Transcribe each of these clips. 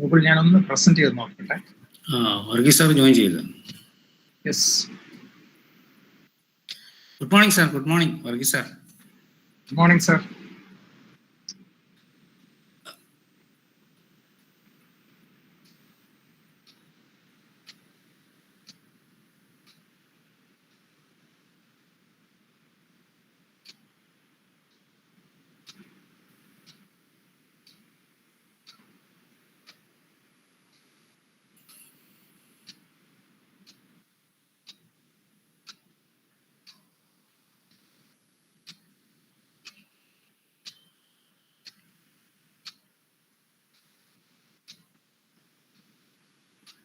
Google ഞാനൊന്ന് present ചെയ്ത് നോക്കട്ടെ. വർഗീസ് സാർ ജോയിൻ ചെയ്ത്. Yes. Good morning sir. Good morning Varghese sir. Good morning sir.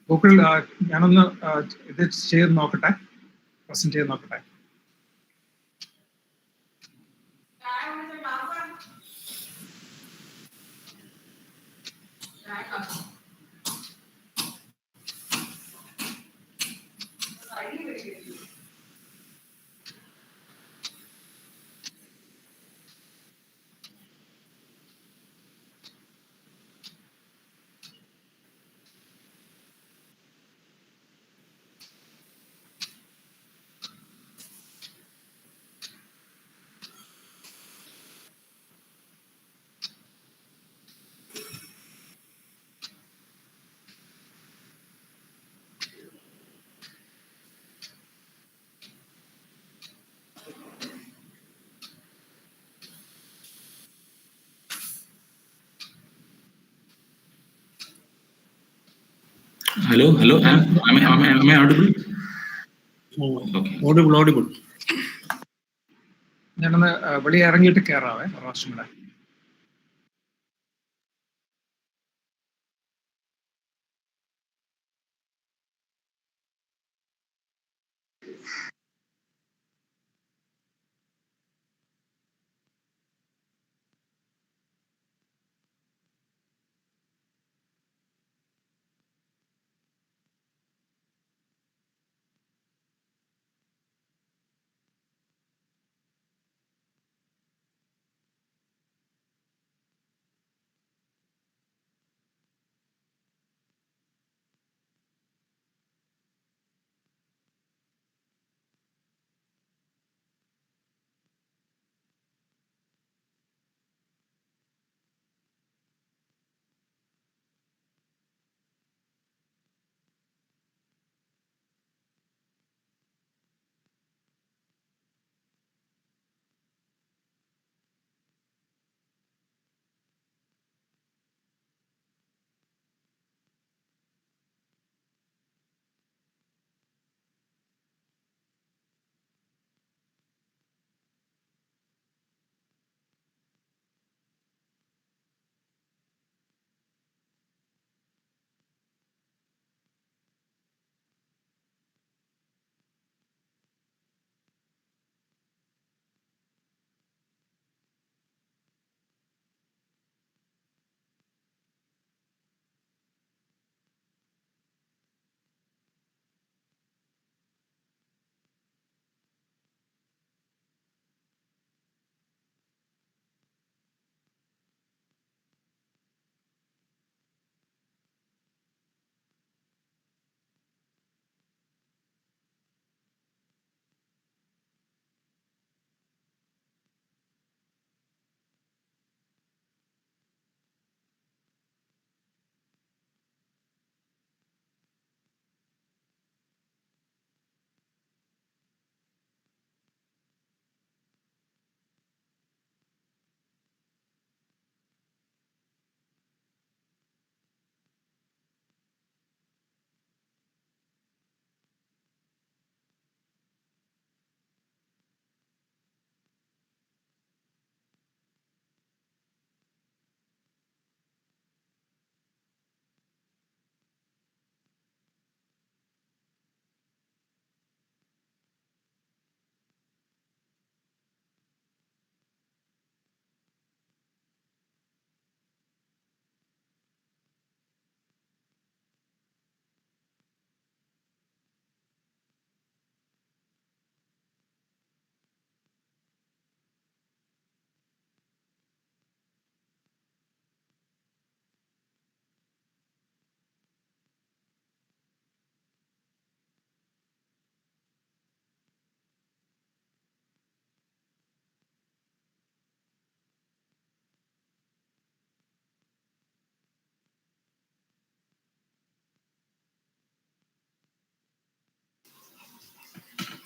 Google ഞാനൊന്ന് ഇത് ചെയ്ത് നോക്കട്ടെ, പ്രസന്റ് ചെയ്ത് നോക്കട്ടെ. Hello. Am I audible? Okay. Audible. ഞാനൊന്ന് വെളിയെ ഇറങ്ങിയിട്ട് കയറാവേ പ്രാവശ്യം കൂടെ.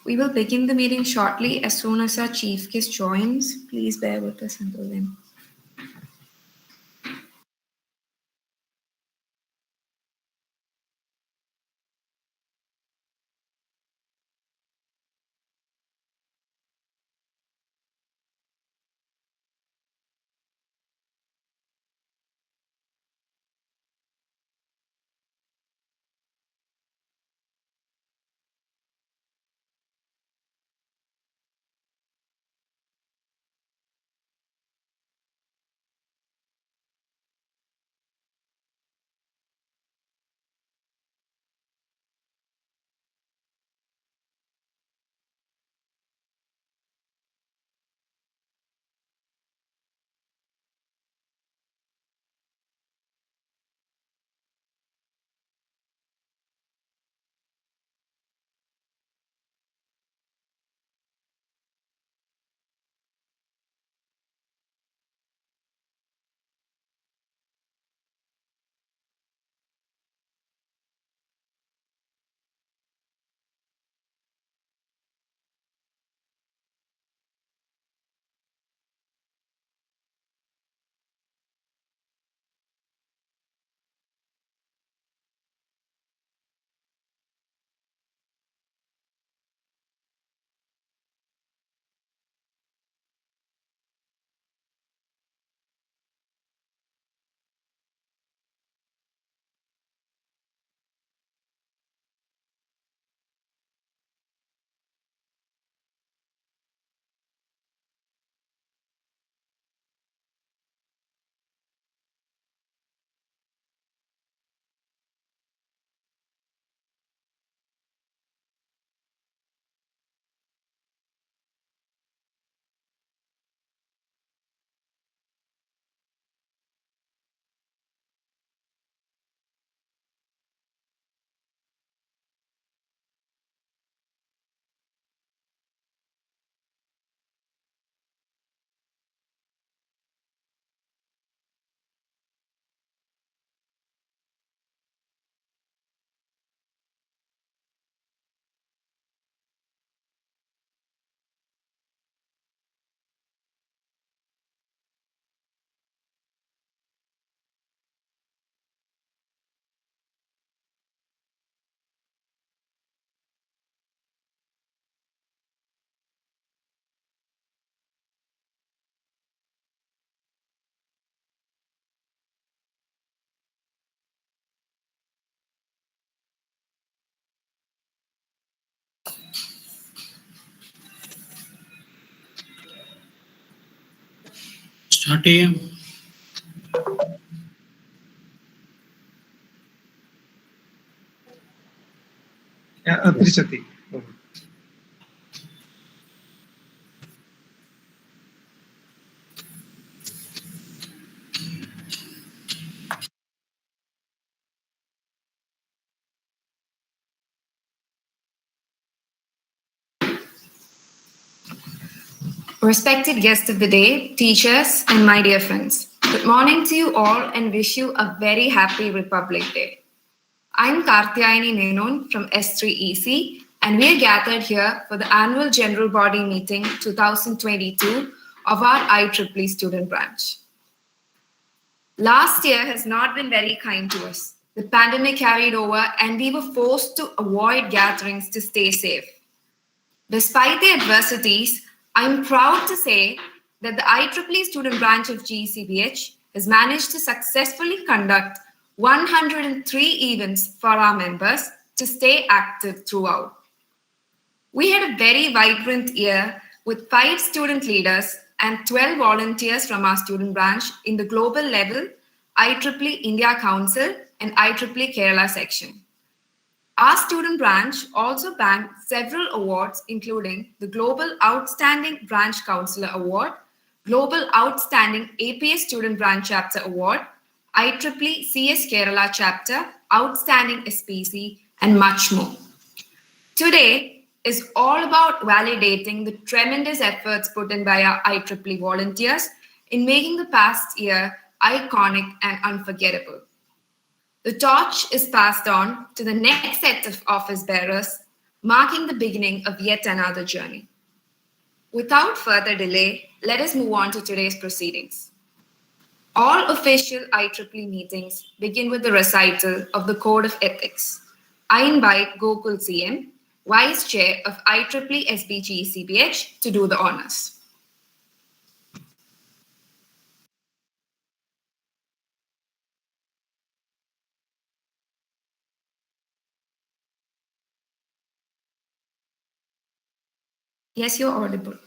We will begin the meeting shortly as soon as our chief guest joins. Please bear with us until then. Start ചെയ്യാം. തിരിച്ചെത്തി. Respected guests of the day, teachers, and my dear friends, good morning to you all and wish you a very happy Republic Day. I'm Karthiyayani Menon from S3EC, and we are gathered here for the annual General Body Meeting 2022 of our IEEE student branch. Last year has not been very kind to us. The pandemic carried over, and we were forced to avoid gatherings to stay safe. Despite the adversities, I'm proud to say that the IEEE student branch of GCBH has managed to successfully conduct 103 events for our members to stay active throughout. We had a very vibrant year with 5 student leaders and 12 volunteers from our student branch in the global level, IEEE India Council and IEEE Kerala section. Our student branch also banked several awards, including the Global Outstanding Branch Counselor Award, Global Outstanding APS Student Branch Chapter Award, IEEE CS Kerala Chapter, Outstanding SPC, and much more. Today is all about validating the tremendous efforts put in by our IEEE volunteers in making the past year iconic and unforgettable. The torch is passed on to the next set of office bearers marking the beginning of yet another journey. Without further delay, let us move on to today's proceedings. All official IEEE meetings begin with the recital of the Code of Ethics. I invite Gokul CM, Vice Chair of IEEE Sb Gecbh, to do the honors. Yes, you're audible.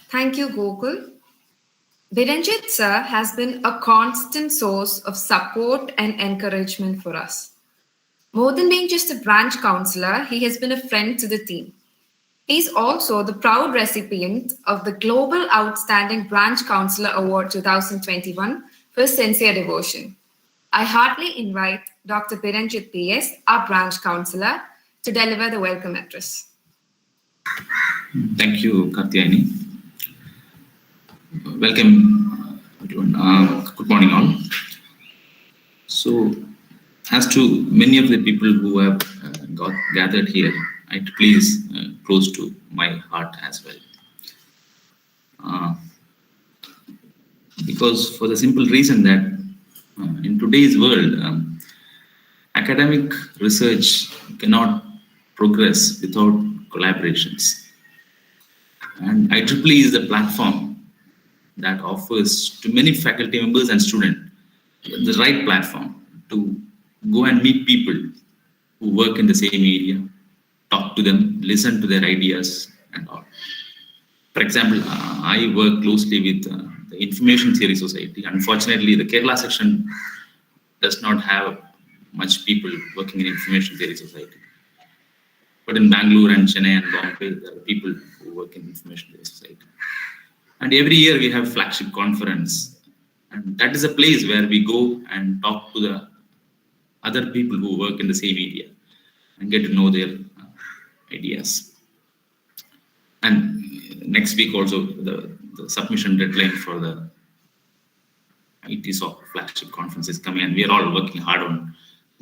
Thank you, Gokul. Biranjit sir has been a constant source of support and encouragement for us. More than being just a branch counselor, he has been a friend to the team. He's also the proud recipient of the Global Outstanding Branch Counselor Award 2021 for sincere devotion. I heartily invite Dr. Biranjit PS, our branch counselor, to deliver the welcome address. Thank you, Katyayani. Welcome, everyone. Good morning, all. So, as to many of the people who have got gathered here, IEEE is close to my heart as well. Because for the simple reason that in today's world, academic research cannot progress without collaborations. And IEEE is the platform that offers to many faculty members and students the right platform to go and meet people who work in the same area, talk to them, listen to their ideas and all. For example, I work closely with the Information Theory Society. Unfortunately, the Kerala section does not have much people working in Information Theory Society. But in Bangalore and Chennai and Bombay, there are people who work in Information Theory Society. And every year we have flagship conference. And that is a place where we go and talk to the other people who work in the same area and get to know their ideas. And next week also, the submission deadline for the IEEE flagship conference is coming, and we are all working hard on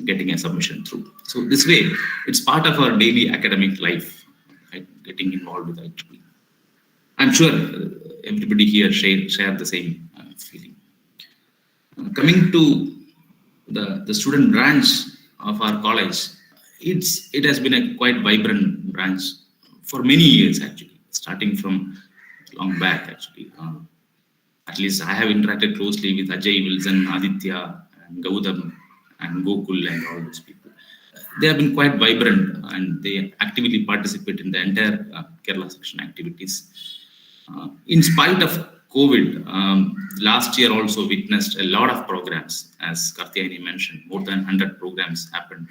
getting a submission through. So this way, it's part of our daily academic life, right? Getting involved with IEEE. I'm sure everybody here share the same feeling. Coming to the student branch of our college, it has been a quite vibrant branch for many years actually, starting from long back actually. At least I have interacted closely with Ajay, Wilson, Aditya, and Gautam, and Gokul, and all those people. They have been quite vibrant, and they actively participate in the entire Kerala section activities. In spite of COVID, last year also witnessed a lot of programs, as Karthiyani mentioned. More than 100 programs happened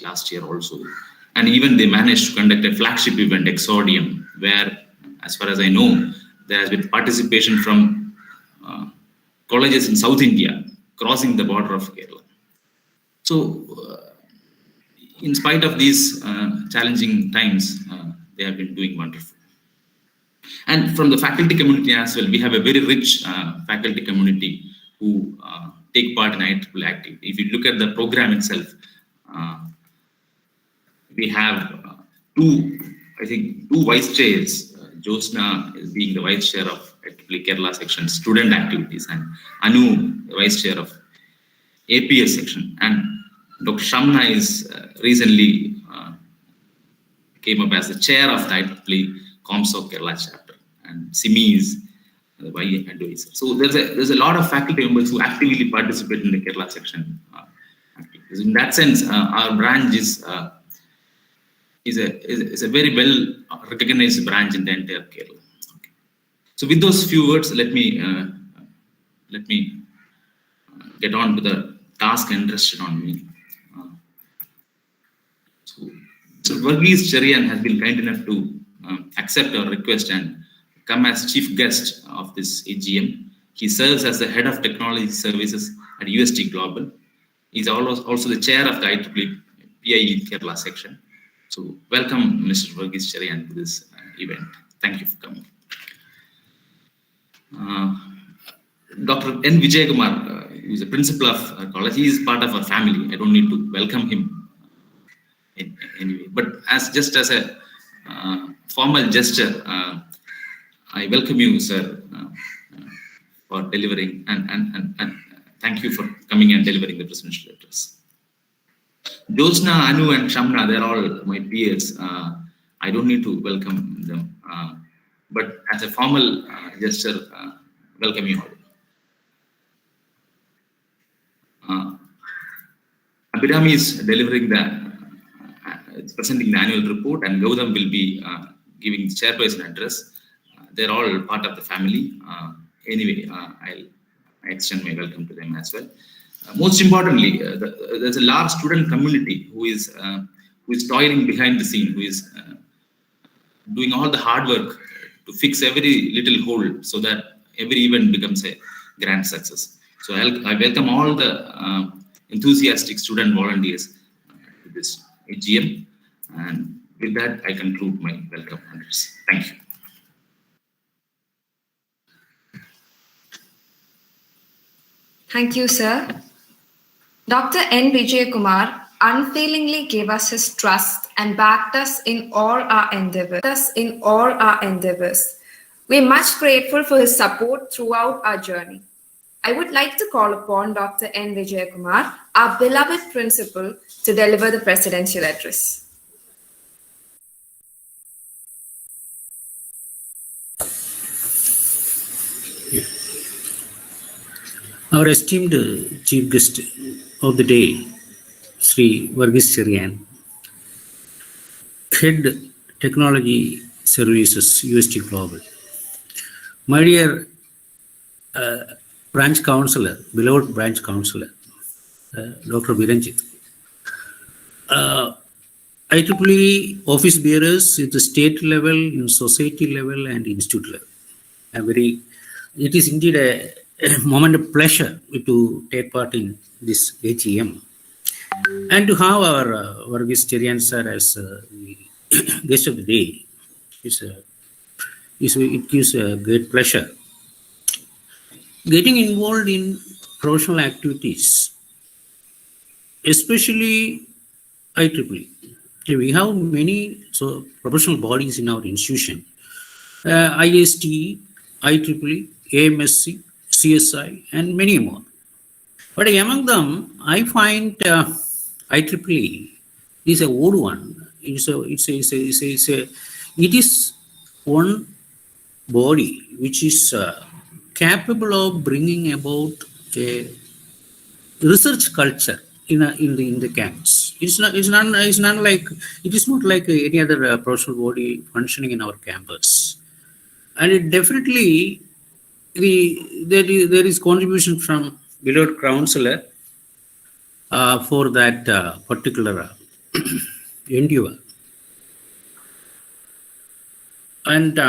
last year also. And even they managed to conduct a flagship event, Exodium, where, as far as I know, there has been participation from colleges in South India, crossing the border of Kerala. So, in spite of these challenging times, they have been doing wonderful. And from the faculty community as well, we have a very rich faculty community who take part in IEEE activity. If you look at the program itself, we have two vice chairs. Josna is being the vice chair of IEEE Kerala section student activities, and Anu, the vice chair of APS section, and Dr. Shamna is recently came up as the chair of the IEEE ComSoc Kerala chapter, and Simi is the YA advisor. So there's a lot of faculty members who actively participate in the Kerala section activities. In that sense, our branch is a very well recognized branch in the entire Kerala. Okay. So with those few words, let me get on to the task entrusted on me. So Varghese Cherian has been kind enough to accept our request and come as chief guest of this AGM. He serves as the head of technology services at UST Global. He's also the chair of the IEEE PIE Kerala section. So welcome, Mr. Varghese Cherian, to this event. Thank you for coming. Dr. N. Vijaykumar, who is the principal of our college, he is part of our family. I don't need to welcome him anyway. But just as a formal gesture, I welcome you, sir, for delivering and thank you for coming and delivering the presidential address. Josna, Anu, and Shamna, they're all my peers. I don't need to welcome them. But as a formal gesture, welcome you all. Abhirami is delivering presenting the annual report, and Gautam will be giving the chairperson address. They're all part of the family. Anyway, I extend my welcome to them as well. Most importantly, there's a large student community who is toiling behind the scene, who is doing all the hard work to fix every little hole so that every event becomes a grand success. So I welcome all the enthusiastic student volunteers to this AGM, and with that I conclude my welcome address. Thank you. Thank you, sir. Dr. N. Vijaykumar unfailingly gave us his trust and backed us in all our endeavors. We're much grateful for his support throughout our journey. I would like to call upon Dr. N. Vijaykumar, our beloved principal, to deliver the presidential address. Our esteemed chief guest of the day, Sri Varghese Cherian, Head Technology Services, UST Global. My dear branch counselor, beloved branch counselor, Dr. Biranjit. IEEE office bearers at the state level, in society level, and institute level. It is indeed a moment of pleasure to take part in this AGM and to have our Varghese Cherian sir as the guest of the day. It gives a great pleasure. Getting involved in professional activities, especially IEEE. We have many professional bodies in our institution. IST, IEEE, AMSC, CSI, and many more. But among them, I find IEEE is a old one. It is one body which is capable of bringing about a research culture in the campus. It is not like any other professional body functioning in our campus, and it definitely there is contribution from beloved counselor for that particular endeavor. And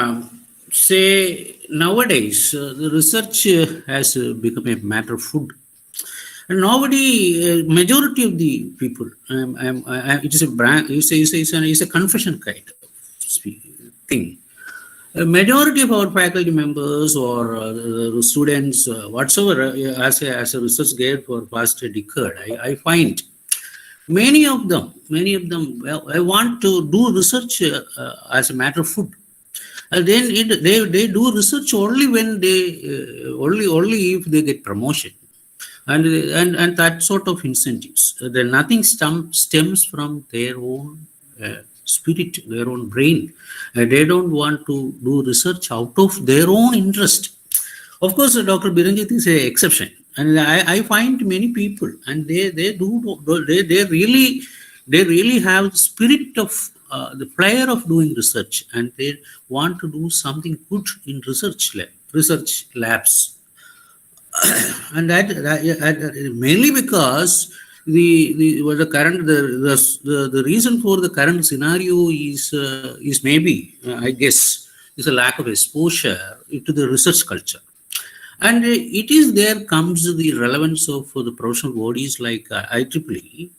say nowadays the research has become a matter of food. And nobody, majority of the people, it is a brand, it's a confession kind of thing. A majority of our faculty members or students, whatsoever, as a research guide for past decade, I find many of them, I want to do research as a matter of food. And then they do research only when only if they get promotion. And that sort of incentives. Then nothing stems from their own spirit, their own brain. They don't want to do research out of their own interest. Of course, Dr. Biranjit is an exception, and I find many people, and they really have the spirit of the flair of doing research, and they want to do something good in research labs. And that mainly because the reason for the current scenario is maybe I guess is a lack of exposure to the research culture, and there comes the relevance of the professional bodies like IEEE,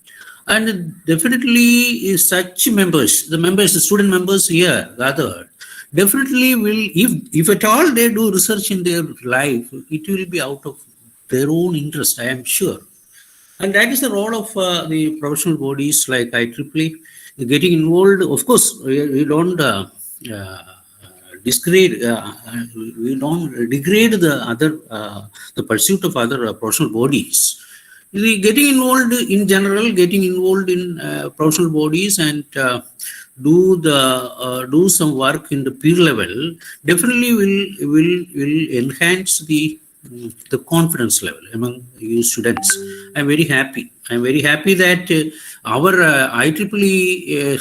and definitely such members, the student members here gathered, definitely will, if at all they do research in their life, it will be out of their own interest, I am sure. And that is the role of the professional bodies like IEEE, getting involved. Of course, we don't degrade the pursuit of other professional bodies. Getting involved in general, getting involved in professional bodies and do some work in the peer level definitely will enhance the confidence level among you students. I'm very happy that our IEEE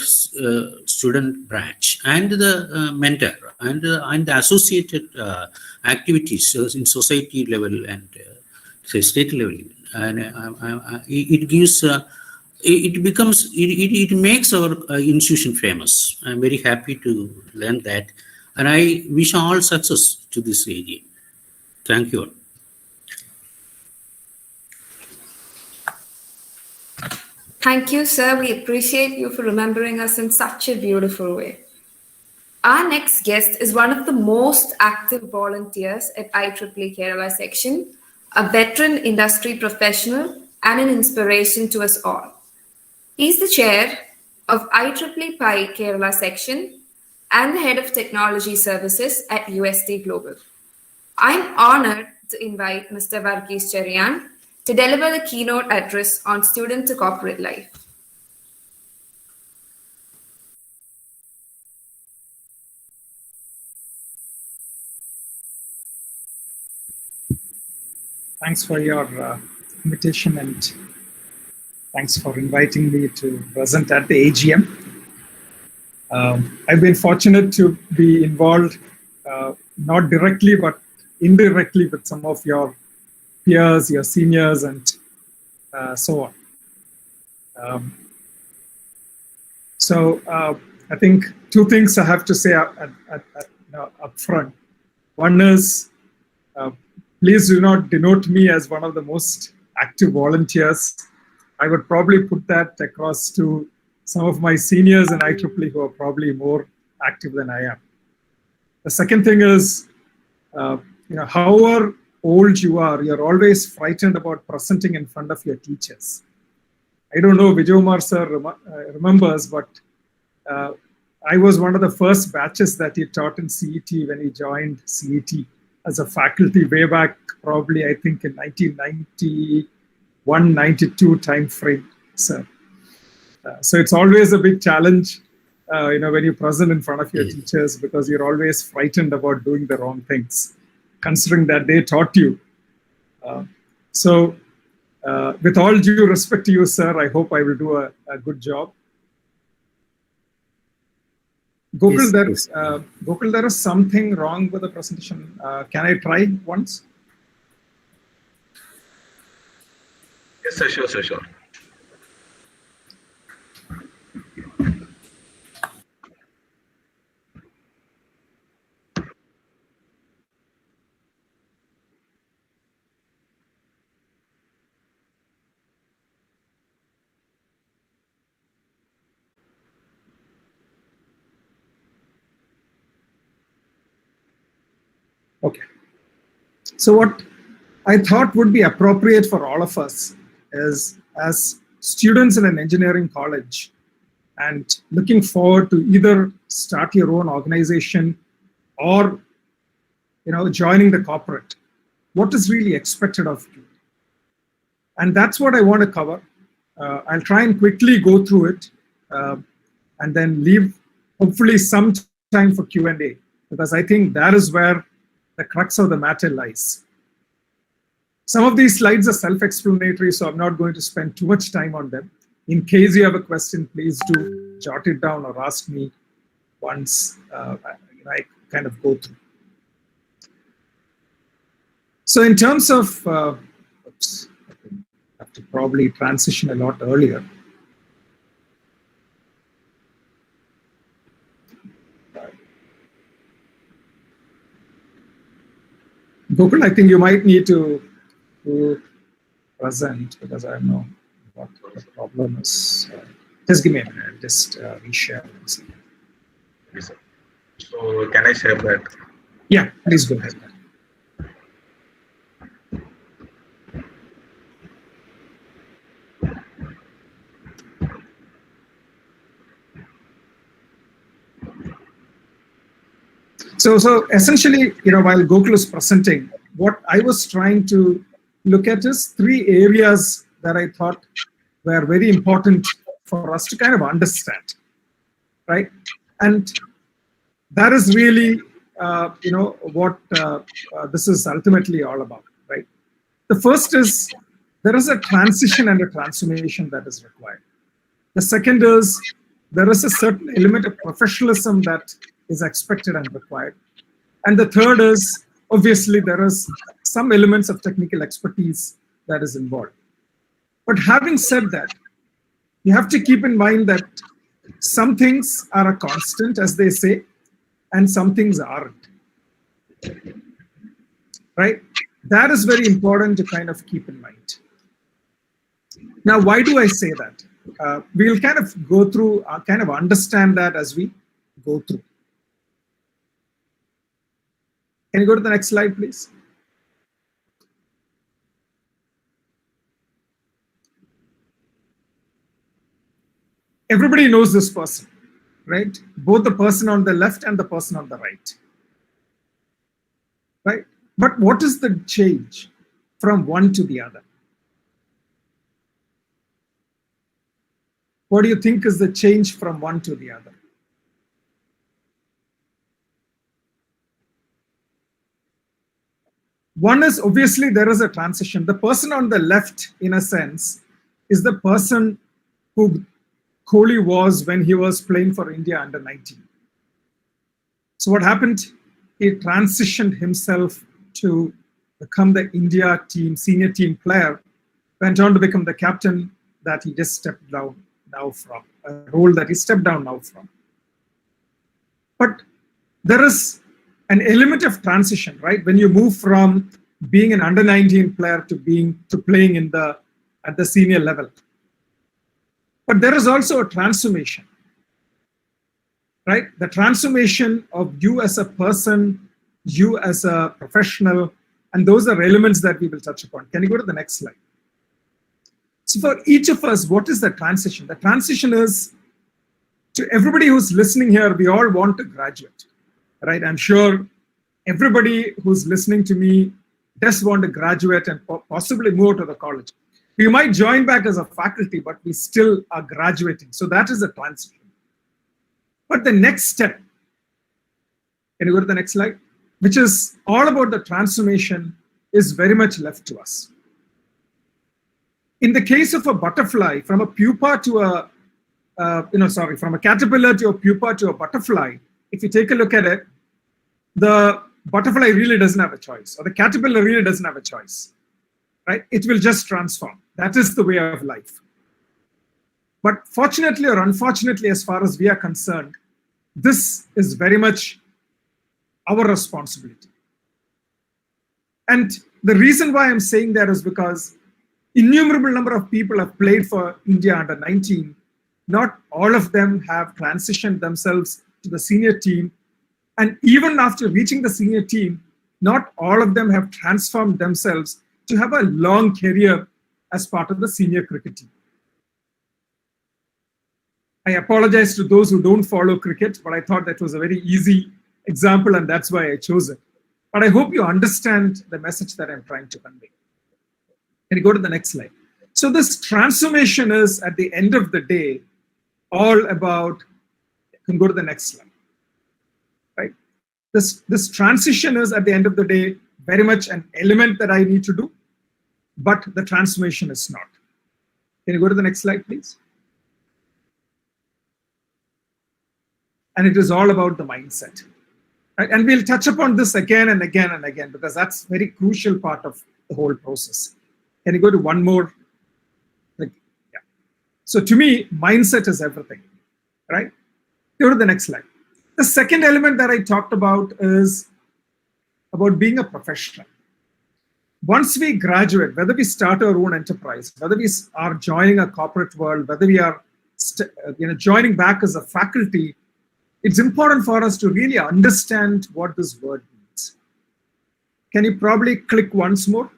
student branch and the mentor and the associated activities in society level and state level, and it gives. It makes our institution famous. I'm very happy to learn that, and I wish all success to this AGM. Thank you all. Thank you, sir. We appreciate you for remembering us in such a beautiful way. Our next guest is one of the most active volunteers at IEEE Kerala section, a veteran industry professional and an inspiration to us all. He's the chair of IEEE PI Kerala section and the head of technology services at UST Global. I'm honored to invite Mr. Varghese Cherian to deliver the keynote address on student to corporate life. Thanks for your invitation, and thanks for inviting me to present at the AGM. I've been fortunate to be involved, not directly, but indirectly with some of your peers, your seniors, and so on. I think two things I have to say up front. One is, please do not denote me as one of the most active volunteers. I would probably put that across to some of my seniors in IEEE who are probably more active than I am. The second thing is, however old you are, you're always frightened about presenting in front of your teachers. I don't know Vijaykumar sir remembers, but I was one of the first batches that he taught in CET when he joined CET as a faculty way back, probably I think in 1991, 92 time frame, sir. So it's always a big challenge, when you present in front of your teachers, because you're always frightened about doing the wrong things, considering that they taught you. With all due respect to you, sir, I hope I will do a good job. Gokul, Gokul, there is something wrong with the presentation. Can I try once? Yes, sir, sure, sir, sure. Okay. So what I thought would be appropriate for all of us is, as students in an engineering college and looking forward to either start your own organization or joining the corporate, what is really expected of you? And that's what I want to cover. I'll try and quickly go through it and then leave hopefully some time for Q&A, because I think that is where the crux of the matter lies. Some of these slides are self-explanatory, so I'm not going to spend too much time on them. In case you have a question, please do jot it down or ask me once I kind of go through. So in terms of, oops, I have to probably transition a lot earlier. Gokul, I think you might need to present, because I don't know what the problem is. Just give me a minute, I'll just reshare and see. Yes, sir. So can I share that? Yeah, please go ahead. So essentially, while Gokul is presenting, what I was trying to look at is three areas that I thought were very important for us to kind of understand, right? And that is really, what this is ultimately all about, right? The first is, there is a transition and a transformation that is required. The second is, there is a certain element of professionalism that is expected and required. And the third is, obviously, there is some elements of technical expertise that is involved. But having said that, you have to keep in mind that some things are a constant, as they say, and some things aren't. Right? That is very important to kind of keep in mind. Now, why do I say that? We'll kind of go through, kind of understand that as we go through. Can you go to the next slide, please? Everybody knows this person, right? Both the person on the left and the person on the right. Right? But what is the change from one to the other? What do you think is the change from one to the other? One is, obviously, there is a transition. The person on the left, in a sense, is the person who Kohli was when he was playing for India under 19. So what happened? He transitioned himself to become the India team, senior team player, went on to become the captain that he just stepped down now from, a role that he stepped down now from. But there is an element of transition, right? When you move from being an under 19 player to playing at the senior level. But there is also a transformation, right? The transformation of you as a person, you as a professional, and those are elements that we will touch upon. Can you go to the next slide? So for each of us, what is the transition? The transition is, to everybody who's listening here, we all want to graduate, right? I'm sure everybody who's listening to me does want to graduate and possibly move to the college. We might join back as a faculty, but we still are graduating. So that is a transition. But the next step, can you go to the next slide? Which is all about the transformation, is very much left to us. In the case of a butterfly, from a pupa to a, from a caterpillar to a pupa to a butterfly, if you take a look at it, the butterfly really doesn't have a choice, or the caterpillar really doesn't have a choice, right? It will just transform. That is the way of life. But fortunately or unfortunately, as far as we are concerned, this is very much our responsibility. And the reason why I'm saying that is because innumerable number of people have played for India under 19. Not all of them have transitioned themselves to the senior team. And even after reaching the senior team, not all of them have transformed themselves to have a long career as part of the senior cricket team. I apologize to those who don't follow cricket, but I thought that was a very easy example, and that's why I chose it. But I hope you understand the message that I'm trying to convey. Can you go to the next slide? So this transformation is, at the end of the day, all about, you can go to the next slide, right? This transition is, at the end of the day, very much an element that I need to do, but the transformation is not. Can you go to the next slide, please? And it is all about the mindset, right? And we'll touch upon this again and again and again, because that's a very crucial part of the whole process. Can you go to one more? Yeah. So to me, mindset is everything, right? Go to the next slide. The second element that I talked about is about being a professional. Once we graduate, whether we start our own enterprise, whether we are joining a corporate world, whether we are joining back as a faculty, it's important for us to really understand what this word means. Can you probably click once more?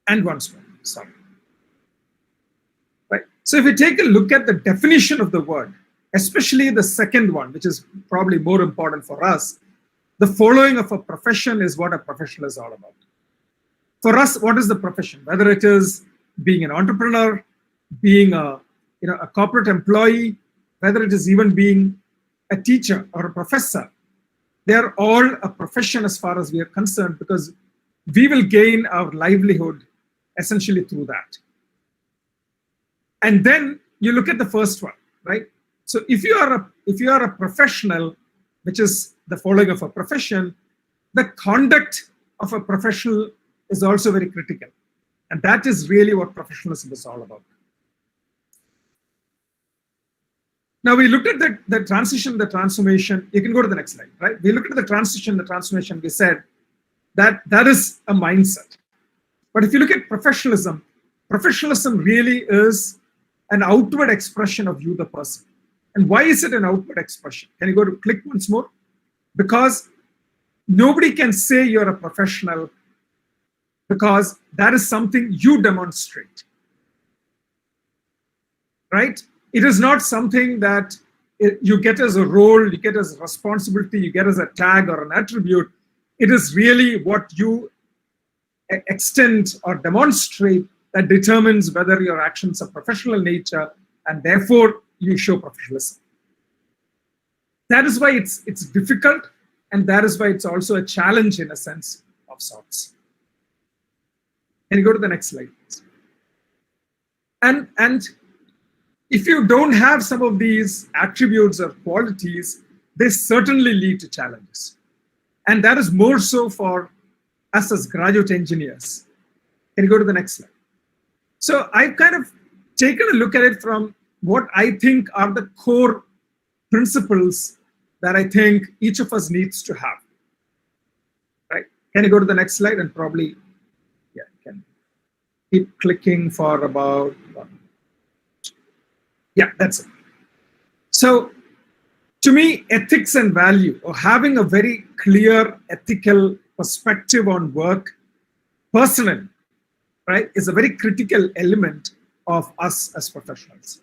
And once more, sorry. Right. So if you take a look at the definition of the word, especially the second one, which is probably more important for us, the following of a profession is what a professional is all about. For us, what is the profession? Whether it is being an entrepreneur, being a corporate employee, whether it is even being a teacher or a professor, they are all a profession as far as we are concerned, because we will gain our livelihood essentially through that. And then you look at the first one, right? So if you are a professional, which is the following of a profession, the conduct of a professional is also very critical. And that is really what professionalism is all about. Now we looked at the transition, the transformation. You can go to the next slide, right? We looked at the transition, the transformation. We said that is a mindset. But if you look at professionalism, professionalism really is an outward expression of you, the person. And why is it an outward expression? Can you go to click once more? Because nobody can say you're a professional, because that is something you demonstrate, right? It is not something that you get as a role, you get as a responsibility, you get as a tag or an attribute. It is really what you extend or demonstrate that determines whether your actions are professional in nature, and therefore you show professionalism. That is why it's difficult, and that is why it's also a challenge in a sense of sorts. Can you go to the next slide, please? And if you don't have some of these attributes or qualities, they certainly lead to challenges. And that is more so for us as graduate engineers. Can you go to the next slide? So I've kind of taken a look at it from what I think are the core principles that I think each of us needs to have. Right? Can you go to the next slide and probably, yeah, can keep clicking for about, yeah, that's it. So to me, ethics and value, or having a very clear ethical perspective on work personally, right, is a very critical element of us as professionals.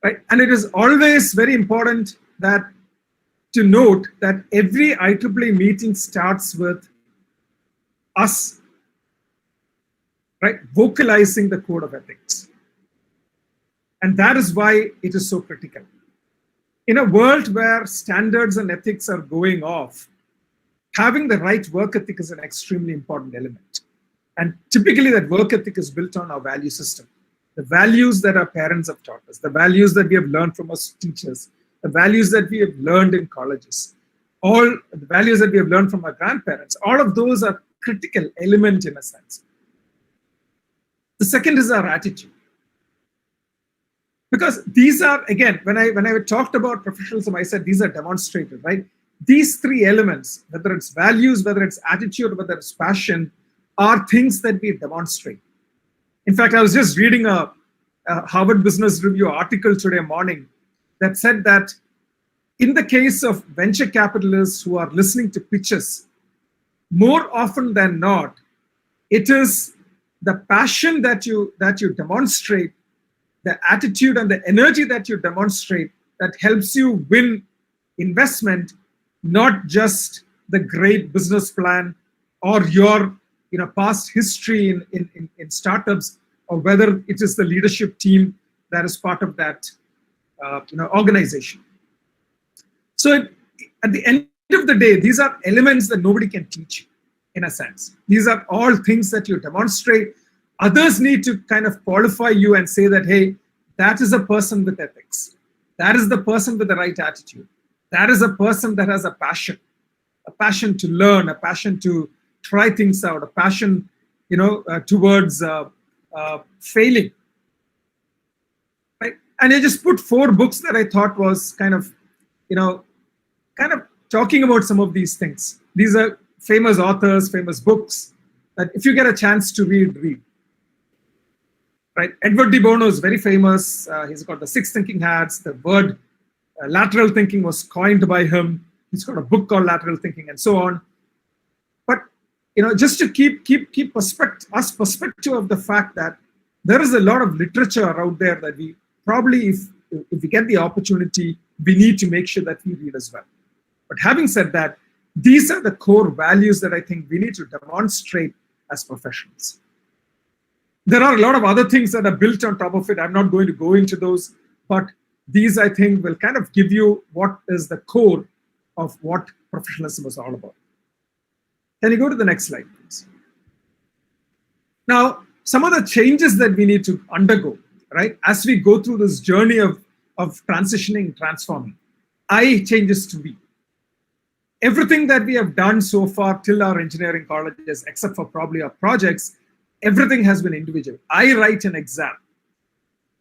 Right? And it is always very important that to note that every IEEE meeting starts with us, right, vocalizing the code of ethics. And that is why it is so critical. In a world where standards and ethics are going off, having the right work ethic is an extremely important element. And typically that work ethic is built on our value system. The values that our parents have taught us, the values that we have learned from our teachers, the values that we have learned in colleges, all the values that we have learned from our grandparents, all of those are critical element in a sense. The second is our attitude. Because these are, again, when I talked about professionalism, I said these are demonstrated, right? These three elements, whether it's values, whether it's attitude, whether it's passion, are things that we demonstrate. In fact, I was just reading a Harvard Business Review article today morning that said that in the case of venture capitalists who are listening to pitches, more often than not, it is the passion that you demonstrate, the attitude and the energy that you demonstrate that helps you win investment, not just the great business plan or your past history in startups, or whether it is the leadership team that is part of that organization. So at the end of the day, these are elements that nobody can teach you, in a sense. These are all things that you demonstrate. Others need to kind of qualify you and say that, hey, that is a person with ethics. That is the person with the right attitude. That is a person that has a passion to learn, a passion to try things out, a passion, towards failing. Right? And I just put 4 books that I thought was kind of talking about some of these things. These are famous authors, famous books that if you get a chance to read. Right? Edward de Bono is very famous. He's got the 6 thinking hats. The word lateral thinking was coined by him. He's got a book called Lateral Thinking and so on. But just to keep perspective of the fact that there is a lot of literature out there that we probably, if we get the opportunity, we need to make sure that we read as well. But having said that, these are the core values that I think we need to demonstrate as professionals. There are a lot of other things that are built on top of it. I'm not going to go into those, but these, I think, will kind of give you what is the core of what professionalism is all about. Can you go to the next slide, please? Now, some of the changes that we need to undergo, right, as we go through this journey of transitioning, transforming. I changes to we. Everything that we have done so far till our engineering colleges, except for probably our projects, everything has been individual. I write an exam.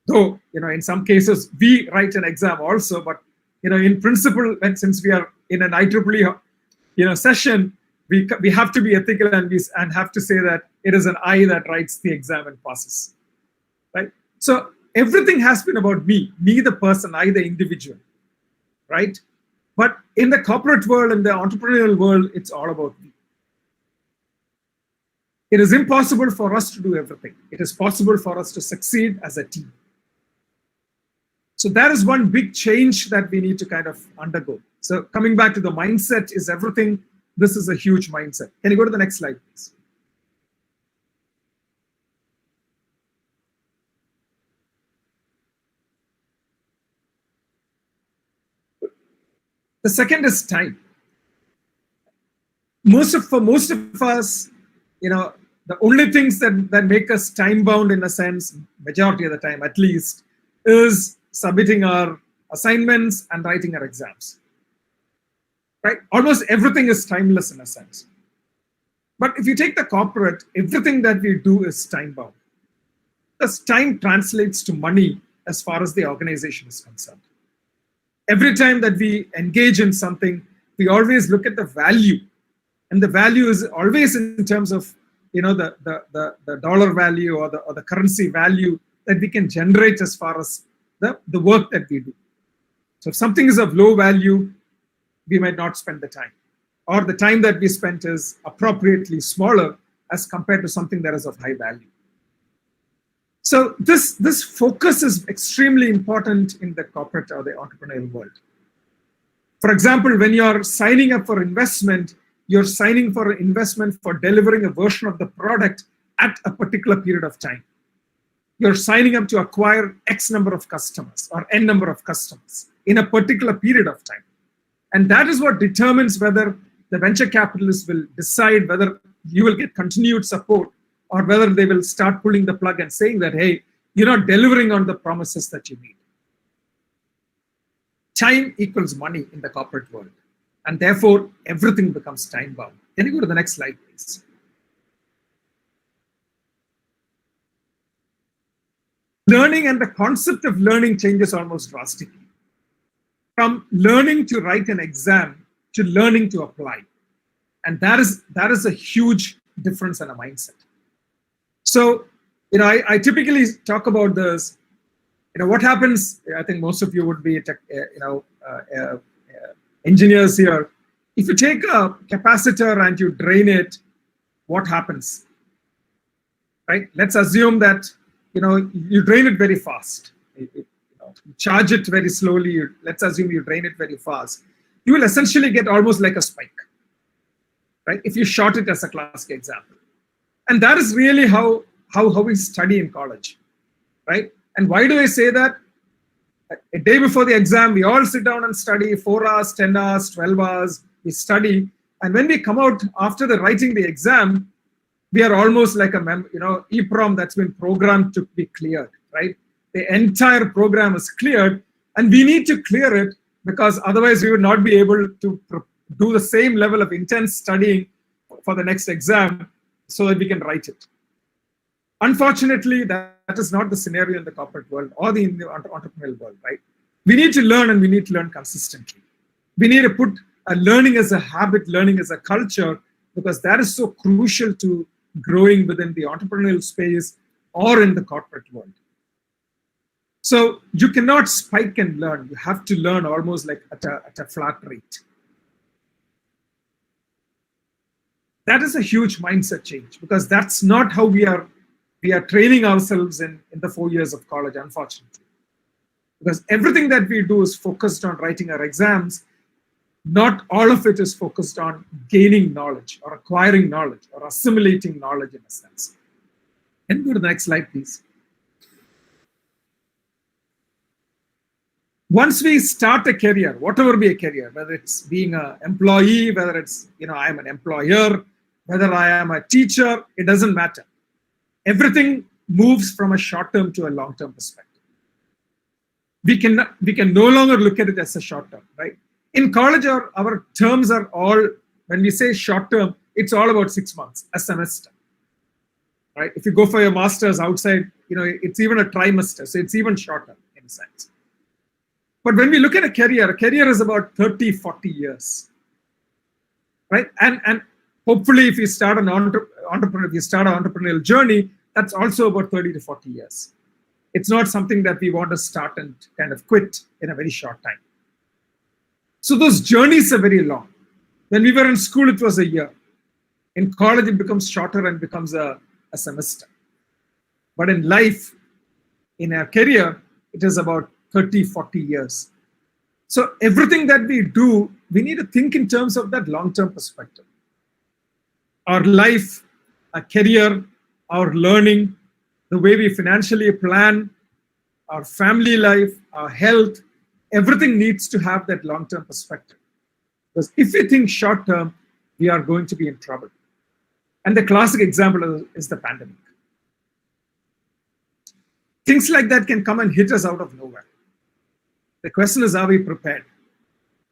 Though, in some cases, we write an exam also, but, in principle, since we are in an IEEE, session, we have to be ethical and have to say that it is an I that writes the exam and passes, right? So everything has been about me the person, I the individual, right? But in the corporate world and the entrepreneurial world, it's all about me. It is impossible for us to do everything. It is possible for us to succeed as a team. So that is one big change that we need to kind of undergo. So coming back to the mindset is everything. This is a huge mindset. Can you go to the next slide, please? The second is time. For most of us, the only things that make us time-bound in a sense, majority of the time at least, is submitting our assignments and writing our exams. Right? Almost everything is timeless in a sense. But if you take the corporate, everything that we do is time-bound. Because time translates to money as far as the organization is concerned. Every time that we engage in something, we always look at the value. And the value is always in terms of the dollar value or the currency value that we can generate as far as the work that we do. So if something is of low value, we might not spend the time. Or the time that we spent is appropriately smaller as compared to something that is of high value. So this focus is extremely important in the corporate or the entrepreneurial world. For example, when you're signing up for investment, you're signing for an investment for delivering a version of the product at a particular period of time. You're signing up to acquire X number of customers or N number of customers in a particular period of time. And that is what determines whether the venture capitalists will decide whether you will get continued support or whether they will start pulling the plug and saying that, hey, you're not delivering on the promises that you need. Time equals money in the corporate world. And therefore, everything becomes time-bound. Can you go to the next slide, please? Learning and the concept of learning changes almost drastically. From learning to write an exam to learning to apply. And that is a huge difference in a mindset. So, I typically talk about this. What happens, I think most of you would be, engineers here. If you take a capacitor and you drain it, what happens? Right? Let's assume that, you drain it very fast. You charge it very slowly. Let's assume you drain it very fast. You will essentially get almost like a spike, right? If you short it as a classic example. And that is really how we study in college, right? And why do I say that? A day before the exam, we all sit down and study 4 hours, 10 hours, 12 hours, we study. And when we come out after writing the exam, we are almost like a EEPROM that's been programmed to be cleared, right? The entire program is cleared and we need to clear it because otherwise we would not be able to do the same level of intense studying for the next exam so that we can write it. Unfortunately, that is not the scenario in the corporate world or the entrepreneurial world, right? We need to learn and we need to learn consistently. We need to put learning as a habit, learning as a culture, because that is so crucial to growing within the entrepreneurial space or in the corporate world. So you cannot spike and learn. You have to learn almost like at a flat rate. That is a huge mindset change because that's not how we are training ourselves in the 4 years of college, unfortunately. Because everything that we do is focused on writing our exams. Not all of it is focused on gaining knowledge or acquiring knowledge or assimilating knowledge in a sense. Can you go to the next slide, please? Once we start a career, whatever be a career, whether it's being an employee, whether it's, I am an employer, whether I am a teacher, it doesn't matter. Everything moves from a short-term to a long-term perspective. We can no longer look at it as a short-term, right? In college, our terms are all, when we say short-term, it's all about 6 months, a semester, right? If you go for your master's outside, it's even a trimester, so it's even shorter in a sense. But when we look at a career is about 30, 40 years, right? And hopefully, if you start an entrepreneurial journey, that's also about 30 to 40 years. It's not something that we want to start and kind of quit in a very short time. So those journeys are very long. When we were in school, it was a year. In college, it becomes shorter and becomes a semester. But in life, in our career, it is about 30, 40 years. So everything that we do, we need to think in terms of that long-term perspective. Our life, our career, our learning, the way we financially plan, our family life, our health, everything needs to have that long-term perspective. Because if we think short-term, we are going to be in trouble. And the classic example is the pandemic. Things like that can come and hit us out of nowhere. The question is, are we prepared?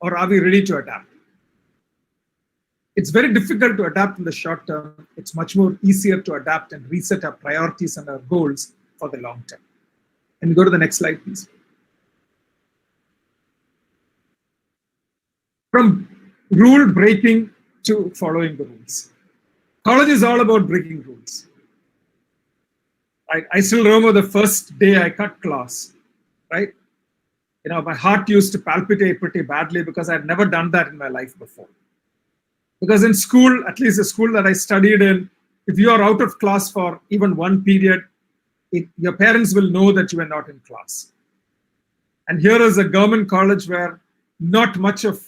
Or are we ready to adapt? It's very difficult to adapt in the short term. It's much more easier to adapt and reset our priorities and our goals for the long term. Can you go to the next slide, please? From rule breaking to following the rules. College is all about breaking rules. I still remember the first day I cut class, right? My heart used to palpitate pretty badly because I'd never done that in my life before. Because in school, at least the school that I studied in, if you are out of class for even one period, your parents will know that you are not in class. And here is a government college where not much of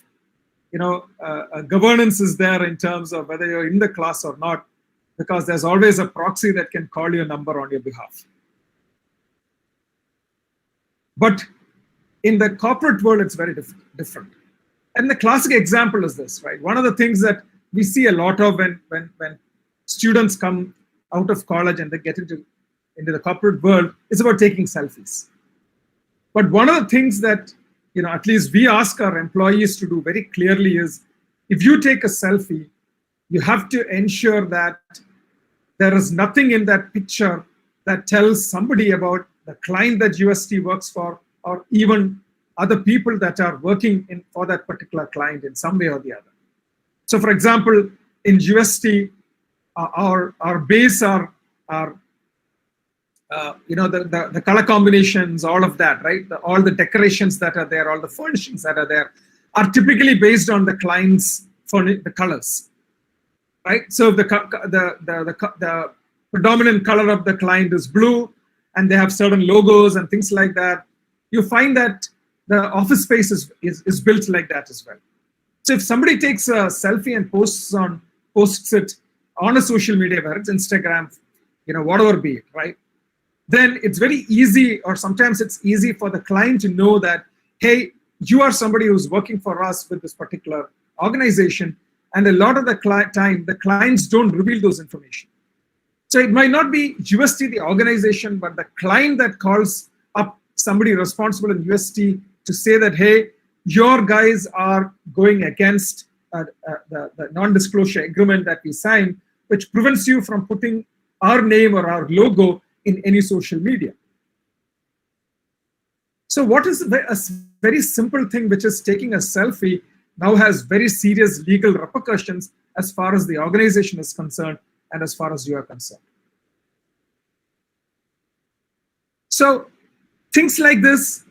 governance is there in terms of whether you're in the class or not, because there's always a proxy that can call your number on your behalf. But in the corporate world, it's very different. And the classic example is this, right? One of the things that we see a lot of when students come out of college and they get into the corporate world is about taking selfies. But one of the things that at least we ask our employees to do very clearly is, if you take a selfie, you have to ensure that there is nothing in that picture that tells somebody about the client that UST works for, or even other people that are working for that particular client in some way or the other. So, for example, in UST, our base are the color combinations, all of that, right? All the decorations that are there, all the furnishings that are there, are typically based on the client's the colors, right? So the predominant color of the client is blue, and they have certain logos and things like that. You find that the office space is built like that as well. So if somebody takes a selfie and posts it on a social media, whether it's Instagram, whatever be it, right? Then it's very easy, or sometimes it's easy for the client to know that, hey, you are somebody who's working for us with this particular organization. And a lot of the time, the clients don't reveal those information. So it might not be UST, the organization, but the client that calls up somebody responsible in UST to say that, hey, your guys are going against the non-disclosure agreement that we signed, which prevents you from putting our name or our logo in any social media. So what is a very simple thing, which is taking a selfie, now has very serious legal repercussions as far as the organization is concerned and as far as you are concerned. So things like this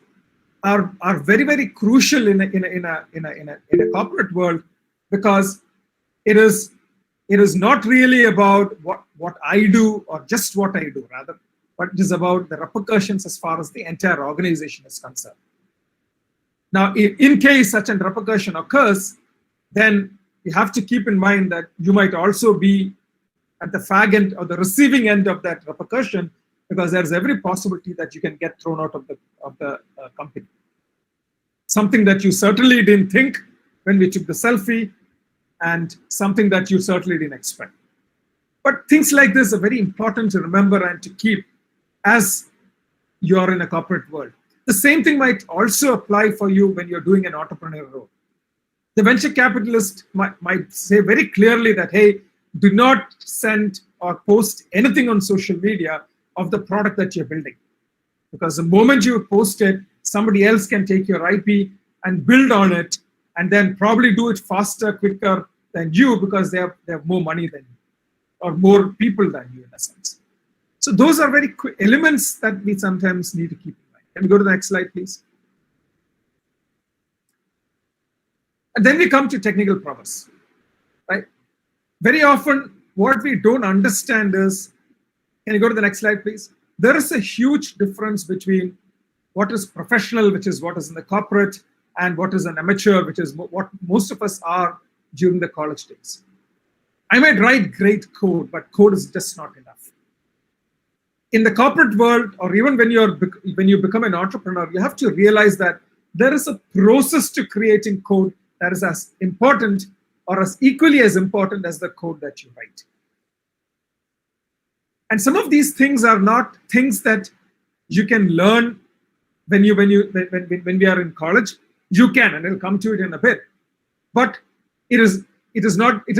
are very, very crucial in a corporate world, because it is not really about what I do or just what I do, rather, but it is about the repercussions as far as the entire organization is concerned. Now, in case such a repercussion occurs, then you have to keep in mind that you might also be at the fag end or the receiving end of that repercussion, because there's every possibility that you can get thrown out of the company. Something that you certainly didn't think when we took the selfie, and something that you certainly didn't expect. But things like this are very important to remember and to keep as you're in a corporate world. The same thing might also apply for you when you're doing an entrepreneur role. The venture capitalist might say very clearly that, hey, do not send or post anything on social media of the product that you're building. Because the moment you post it, somebody else can take your IP and build on it, and then probably do it faster, quicker than you, because they have more money than you, or more people than you, in a sense. So those are very quick elements that we sometimes need to keep in mind. Can we go to the next slide, please? And then we come to technical prowess, right? Very often, what we don't understand is, can you go to the next slide, please? There is a huge difference between what is professional, which is what is in the corporate, and what is an amateur, which is what most of us are during the college days. I might write great code, but code is just not enough. In the corporate world, or even when you become an entrepreneur, you have to realize that there is a process to creating code that is as important or as equally as important as the code that you write. And some of these things are not things that you can learn when we are in college. You can, and I'll come to it in a bit. But it is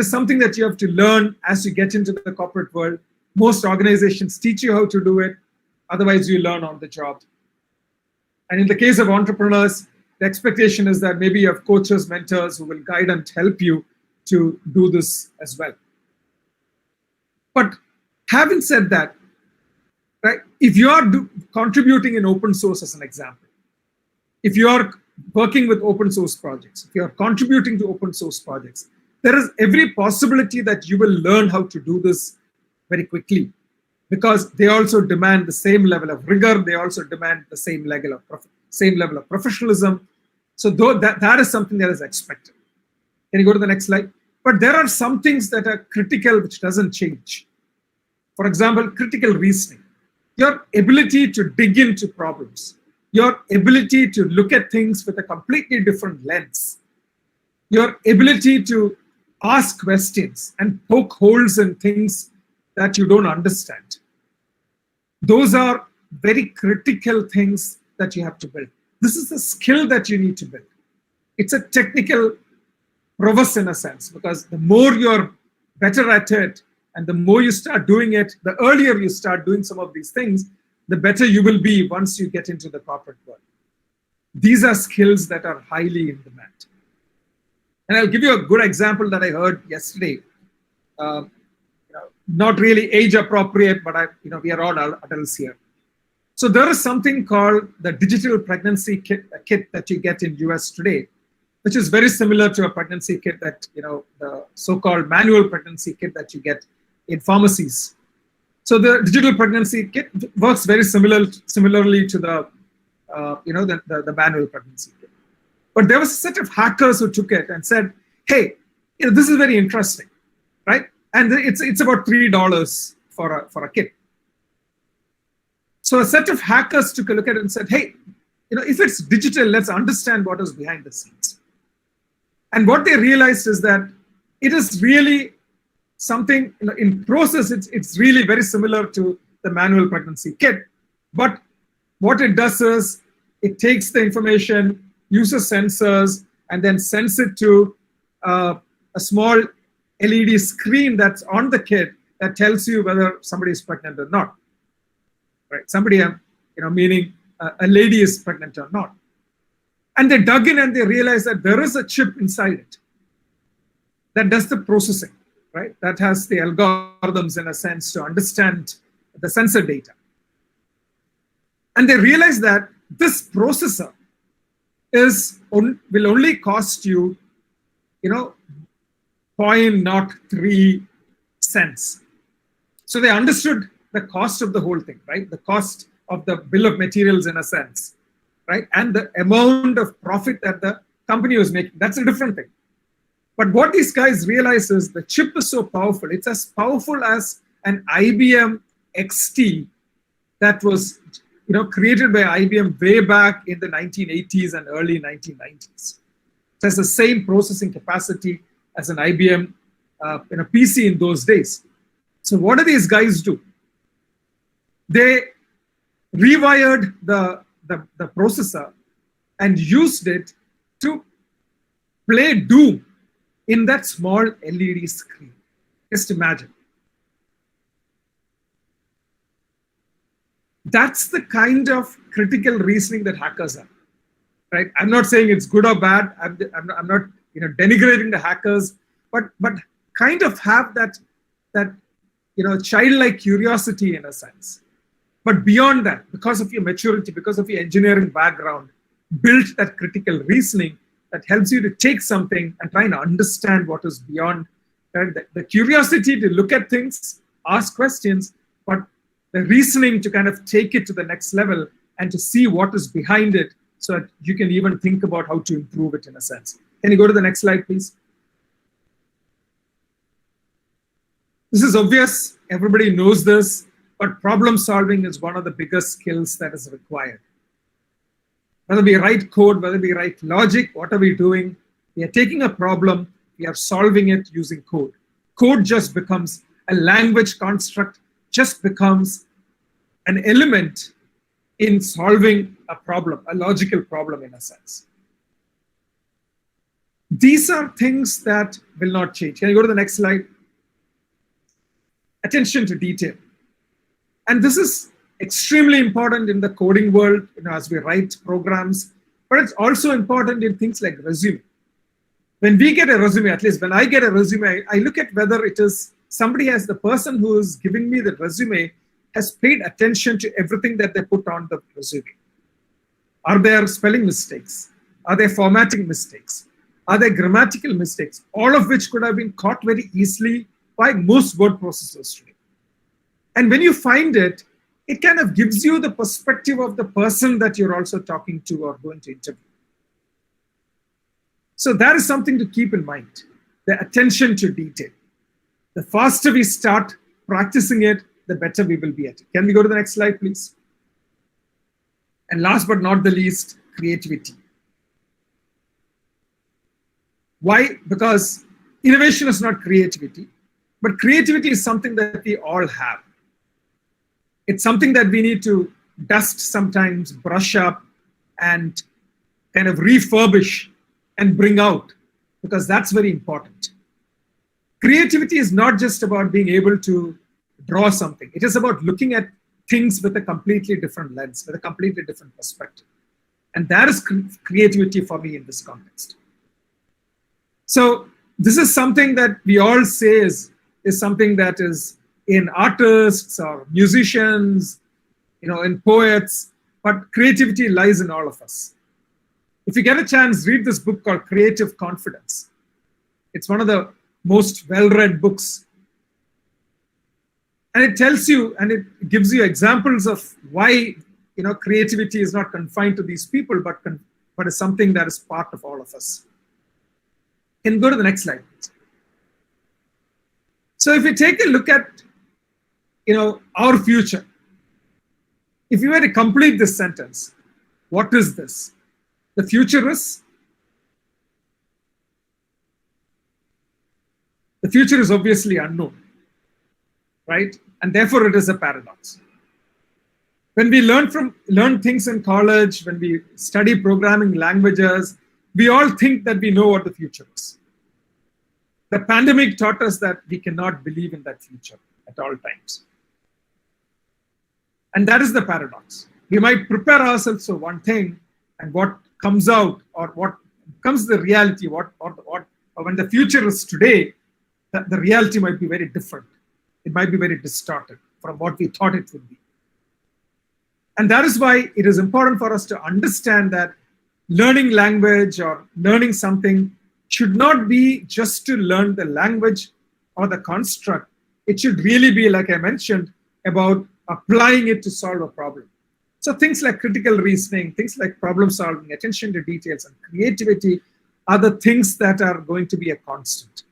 something that you have to learn as you get into the corporate world. Most organizations teach you how to do it. Otherwise, you learn on the job. And in the case of entrepreneurs, the expectation is that maybe you have coaches, mentors who will guide and help you to do this as well. But having said that, right, if you are contributing in open source as an example, if you are working with open source projects, if you are contributing to open source projects, there is every possibility that you will learn how to do this very quickly, because they also demand the same level of rigor. They also demand the same level of professionalism. So that is something that is expected. Can you go to the next slide? But there are some things that are critical which doesn't change. For example, critical reasoning. Your ability to dig into problems. Your ability to look at things with a completely different lens. Your ability to ask questions and poke holes in things that you don't understand. Those are very critical things that you have to build. This is a skill that you need to build. It's a technical prowess in a sense, because the more you're better at it and the more you start doing it, the earlier you start doing some of these things, the better you will be once you get into the corporate world. These are skills that are highly in demand. And I'll give you a good example that I heard yesterday. Not really age appropriate, but we are all adults here. So there is something called the digital pregnancy kit that you get in US today, which is very similar to a pregnancy kit that, the so-called manual pregnancy kit that you get in pharmacies. So the digital pregnancy kit works very similarly to the manual pregnancy kit. But there was a set of hackers who took it and said, hey, this is very interesting, right? And it's about $3 for a kit. So a set of hackers took a look at it and said, hey, if it's digital, let's understand what is behind the scenes. And what they realized is that it is really something, in process, it's really very similar to the manual pregnancy kit. But what it does is it takes the information, uses sensors, and then sends it to a small LED screen that's on the kit that tells you whether somebody is pregnant or not. Right? Somebody, meaning a lady is pregnant or not. And they dug in and they realized that there is a chip inside it that does the processing, right? That has the algorithms, in a sense, to understand the sensor data. And they realized that this processor will only cost you, 0.03 cents. So they understood the cost of the whole thing, right? The cost of the bill of materials, in a sense, right? And the amount of profit that the company was making. That's a different thing. But what these guys realize is the chip is so powerful. It's as powerful as an IBM XT that was created by IBM way back in the 1980s and early 1990s. It has the same processing capacity as an IBM PC in those days. So what do these guys do? They rewired the processor and used it to play Doom in that small LED screen. Just imagine. That's the kind of critical reasoning that hackers are, right? I'm not saying it's good or bad. I'm not denigrating the hackers, but kind of have that childlike curiosity, in a sense. But beyond that, because of your maturity, because of your engineering background, built that critical reasoning that helps you to take something and try and understand what is beyond. Right? The curiosity to look at things, ask questions, but the reasoning to kind of take it to the next level and to see what is behind it so that you can even think about how to improve it, in a sense. Can you go to the next slide, please? This is obvious. Everybody knows this. But problem solving is one of the biggest skills that is required. Whether we write code, whether we write logic, what are we doing? We are taking a problem, we are solving it using code. Code just becomes a language construct just becomes an element in solving a problem, a logical problem in a sense. These are things that will not change. Can you go to the next slide? Attention to detail. And this is extremely important in the coding world, as we write programs, but it's also important in things like resume. When we get a resume, at least when I get a resume, I look at whether it is somebody has, the person who is giving me the resume has paid attention to everything that they put on the resume. Are there spelling mistakes? Are there formatting mistakes? Are there grammatical mistakes? All of which could have been caught very easily by most word processors today. And when you find it, it kind of gives you the perspective of the person that you're also talking to or going to interview. So that is something to keep in mind, the attention to detail. The faster we start practicing it, the better we will be at it. Can we go to the next slide, please? And last but not the least, creativity. Why? Because innovation is not creativity, but creativity is something that we all have. It's something that we need to dust sometimes, brush up, and kind of refurbish and bring out, because that's very important. Creativity is not just about being able to draw something. It is about looking at things with a completely different lens, with a completely different perspective. And that is creativity for me in this context. So this is something that we all say is something that is in artists or musicians, in poets, but creativity lies in all of us. If you get a chance, read this book called Creative Confidence. It's one of the most well-read books. And it tells you, and it gives you examples of why creativity is not confined to these people, but is something that is part of all of us. Can you go to the next slide, please? So if you take a look at our future, if you were to complete this sentence, what is this? The future is obviously unknown, right? And therefore it is a paradox. When we learn things in college, when we study programming languages, we all think that we know what the future is. The pandemic taught us that we cannot believe in that future at all times. And that is the paradox. We might prepare ourselves for one thing, and what comes out, or what becomes the reality, or when the future is today, the reality might be very different. It might be very distorted from what we thought it would be. And that is why it is important for us to understand that learning language or learning something should not be just to learn the language or the construct. It should really be, like I mentioned, about applying it to solve a problem. So things like critical reasoning, things like problem solving, attention to details, and creativity are the things that are going to be a constant.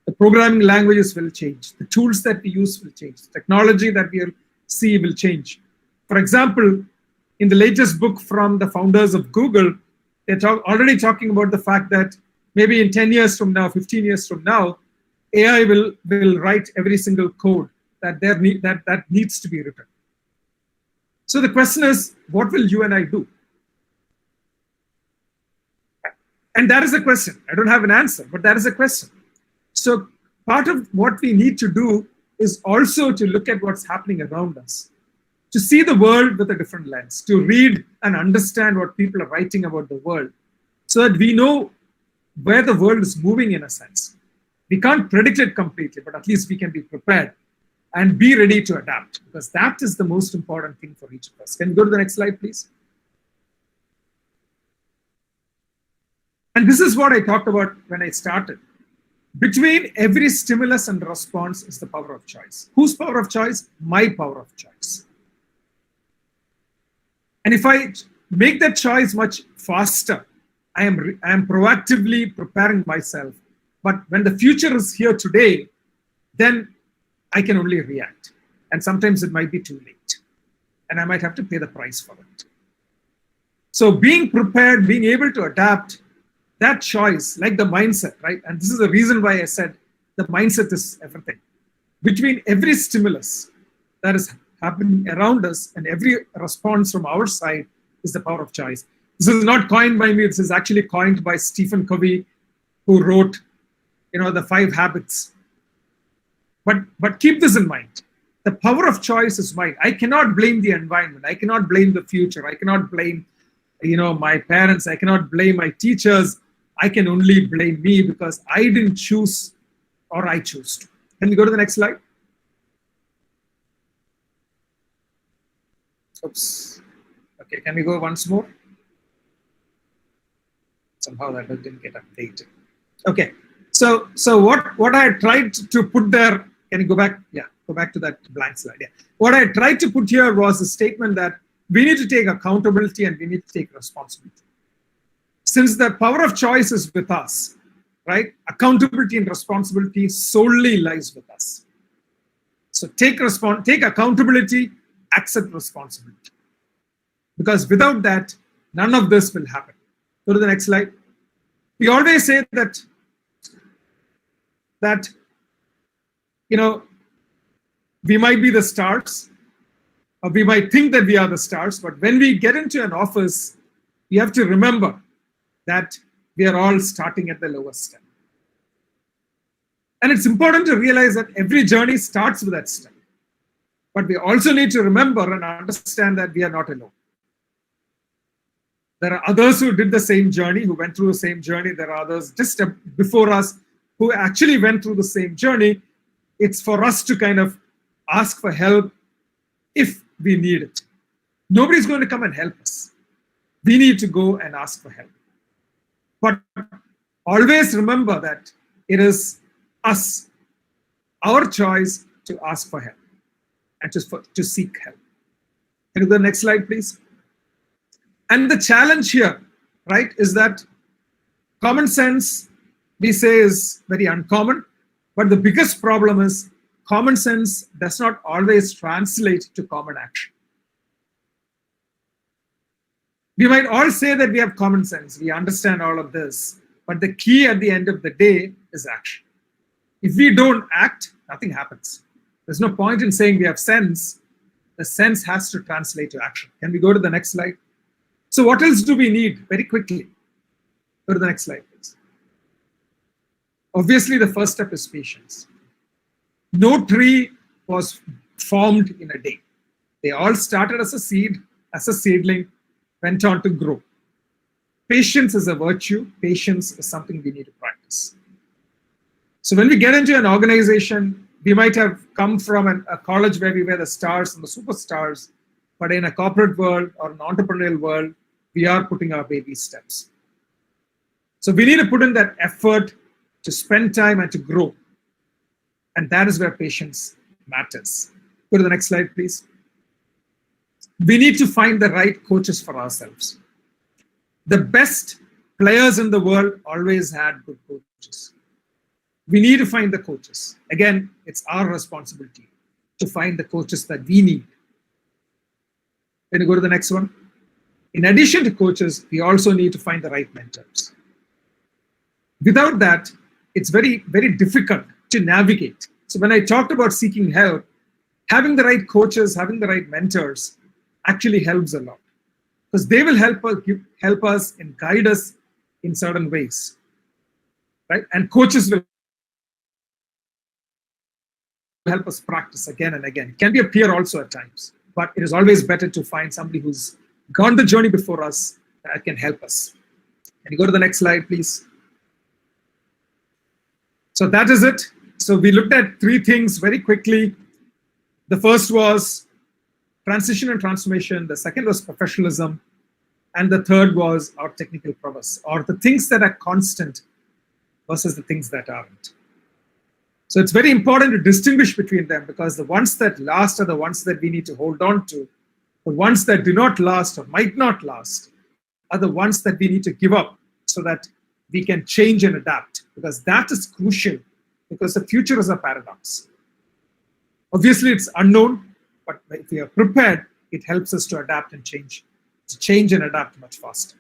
The programming languages will change. The tools that we use will change. The technology that we'll see will change. For example, in the latest book from the founders of Google, they're already talking about the fact that maybe in 10 years from now, 15 years from now, AI will write every single code that needs to be written. So the question is, what will you and I do? And that is a question. I don't have an answer, but that is a question. So part of what we need to do is also to look at what's happening around us, to see the world with a different lens, to read and understand what people are writing about the world, so that we know where the world is moving in a sense. We can't predict it completely, but at least we can be prepared and be ready to adapt, because that is the most important thing for each of us. Can you go to the next slide, please? And this is what I talked about when I started. Between every stimulus and response is the power of choice. Whose power of choice? My power of choice. And if I make that choice much faster, I am proactively preparing myself. But when the future is here today, then I can only react. And sometimes it might be too late. And I might have to pay the price for it. So being prepared, being able to adapt, that choice, like the mindset, right? And this is the reason why I said the mindset is everything. Between every stimulus that is happening around us, and every response from our side is the power of choice. This is not coined by me. This is actually coined by Stephen Covey, who wrote, the 5 habits. But keep this in mind. The power of choice is mine. I cannot blame the environment. I cannot blame the future. I cannot blame, my parents. I cannot blame my teachers. I can only blame me because I didn't choose, or I chose to. Can we go to the next slide? Oops. Okay, can we go once more? Somehow that didn't get updated. Okay, so what I tried to put there, can you go back? Yeah, go back to that blank slide. Yeah. What I tried to put here was a statement that we need to take accountability and we need to take responsibility. Since the power of choice is with us, right? Accountability and responsibility solely lies with us. So take accountability, accept responsibility. Because without that, none of this will happen. Go to the next slide. We always say that we might be the stars, or we might think that we are the stars, but when we get into an office, we have to remember that we are all starting at the lowest step. And it's important to realize that every journey starts with that step. But we also need to remember and understand that we are not alone. There are others who did the same journey, who went through the same journey. There are others just before us who actually went through the same journey. It's for us to kind of ask for help if we need it. Nobody's going to come and help us. We need to go and ask for help. But always remember that it is us, our choice to ask for help and to seek help. Can you go to the next slide, please? And the challenge here, right, is that common sense, we say, is very uncommon. But the biggest problem is common sense does not always translate to common action. We might all say that we have common sense, we understand all of this, but the key at the end of the day is action. If we don't act, nothing happens. There's no point in saying we have sense. The sense has to translate to action. Can we go to the next slide? So what else do we need? Very quickly. Go to the next slide, please. Obviously, the first step is patience. No tree was formed in a day. They all started as a seed, as a seedling, went on to grow. Patience is a virtue. Patience is something we need to practice. So when we get into an organization, we might have come from a college where we were the stars and the superstars, but in a corporate world or an entrepreneurial world, we are putting our baby steps. So we need to put in that effort to spend time and to grow. And that is where patience matters. Go to the next slide, please. We need to find the right coaches for ourselves. The best players in the world always had good coaches. We need to find the coaches. Again, it's our responsibility to find the coaches that we need. Can you go to the next one? In addition to coaches, we also need to find the right mentors. Without that, it's very, very difficult to navigate. So when I talked about seeking help, having the right coaches, having the right mentors actually helps a lot, because they will help us and guide us in certain ways, right? And coaches will help us practice again and again. It can be a peer also at times, but it is always better to find somebody who's gone the journey before us that can help us. Can you go to the next slide, please? So that is it. So we looked at 3 things very quickly. The first was transition and transformation. The second was professionalism. And the third was our technical prowess, or the things that are constant versus the things that aren't. So it's very important to distinguish between them, because the ones that last are the ones that we need to hold on to. The ones that do not last or might not last are the ones that we need to give up so that we can change and adapt, because that is crucial, because the future is a paradox. Obviously, it's unknown, but if we are prepared, it helps us to adapt and change and adapt much faster.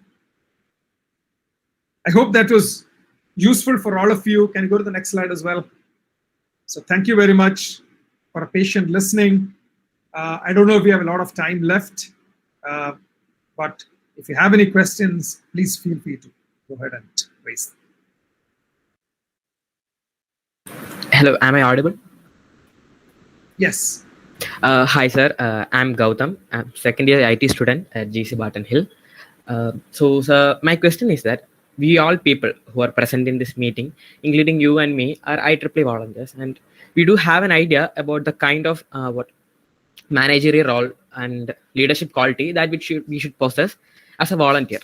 I hope that was useful for all of you. Can you go to the next slide as well? So thank you very much for a patient listening. I don't know if we have a lot of time left, but if you have any questions, please feel free to go ahead and raise them. Hello, am I audible? Yes. Hi, sir. I'm Gautam. I'm second year IT student at GC Barton Hill. So, sir, my question is that we all people who are present in this meeting, including you and me, are IEEE volunteers, and we do have an idea about the kind of what managerial role and leadership quality that we should possess as a volunteer.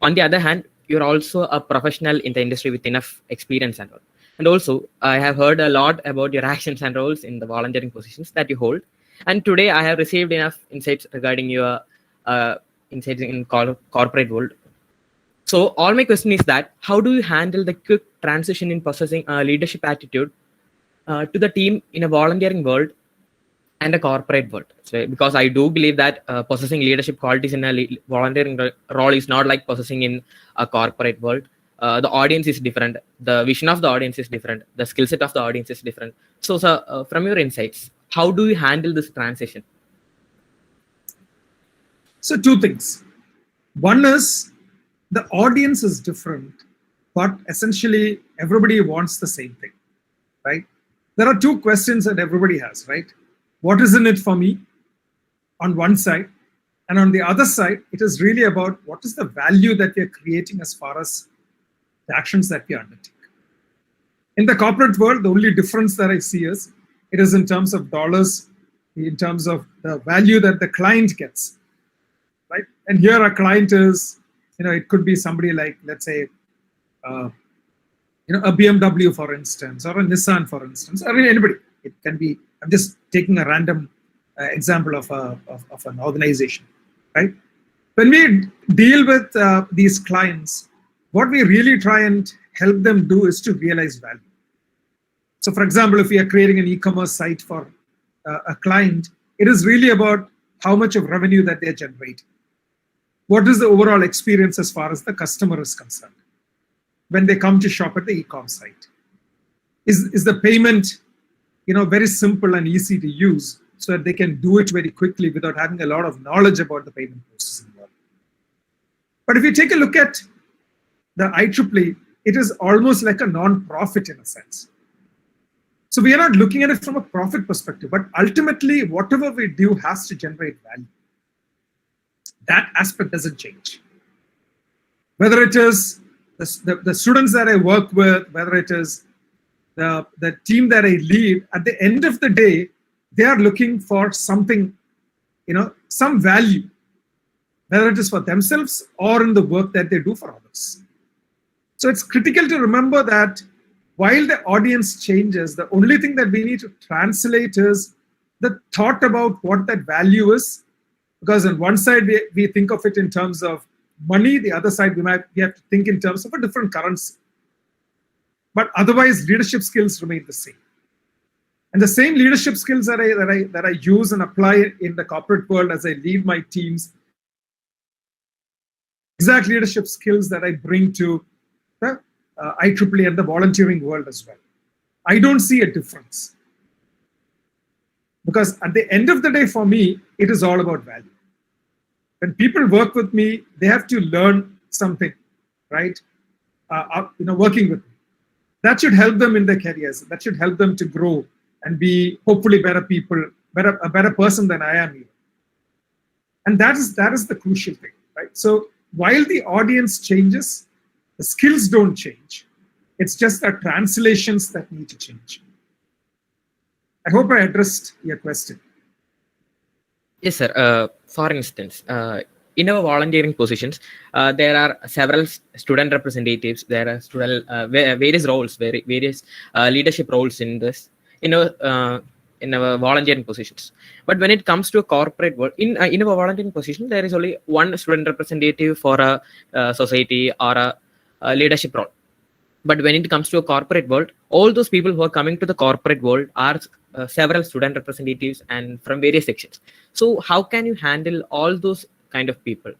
On the other hand, you're also a professional in the industry with enough experience and all. And also, I have heard a lot about your actions and roles in the volunteering positions that you hold. And today, I have received enough insights regarding your insights in corporate world. So, all my question is that how do you handle the quick transition in possessing a leadership attitude to the team in a volunteering world and a corporate world? So, because I do believe that possessing leadership qualities in a volunteering role is not like possessing in a corporate world. The audience is different. The vision of the audience is different. The skill set of the audience is different. So, sir, from your insights, how do you handle this transition? So two things. One is the audience is different, but essentially everybody wants the same thing, right? There are two questions that everybody has, right? What is in it for me on one side? And on the other side, it is really about what is the value that we are creating as far as the actions that we undertake. In the corporate world, the only difference that I see is it is in terms of dollars, in terms of the value that the client gets, right? And here a client is, it could be somebody like, let's say, a BMW, for instance, or a Nissan, for instance, or anybody. It can be, I'm just taking a random example of an organization, right? When we deal with these clients, what we really try and help them do is to realize value. So for example, if we are creating an e-commerce site for a client, it is really about how much of revenue that they're generating. What is the overall experience as far as the customer is concerned when they come to shop at the e-com site? Is the payment very simple and easy to use so that they can do it very quickly without having a lot of knowledge about the payment process involved? But if you take a look at the IEEE, it is almost like a non-profit in a sense. So we are not looking at it from a profit perspective, but ultimately whatever we do has to generate value. That aspect doesn't change. Whether it is the students that I work with, whether it is the team that I lead, at the end of the day, they are looking for something, some value, whether it is for themselves or in the work that they do for others. So it's critical to remember that while the audience changes, the only thing that we need to translate is the thought about what that value is. Because on one side, we think of it in terms of money. The other side, we have to think in terms of a different currency. But otherwise, leadership skills remain the same. And the same leadership skills that I use and apply in the corporate world as I lead my teams, exact leadership skills that I bring to the IEEE and the volunteering world as well. I don't see a difference. Because at the end of the day, for me, it is all about value. When people work with me, they have to learn something, right? Working with me. That should help them in their careers. That should help them to grow and be hopefully better people, a better person than I am even. And that is the crucial thing, right? So while the audience changes, the skills don't change. It's just the translations that need to change. I hope I addressed your question. Yes, sir. For instance, in our volunteering positions, there are several student representatives. There are various roles, various leadership roles in our volunteering positions. But when it comes to a corporate world, in our volunteering position, there is only one student representative for a society or a leadership role. But when it comes to a corporate world, all those people who are coming to the corporate world are several student representatives and from various sections. So how can you handle all those kind of people?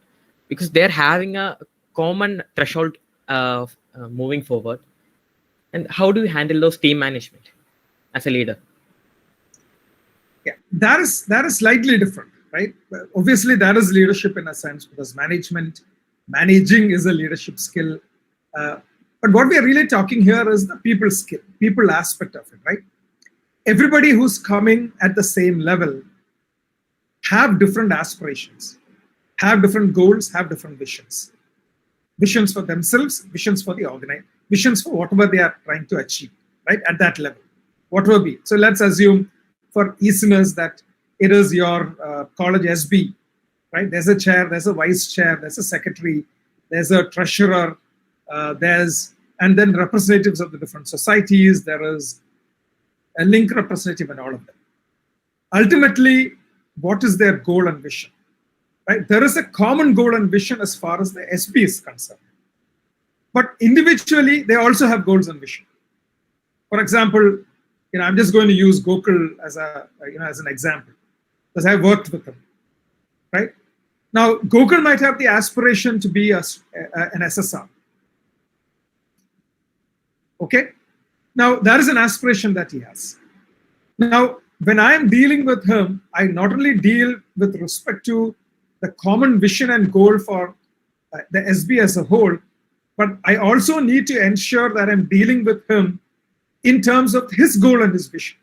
Because they're having a common threshold of moving forward. And how do you handle those team management as a leader? Yeah, that is slightly different, right? Obviously, that is leadership in a sense, because managing is a leadership skill. But what we are really talking here is the people skill, people aspect of it, right? Everybody who's coming at the same level have different aspirations, have different goals, have different visions. Visions for themselves, visions for the organization, visions for whatever they are trying to achieve, right? At that level, whatever be. So let's assume for listeners that it is your college SB, right? There's a chair, there's a vice chair, there's a secretary, there's a treasurer, and then representatives of the different societies, there is a link representative and all of them. Ultimately, what is their goal and vision? Right? There is a common goal and vision as far as the SB is concerned. But individually, they also have goals and vision. For example, I'm just going to use Gokul as an example, because I've worked with him, right? Now, Gokul might have the aspiration to be an SSR. Okay? Now, that is an aspiration that he has. Now, when I am dealing with him, I not only deal with respect to the common vision and goal for the SB as a whole, but I also need to ensure that I'm dealing with him in terms of his goal and his vision,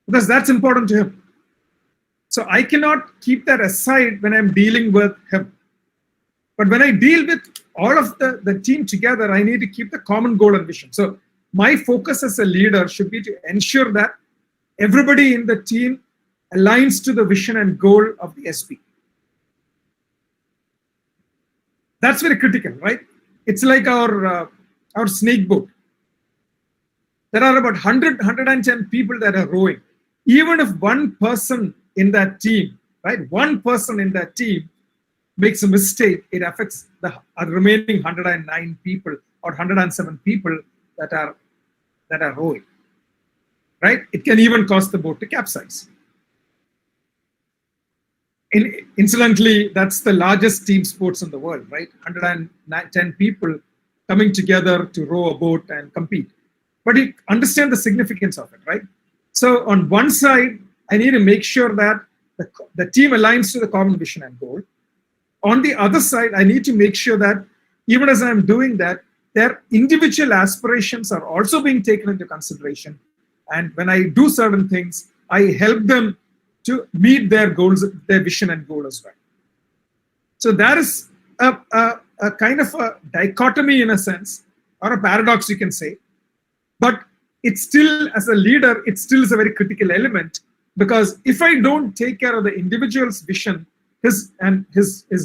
because that's important to him. So I cannot keep that aside when I'm dealing with him. But when I deal with all of the team together, I need to keep the common goal and vision. So my focus as a leader should be to ensure that everybody in the team aligns to the vision and goal of the SB. That's very critical, right? It's like our snake boat. There are about 110 people that are rowing. Even if one person in that team, right, one person in that team makes a mistake, it affects the remaining 109 people or 107 people that are rowing, right? It can even cause the boat to capsize. Incidentally, that's the largest team sports in the world, right? 110 people coming together to row a boat and compete. But you understand the significance of it, right? So on one side, I need to make sure that the team aligns to the common vision and goal. On the other side, I need to make sure that even as I'm doing that, their individual aspirations are also being taken into consideration. And when I do certain things, I help them to meet their goals, their vision and goal as well. So that is a kind of a dichotomy in a sense, or a paradox you can say. But it's still, as a leader, it still is a very critical element, because if I don't take care of the individual's vision, his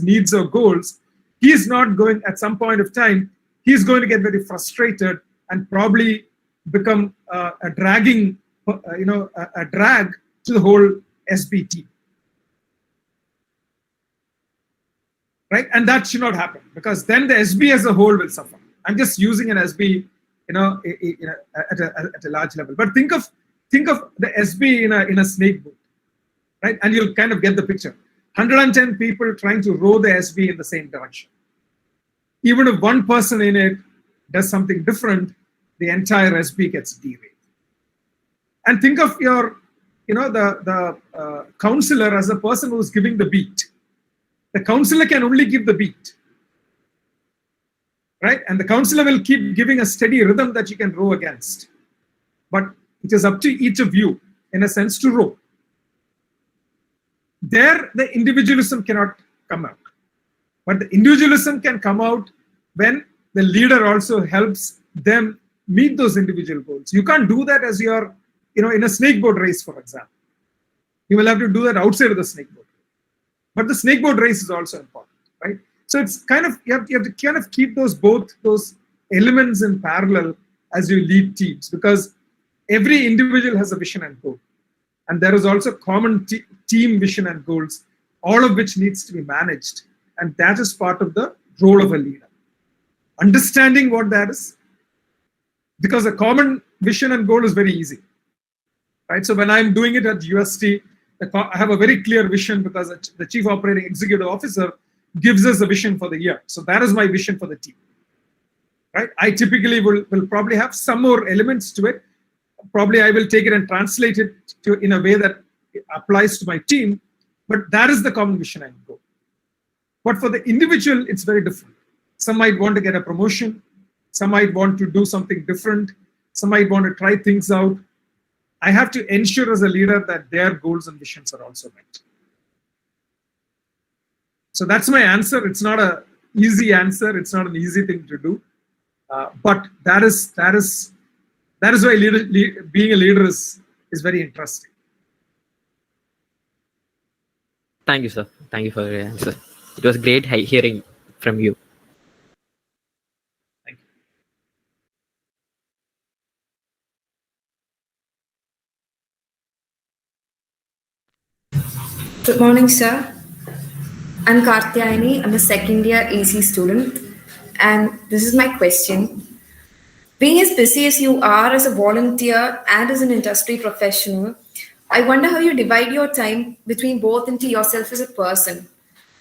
needs or goals, he is not going, at some point of time, he's going to get very frustrated and probably become a drag to the whole SB team, right? And that should not happen, because then the SB as a whole will suffer. I'm just using an SB, at a large level. But think of the SB in a snake boat, right? And you'll kind of get the picture. 110 people trying to row the SB in the same direction. Even if one person in it does something different, the entire SB gets derailed. And think of your, the counselor as a person who's giving the beat. The counselor can only give the beat, right? And the counselor will keep giving a steady rhythm that you can row against. But it is up to each of you, in a sense, to row. There, the individualism cannot come out. But the individualism can come out when the leader also helps them meet those individual goals. You can't do that as you're, in a snake boat race, for example. You will have to do that outside of the snake boat. But the snake boat race is also important, right? So it's kind of, you have to kind of keep both those elements in parallel as you lead teams, because every individual has a vision and goal. And there is also common team vision and goals, all of which needs to be managed. And that is part of the role of a leader. Understanding what that is, because a common vision and goal is very easy, right? So when I'm doing it at UST, I have a very clear vision, because the Chief Operating Executive Officer gives us a vision for the year. So that is my vision for the team, right? I typically will probably have some more elements to it, probably I will take it and translate it in a way that applies to my team, but that is the common vision and goal. But for the individual, it's very different. Some might want to get a promotion. Some might want to do something different. Some might want to try things out. I have to ensure as a leader that their goals and visions are also met. So that's my answer. It's not an easy answer. It's not an easy thing to do. But that is why being a leader is very interesting. Thank you, sir. Thank you for your answer. It was great hearing from you. Thank you. Good morning, sir. I'm Kartyayani. I'm a second year EC student. And this is my question. Being as busy as you are as a volunteer and as an industry professional, I wonder how you divide your time between both into yourself as a person.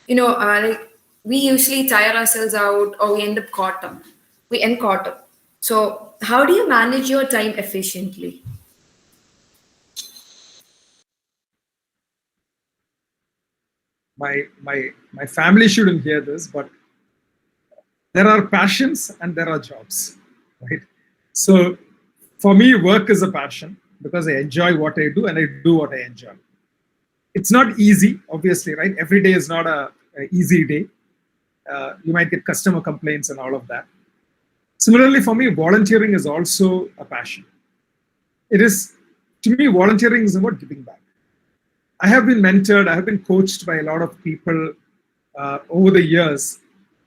Like we usually tire ourselves out or we end caught up. So how do you manage your time efficiently? My family shouldn't hear this, but there are passions and there are jobs, right? So for me, work is a passion because I enjoy what I do and I do what I enjoy. It's not easy, obviously, right? Every day is not an easy day. You might get customer complaints and all of that. Similarly, for me, volunteering is also a passion. To me, volunteering is about giving back. I have been mentored, I have been coached by a lot of people over the years.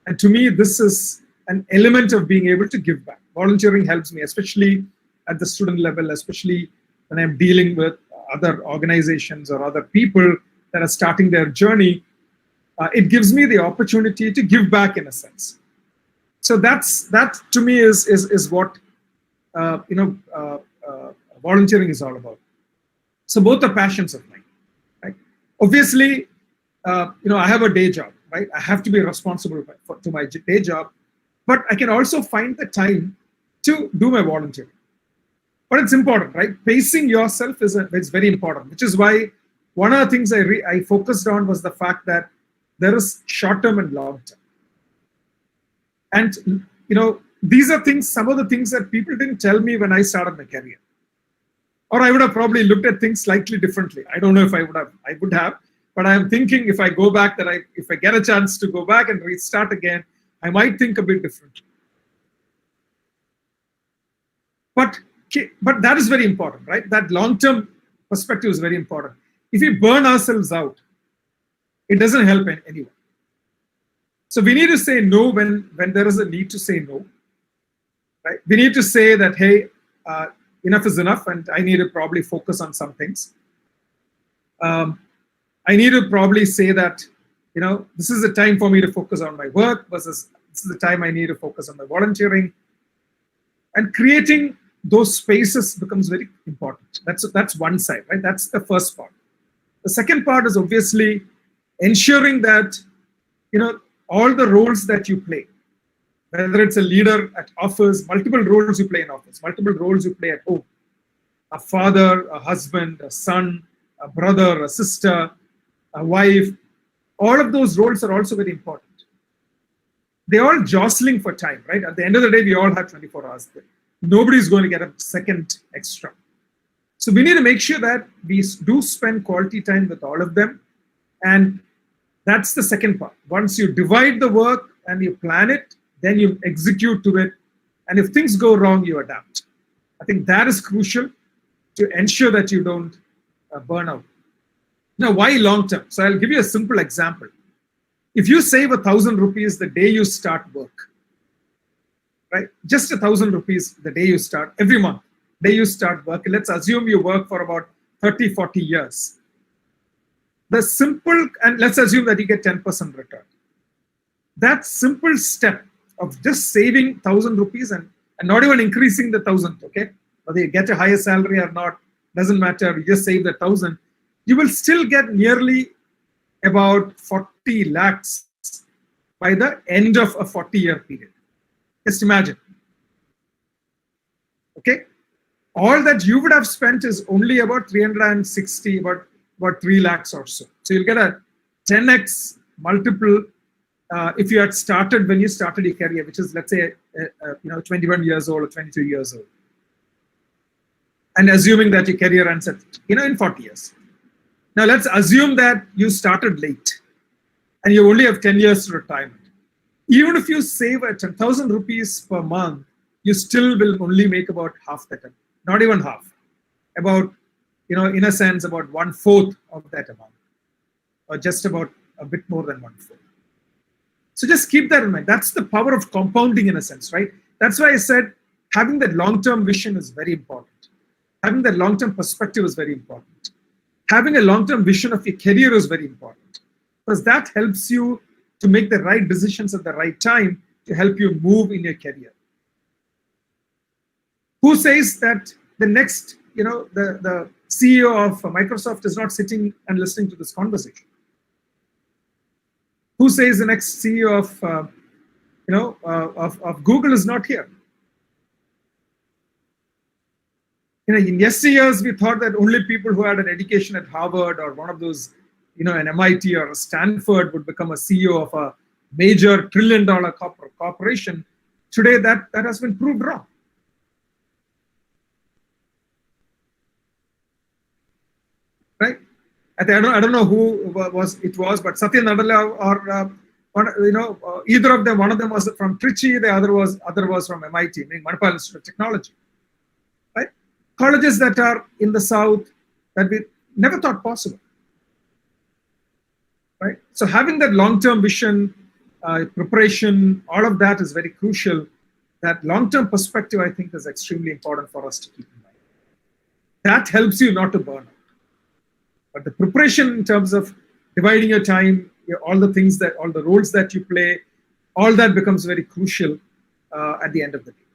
And to me, this is an element of being able to give back. Volunteering helps me, especially at the student level, especially when I'm dealing with other organizations or other people that are starting their journey. It gives me the opportunity to give back in a sense. So that to me is what volunteering is all about. So both are passions of mine. Right? Obviously, I have a day job. Right? I have to be responsible to my day job, but I can also find the time to do my volunteering. But it's important, right? Pacing yourself is very important, which is why one of the things I focused on was the fact that there is short-term and long-term. And these are some of the things that people didn't tell me when I started my career. Or I would have probably looked at things slightly differently. I don't know if I would have. But I'm thinking if I go back, if I get a chance to go back and restart again, I might think a bit differently. But that is very important, right? That long-term perspective is very important. If we burn ourselves out, it doesn't help anyone. So we need to say no when there is a need to say no. Right? We need to say that, hey, enough is enough, and I need to probably focus on some things. I need to probably say that, this is the time for me to focus on my work versus this is the time I need to focus on my volunteering. And creating those spaces becomes very important. That's one side, right? That's the first part. The second part is obviously ensuring that, all the roles that you play, whether it's a leader at office, multiple roles you play in office, multiple roles you play at home, a father, a husband, a son, a brother, a sister, a wife, all of those roles are also very important. They're all jostling for time, right? At the end of the day, we all have 24 hours. Nobody's going to get a second extra. So we need to make sure that we do spend quality time with all of them. And that's the second part. Once you divide the work and you plan it, then you execute to it. And if things go wrong, you adapt. I think that is crucial to ensure that you don't burn out. Now, why long-term? So I'll give you a simple example. If you save 1,000 rupees the day you start work, right? Just 1,000 rupees the day you start, every month, day you start work. Let's assume you work for about 30, 40 years. And let's assume that you get 10% return. That simple step of just saving 1,000 rupees and not even increasing the 1,000, okay? Whether you get a higher salary or not, doesn't matter, you just save the 1,000. You will still get nearly about 40 lakhs by the end of a 40-year period. Just imagine. Okay? all that you would have spent is only about 360, about 3 lakhs or so. So you'll get a 10x multiple if you had started when you started your career, which is, let's say, 21 years old or 22 years old. And assuming that your career ends at, in 40 years. Now let's assume that you started late and you only have 10 years to retirement. Even if you save 10,000 rupees per month, you still will only make about half that, not even half, about, in a sense, about 1/4 of that amount, or just about a bit more than 1/4. So just keep that in mind. That's the power of compounding in a sense, right? That's why I said having that long-term vision is very important. Having that long-term perspective is very important. Having a long-term vision of your career is very important, because that helps you to make the right decisions at the right time to help you move in your career. Who says that the next, the CEO of Microsoft is not sitting and listening to this conversation? Who says the next CEO of Google is not here? In yesteryears, we thought that only people who had an education at Harvard or one of those, an MIT or a Stanford would become a CEO of a major trillion-dollar corporation. Today, that has been proved wrong. Right? I don't know who it was, but Satya Nadella or either of them. One of them was from Trichy, the other was from MIT, meaning Manipal Institute of Technology. Right? Colleges that are in the south that we never thought possible. Right? So having that long-term vision, preparation, all of that is very crucial. That long-term perspective, I think, is extremely important for us to keep in mind. That helps you not to burn out. But the preparation in terms of dividing your time, all the roles that you play, all that becomes very crucial at the end of the day.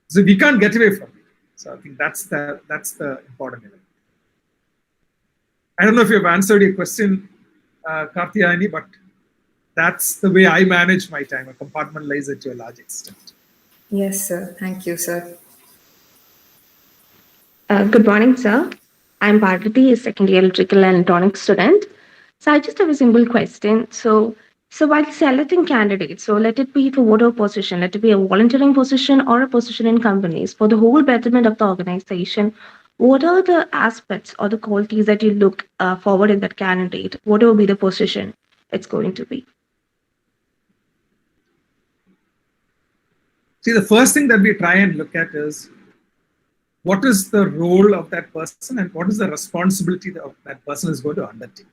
So we can't get away from it. So I think that's the important element. I don't know if you've answered your question, Karthiyani, but that's the way I manage my time. I compartmentalize it to a large extent. Yes, sir. Thank you, sir. Good morning, sir. I'm Bharati, a second year electrical and electronics student. So I just have a simple question. So while selecting candidates, so let it be for whatever position, let it be a volunteering position or a position in companies, for the whole betterment of the organization, what are the aspects or the qualities that you look forward in that candidate, whatever be the position it's going to be? See, the first thing that we try and look at is what is the role of that person and what is the responsibility that that person is going to undertake,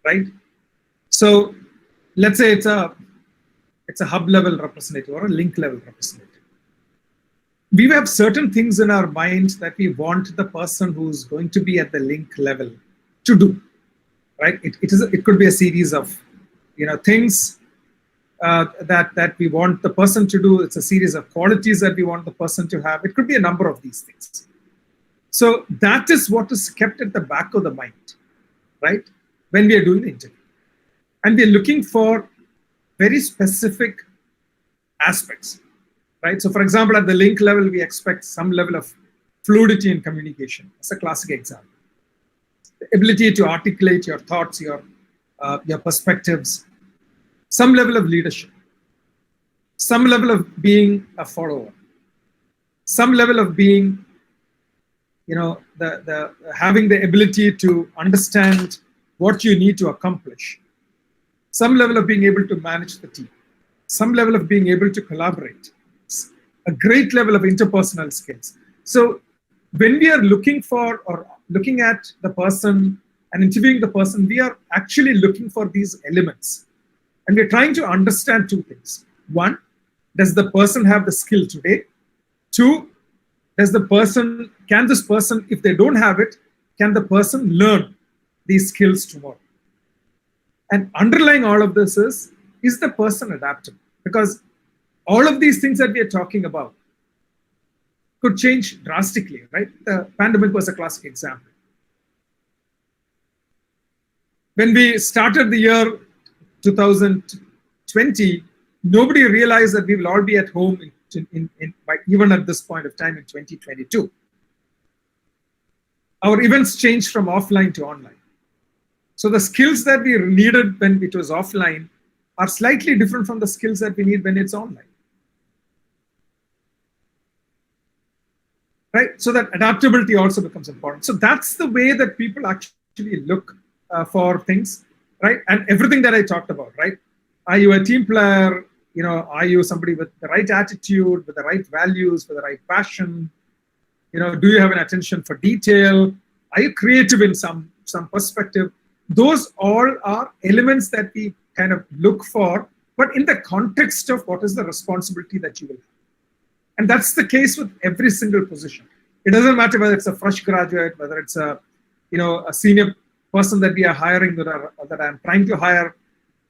right? So let's say it's a hub level representative or a link level representative. We have certain things in our minds that we want the person who's going to be at the link level to do, right? It could be a series of things that we want the person to do. It's a series of qualities that we want the person to have. It could be a number of these things. So that is what is kept at the back of the mind, right? When we are doing the interview. And we're looking for very specific aspects, right? So for example, at the link level, we expect some level of fluidity in communication. That's a classic example. The ability to articulate your thoughts, your perspectives, some level of leadership, some level of being a follower, some level of being, having the ability to understand what you need to accomplish, some level of being able to manage the team, some level of being able to collaborate, a great level of interpersonal skills. So when we are looking for or looking at the person and interviewing the person, we are actually looking for these elements. And we're trying to understand two things. One, does the person have the skill today? Two, can this person, if they don't have it, can the person learn these skills tomorrow? And underlying all of this is the person adaptable? Because all of these things that we are talking about could change drastically, right? The pandemic was a classic example. When we started the year 2020, nobody realized that we will all be at home even at this point of time in 2022. Our events changed from offline to online. So the skills that we needed when it was offline are slightly different from the skills that we need when it's online. Right? So that adaptability also becomes important. So that's the way that people actually look for things, right? And everything that I talked about, right? Are you a team player? You know, are you somebody with the right attitude, with the right values, with the right passion? You know, do you have an attention for detail? Are you creative in some perspective? Those all are elements that we kind of look for, but in the context of what is the responsibility that you will have. And that's the case with every single position. It doesn't matter whether it's a fresh graduate, whether it's a senior person that we are hiring that I'm trying to hire.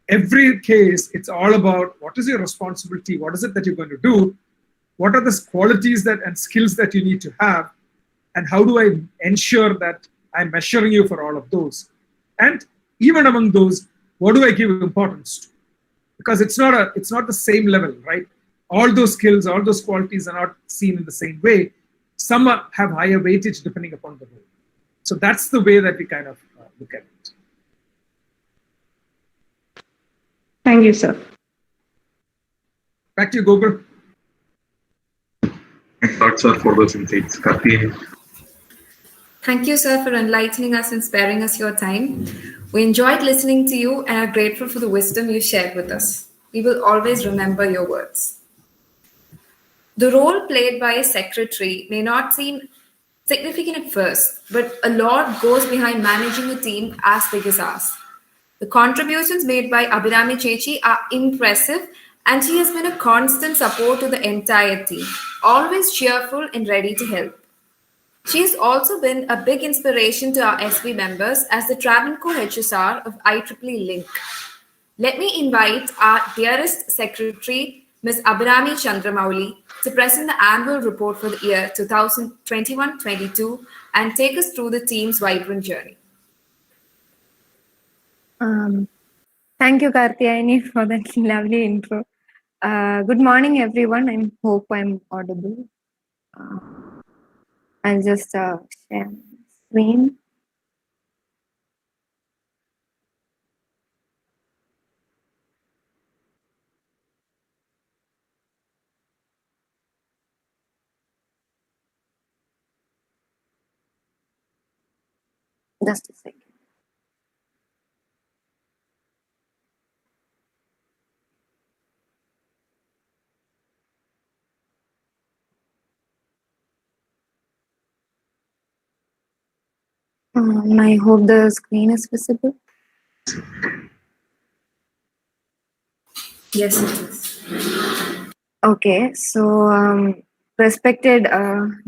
Every case, it's all about what is your responsibility, what is it that you're going to do, what are the qualities and skills that you need to have, and how do I ensure that I'm measuring you for all of those. And even among those, what do I give importance to? Because it's not the same level, right? All those skills, all those qualities are not seen in the same way. Some have higher weightage depending upon the role. So that's the way that we kind of look at it. Thank you, sir. Back to you, Gokul. Thoughts are for those insights. Karthi. Thank you, sir, for enlightening us and sparing us your time. We enjoyed listening to you and are grateful for the wisdom you shared with us. We will always remember your words. The role played by a secretary may not seem significant at first, but a lot goes behind managing a team as big as ours. The contributions made by Abhirami Chechi are impressive, and she has been a constant support to the entire team, always cheerful and ready to help. She has also been a big inspiration to our SB members as the Travancore HSR of IEEE Link. Let me invite our dearest secretary, Ms. Abhirami Chandramouli, to present the annual report for the year 2021-22 and take us through the team's vibrant journey. Thank you, Karthiyani, for that lovely intro. Good morning, everyone. I hope I'm audible. I'll just share my screen. Just a second. I hope the screen is visible. Yes, it is. Okay, so respected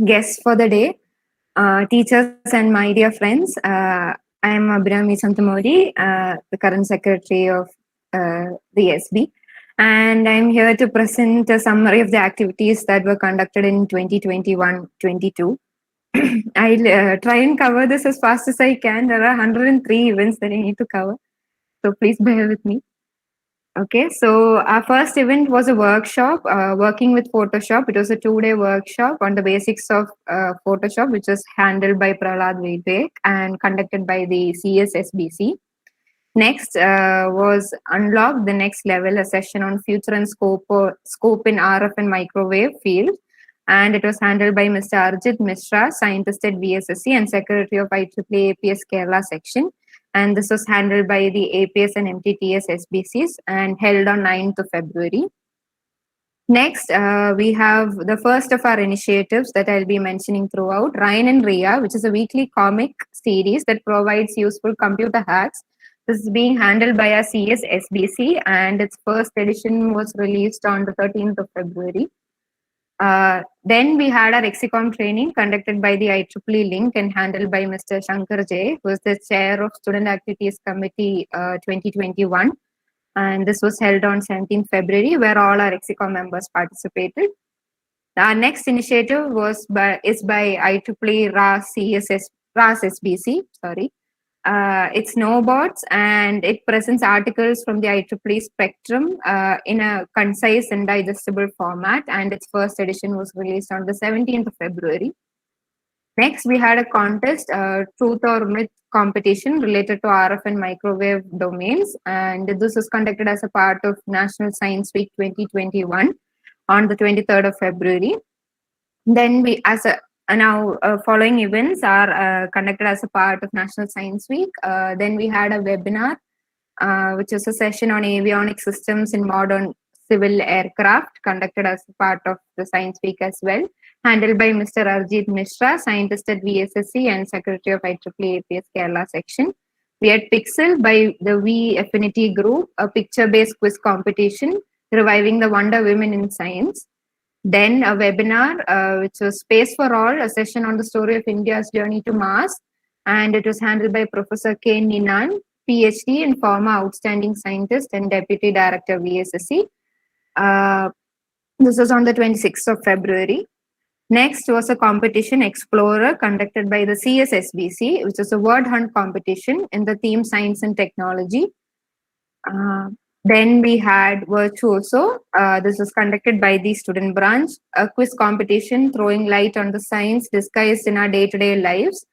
guests for the day, teachers and my dear friends, I am Abhirami Chandramouli, the current secretary of the SB, and I'm here to present a summary of the activities that were conducted in 2021-22. I'll try and cover this as fast as I can. There are 103 events that I need to cover, so please bear with me. Okay, so our first event was a workshop, working with Photoshop. It was a 2-day workshop on the basics of Photoshop, which was handled by Prahlad Vedek and conducted by the CSSBC. Next was Unlock the Next Level, a session on future and scope in RF and microwave field. And it was handled by Mr. Arjit Mishra, scientist at VSSC and secretary of IEEE APS Kerala section. And this was handled by the APS and MTTS SBCs and held on 9th of February. Next, we have the first of our initiatives that I'll be mentioning throughout, Ryan and Ria, which is a weekly comic series that provides useful computer hacks. This is being handled by our CS SBC, and its first edition was released on the 13th of February. Then we had our ExCom training conducted by the IEEE Link and handled by Mr. Shankar J, who is the chair of Student Activities Committee 2021. And this was held on 17th February, where all our ExCom members participated. Our next initiative is by IEEE RAS SBC. It's Nobots, and it presents articles from the IEEE spectrum in a concise and digestible format, and its first edition was released on the 17th of February. Next, we had a contest, Truth or Myth competition related to RF and microwave domains, and this was conducted as a part of National Science Week 2021 on the 23rd of February. Then we, following events are conducted as a part of National Science Week. Then we had a webinar, which is a session on avionic systems in modern civil aircraft, conducted as a part of the Science Week as well, handled by Mr. Arjit Mishra, scientist at VSSC and Secretary of IEEE APS Kerala section. We had Pixel by the V Affinity Group, a picture-based quiz competition, reviving the wonder women in science. Then a webinar, which was Space for All, a session on the story of India's journey to Mars, and it was handled by Professor K. Ninan, PhD and former outstanding scientist and Deputy Director VSSC. This was on the 26th of February. Next was a competition Explorer conducted by the CSSBC, which is a word hunt competition in the theme Science and Technology. Then we had Virtuoso. This was conducted by the student branch, a quiz competition throwing light on the science disguised in our day-to-day lives.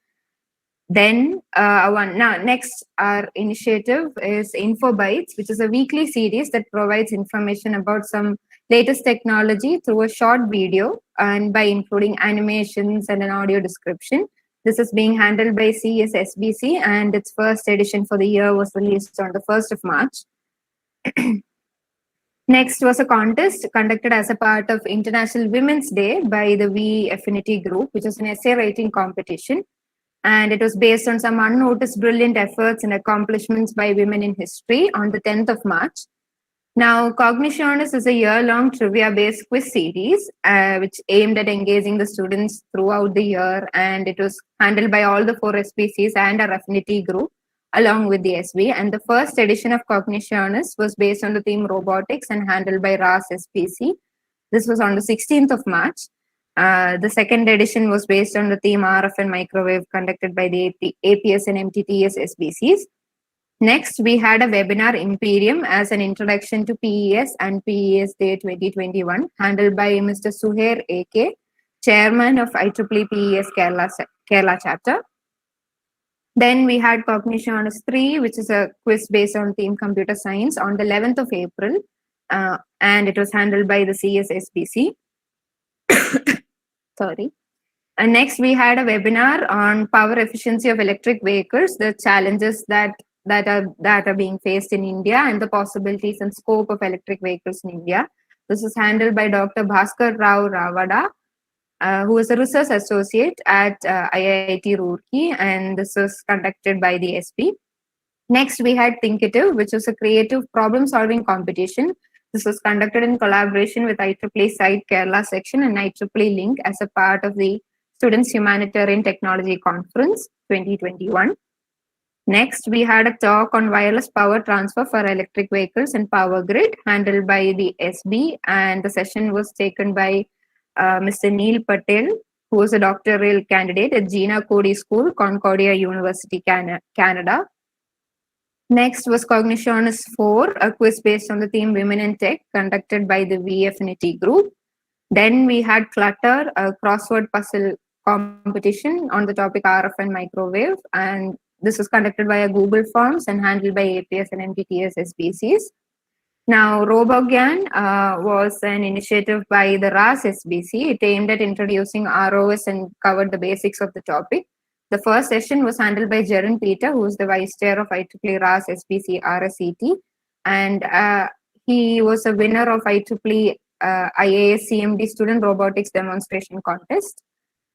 Then next, our initiative is Info Bytes, which is a weekly series that provides information about some latest technology through a short video and by including animations and an audio description. This is being handled by CSSBC, and its first edition for the year was released on the 1st of March. Next was a contest conducted as a part of International Women's Day by the V Affinity Group, which is an essay writing competition. And it was based on some unnoticed brilliant efforts and accomplishments by women in history on the 10th of March. Now, Cognitionis is a year-long trivia-based quiz series, which aimed at engaging the students throughout the year, and it was handled by all the 4 SPCs and our affinity group, along with the SB. And the first edition of Cognitionis was based on the theme robotics and handled by RAS SPC. This was on the 16th of March. The second edition was based on the theme RF and microwave, conducted by the APS and MTTS SBCs. Next, we had a webinar Imperium as an introduction to PES and PES Day 2021, handled by Mr. Suhair AK, Chairman of IEEE PES Kerala chapter. Then we had Cognitionis 3, which is a quiz based on theme computer science on the 11th of April, and it was handled by the CSSBC. Sorry. And next, we had a webinar on power efficiency of electric vehicles, the challenges that are being faced in India, and the possibilities and scope of electric vehicles in India. This is handled by Dr. Bhaskar Rao Ravada, who is a research associate at IIT Roorkee, and this was conducted by the SP. Next, we had Thinkative, which was a creative problem-solving competition. This was conducted in collaboration with IEEE Site Kerala section and IEEE Link as a part of the Students Humanitarian Technology Conference 2021. Next, we had a talk on wireless power transfer for electric vehicles and power grid, handled by the SB, and the session was taken by Mr. Neil Patel, who is a doctoral candidate at Gina Cody School, Concordia University, Canada. Next was Cognitionis 4, a quiz based on the theme Women in Tech, conducted by the V Affinity Group. Then we had Clutter, a crossword puzzle competition on the topic RF and microwave, and this was conducted via Google Forms and handled by APS and MTTS SBCs. Now, Robogyan was an initiative by the RAS SBC. It aimed at introducing ROS and covered the basics of the topic. The first session was handled by Jerin Peter, who is the Vice Chair of IEEE RAS SBC RSET, and he was a winner of IEEE IAS CMD Student Robotics Demonstration Contest.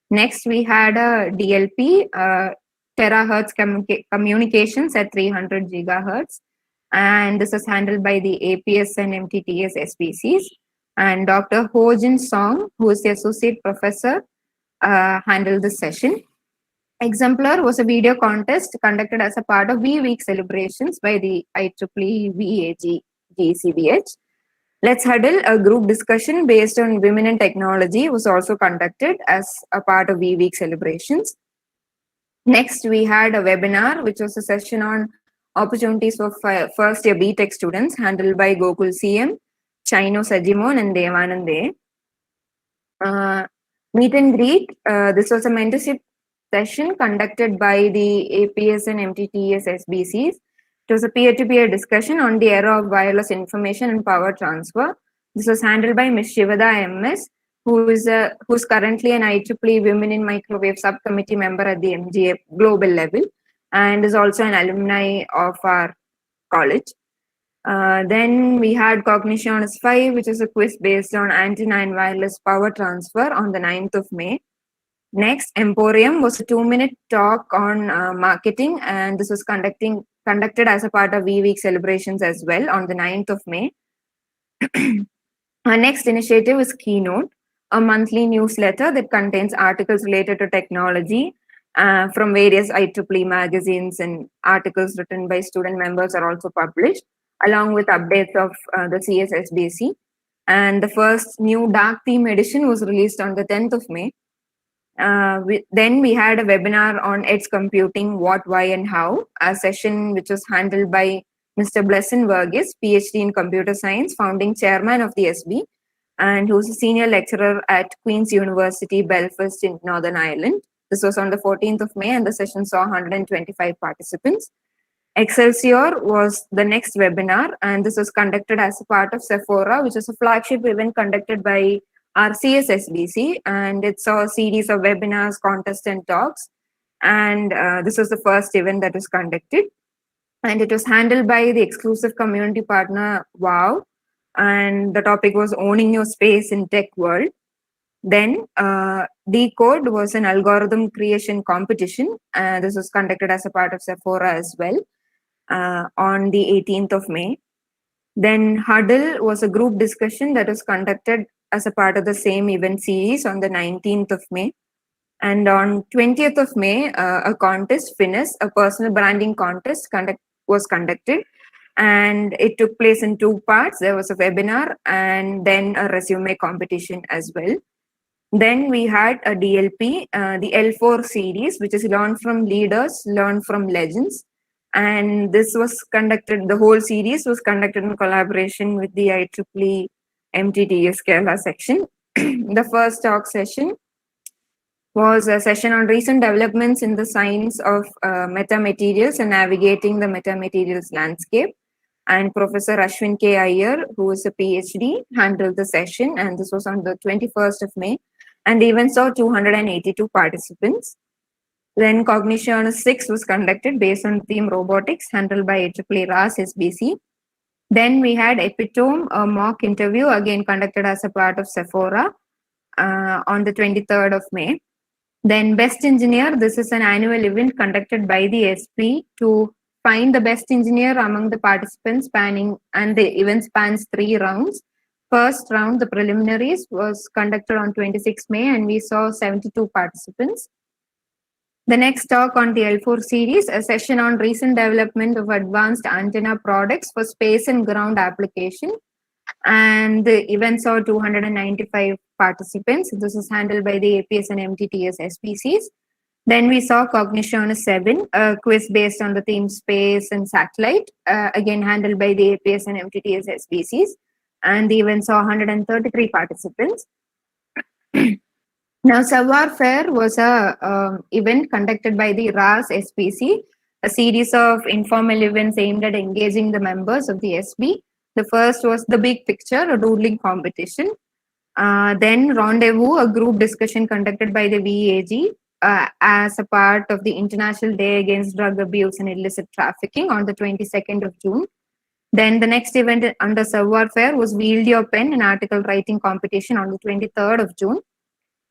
Next, we had a DLP, terahertz communications at 300 gigahertz, and this is handled by the APS and MTTS SPCs. And Dr. Ho Jin Song, who is the Associate Professor, handled this session. Exemplar was a video contest conducted as a part of V Week celebrations by the IEEE VAG GCBH. Let's Huddle, a group discussion based on women in technology, was also conducted as a part of V Week celebrations. Next, we had a webinar, which was a session on opportunities for first year BTech students, handled by Gokul CM, Chino Sajimon, and Devanande. Meet and greet. This was a mentorship session conducted by the APS and MTTS SBCs. It was a peer-to-peer discussion on the era of wireless information and power transfer. This was handled by Ms. Shivada MS, who's currently an IEEE Women in Microwave subcommittee member at the MGA global level, and is also an alumni of our college. Then we had Cognition 5, which is a quiz based on antenna and wireless power transfer on the 9th of May. Next, Emporium was a 2-minute talk on marketing, and this was conducted as a part of V-Week celebrations as well on the 9th of May. Our next initiative is Keynote, a monthly newsletter that contains articles related to technology from various IEEE magazines, and articles written by student members are also published, along with updates of the CSSBC. And the first new dark theme edition was released on the 10th of May. Then we had a webinar on edge computing, what, why, and how, a session which was handled by Mr. Blessin Verghese, PhD in Computer Science, founding chairman of the SB, and who's a senior lecturer at Queen's University, Belfast in Northern Ireland. This was on the 14th of May, and the session saw 125 participants. Excelsior was the next webinar, and this was conducted as a part of Sephora, which is a flagship event conducted by our CSSBC, and it saw a series of webinars, contests, and talks. And this was the first event that was conducted, and it was handled by the exclusive community partner WOW, and the topic was owning your space in tech world. Then Decode was an algorithm creation competition. This was conducted as a part of Sephora as well on the 18th of May. Then Huddle was a group discussion that was conducted as a part of the same event series on the 19th of May. And on 20th of May, a contest, Finis, a personal branding contest was conducted. And it took place in 2 parts. There was a webinar and then a resume competition as well. Then we had a DLP, the L4 series, which is Learn from Leaders, Learn from Legends. And this was conducted, the whole series was conducted in collaboration with the IEEE MTTS Kerala section. The first talk session was a session on recent developments in the science of metamaterials and navigating the metamaterials landscape. And Professor Ashwin K. Iyer, who is a PhD, handled the session, and this was on the 21st of May, and the event saw 282 participants. Then Cognition 6 was conducted based on theme robotics, handled by IEEE RAS SBC. Then we had Epitome, a mock interview, again conducted as a part of Sephora on the 23rd of May. Then Best Engineer, this is an annual event conducted by the SP to find the best engineer among the participants spanning, and the event spans 3 rounds. First round, the preliminaries, was conducted on 26 May, and we saw 72 participants. The next talk on the L4 series, a session on recent development of advanced antenna products for space and ground application. And the event saw 295 participants. This is handled by the APS and MTTS SPCs. Then we saw Cognition 7, a quiz based on the theme space and satellite, again handled by the APS and MTTS SBCs. And the event saw 133 participants. Now, Savar Fair was a event conducted by the RAS SPC, a series of informal events aimed at engaging the members of the SB. The first was the big picture, a doodling competition. Then Rendezvous, a group discussion conducted by the VAG as a part of the International Day Against Drug Abuse and Illicit Trafficking on the 22nd of June. Then the next event under Savar Fair was Wield Your Pen, an article writing competition on the 23rd of June.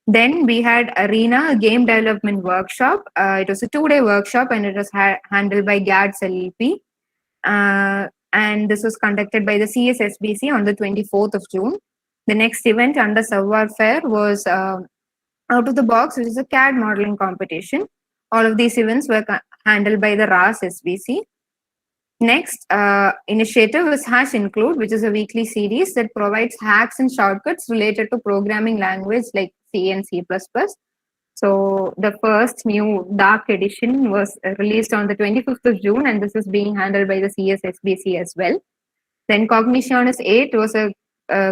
Then we had Arena, a game development workshop. It was a 2-day workshop, and it was handled by GADS LLP. And this was conducted by the CSSBC on the 24th of June. The next event under Savar Fair was Out of the Box, which is a CAD modeling competition. All of these events were handled by the RAS SBC. Next initiative is #Include, which is a weekly series that provides hacks and shortcuts related to programming language like C and C++. So the first new dark edition was released on the 25th of June, and this is being handled by the CSSBC as well. Then Cognitionis 8 was a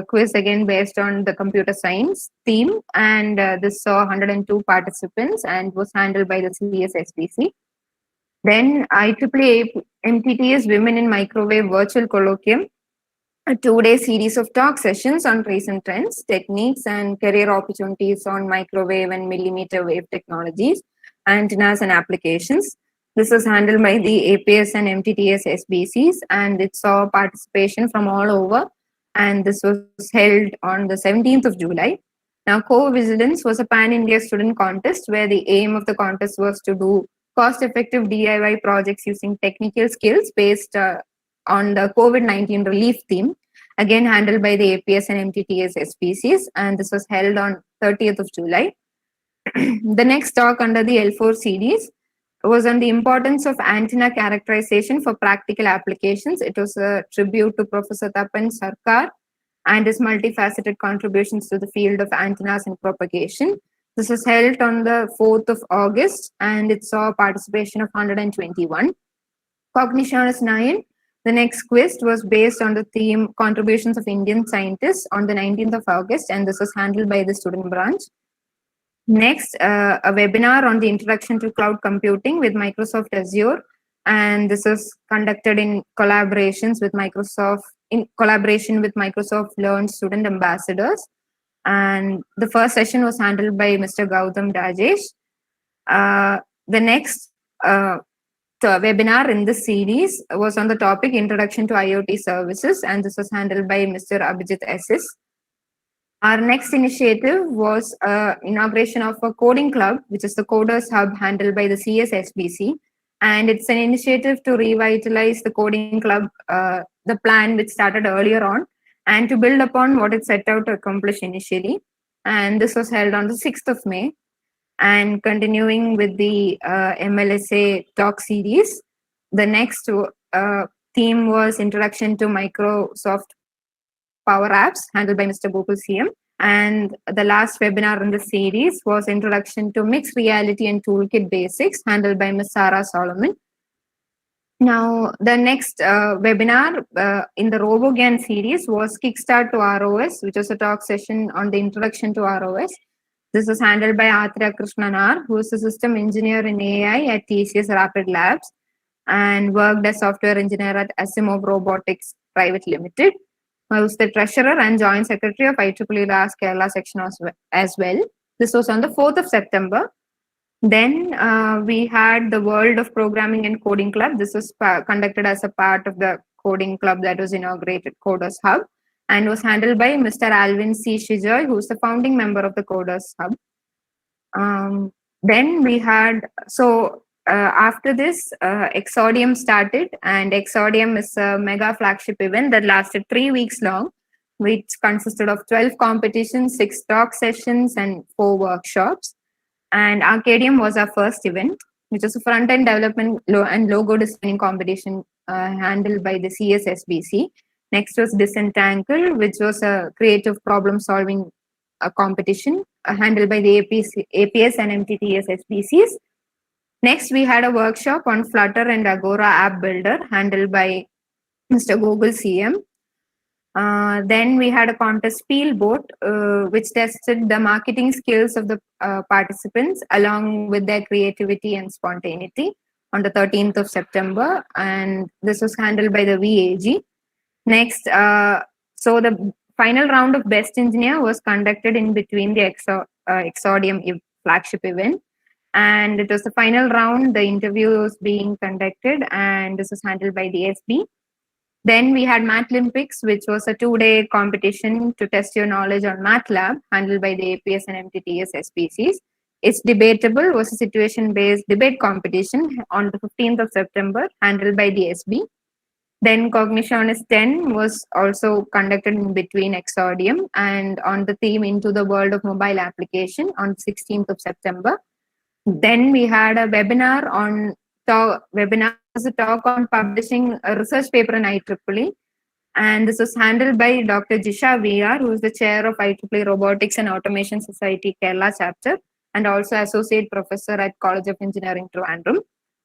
quiz again based on the computer science theme, and this saw 102 participants and was handled by the CSSBC. Then IEEE MTTS Women in Microwave Virtual Colloquium, a 2-day series of talk sessions on recent trends, techniques, and career opportunities on microwave and millimeter wave technologies, antennas, and applications. This was handled by the APS and MTTS SBCs, and it saw participation from all over. And this was held on the 17th of July. Now, Co-Vigilance was a pan-India student contest where the aim of the contest was to do cost-effective DIY projects using technical skills based on the COVID-19 relief theme, again handled by the APS and MTTS SPCs, and this was held on 30th of July. The next talk under the L4 series was on the importance of antenna characterization for practical applications. It was a tribute to Professor Tapan Sarkar and his multifaceted contributions to the field of antennas and propagation. This was held on the 4th of August, and it saw participation of 121. Cognitionis 9. The next quiz was based on the theme Contributions of Indian Scientists on the 19th of August, and this was handled by the student branch. Next, a webinar on the introduction to cloud computing with Microsoft Azure, and this was conducted in collaboration with Microsoft Learn student ambassadors. And the first session was handled by Mr. Gautam Rajesh. The next webinar in this series was on the topic Introduction to IoT Services, and this was handled by Mr. Abhijit SS. Our next initiative was inauguration of a coding club, which is the Coders Hub handled by the CSSBC. And it's an initiative to revitalize the coding club, the plan which started earlier on, and to build upon what it set out to accomplish initially. And this was held on the 6th of May. And continuing with the MLSA talk series, the next theme was Introduction to Microsoft Power Apps, handled by Mr. Gokul CM. And the last webinar in the series was Introduction to Mixed Reality and Toolkit Basics, handled by Ms. Sarah Solomon. Now, the next webinar in the RoboGAN series was Kickstart to ROS, which was a talk session on the introduction to ROS. This was handled by Athra Krishnan R, who is a system engineer in AI at TCS Rapid Labs and worked as software engineer at Asimov Robotics Private Limited. I was the treasurer and joint secretary of IEEE LAS Kerala section as well. This was on the 4th of September. Then we had the World of Programming and Coding Club. This was conducted as a part of the coding club that was inaugurated, Coders Hub, and was handled by Mr. Alvin C. Shijoy, who is the founding member of the Coders Hub. Then we had, after this, ExOdium started, and ExOdium is a mega flagship event that lasted 3 weeks long, which consisted of 12 competitions, 6 talk sessions, and 4 workshops. And Arcadium was our first event, which was a front-end development and logo designing competition handled by the CSSBC. Next was Disentangle, which was a creative problem-solving competition handled by the APS and MTTS SBCs. Next, we had a workshop on Flutter and Agora App Builder handled by Mr. Google CM. Then we had a contest Spielboat, which tested the marketing skills of the participants along with their creativity and spontaneity on the 13th of September. And this was handled by the VAG. Next, so the final round of Best Engineer was conducted in between the ExOdium flagship event. And it was the final round, the interview was being conducted, and this was handled by the SB. Then we had Mathlympics, which was a 2-day competition to test your knowledge on MATLAB, handled by the APS and MTTS SPCs. It's Debatable was a situation-based debate competition on the 15th of September, handled by the SB. Then Cognitionis 10 was also conducted in between ExOdium and on the theme Into the World of Mobile Application on the 16th of September. Then we had a webinar on a talk on publishing a research paper in IEEE, and this was handled by Dr. Jisha VR, who is the chair of IEEE Robotics and Automation Society Kerala chapter. and also Associate Professor at College of Engineering, Trivandrum.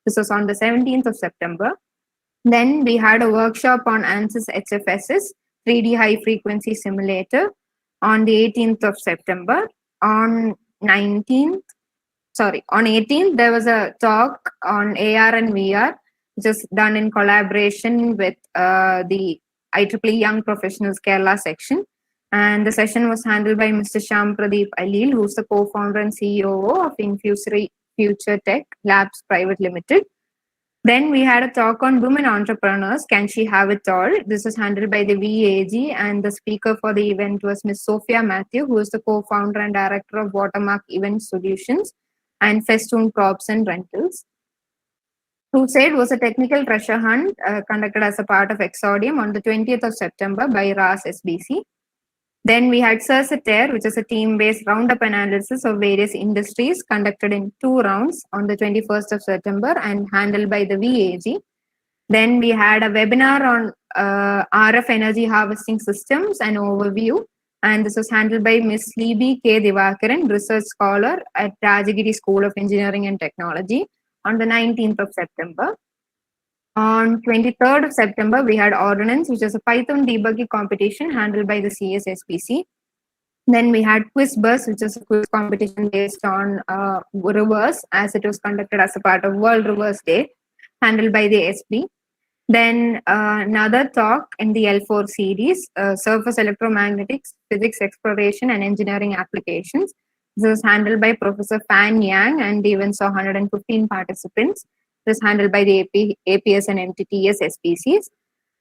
This was on the 17th of September. Then we had a workshop on ANSYS HFSS 3D High Frequency Simulator on the 18th of September. On 18th, there was a talk on AR and VR, which is done in collaboration with the IEEE Young Professionals Kerala section. And the session was handled by Mr. Shyam Pradeep Alil, who's the co-founder and CEO of Infusory Future Tech Labs Private Limited. Then we had a talk on women entrepreneurs. Can she have it all? This was handled by the VAG, and the speaker for the event was Ms. Sophia Matthew, who is the co-founder and director of Watermark Event Solutions and Festoon Props and Rentals. Crusade was a technical treasure hunt conducted as a part of ExCom on the 20th of September by RAS SBC. Then we had Cercitaire, which is a team-based roundup analysis of various industries conducted in 2 rounds on the 21st of September and handled by the VAG. Then we had a webinar on RF energy harvesting systems and overview. And this was handled by Ms. Libby K. Divakaran, research scholar at Rajagiri School of Engineering and Technology on the 19th of September. On 23rd of September, we had Ordnance, which is a Python debugging competition handled by the CSSPC. Then we had Quiz Bus, which is a quiz competition based on reverse, as it was conducted as a part of World Reverse Day, handled by the SB. Then another talk in the L4 series, Surface Electromagnetics, Physics Exploration and Engineering Applications. This was handled by Professor Fan Yang, and the event saw 115 participants. This was handled by the APS and MTTS SPCs.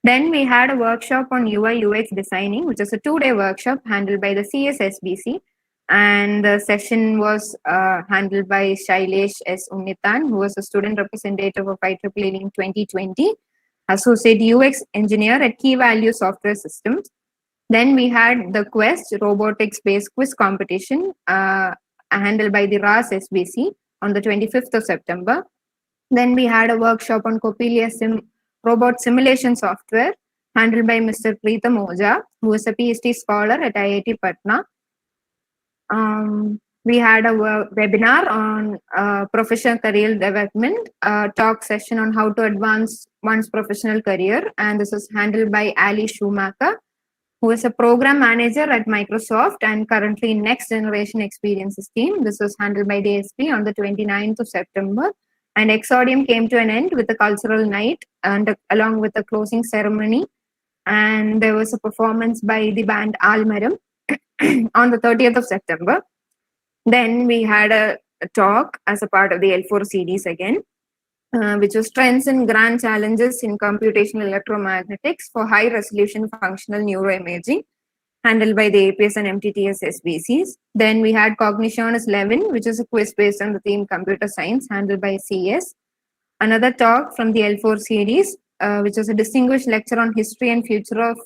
Then we had a workshop on UI UX designing, which is a 2-day workshop handled by the CSSBC. And the session was handled by Shailesh S. Unithan, who was a student representative of IEEE in 2020, Associate UX Engineer at Key Value Software Systems. Then we had the Quest robotics-based quiz competition handled by the RAS SBC on the 25th of September. Then we had a workshop on Coppelia robot simulation software handled by Mr. Preetham Oja, who is a PhD scholar at IIT Patna. We had a webinar on professional career development, talk session on how to advance one's professional career, and this was handled by Ali Schumacher, who is a program manager at Microsoft and currently in Next Generation Experiences team. This was handled by the SP on the 29th of September. And ExCom came to an end with a cultural night and along with a closing ceremony. And there was a performance by the band Almaram on the 30th of September. Then we had a talk as a part of the L4 series again, which was Trends and Grand Challenges in Computational Electromagnetics for High Resolution Functional Neuroimaging, handled by the APS and MTTS SBCs. Then we had Cognitionis 11, which is a quiz based on the theme Computer Science, handled by CS. Another talk from the L4 series, which was a distinguished lecture on history and future of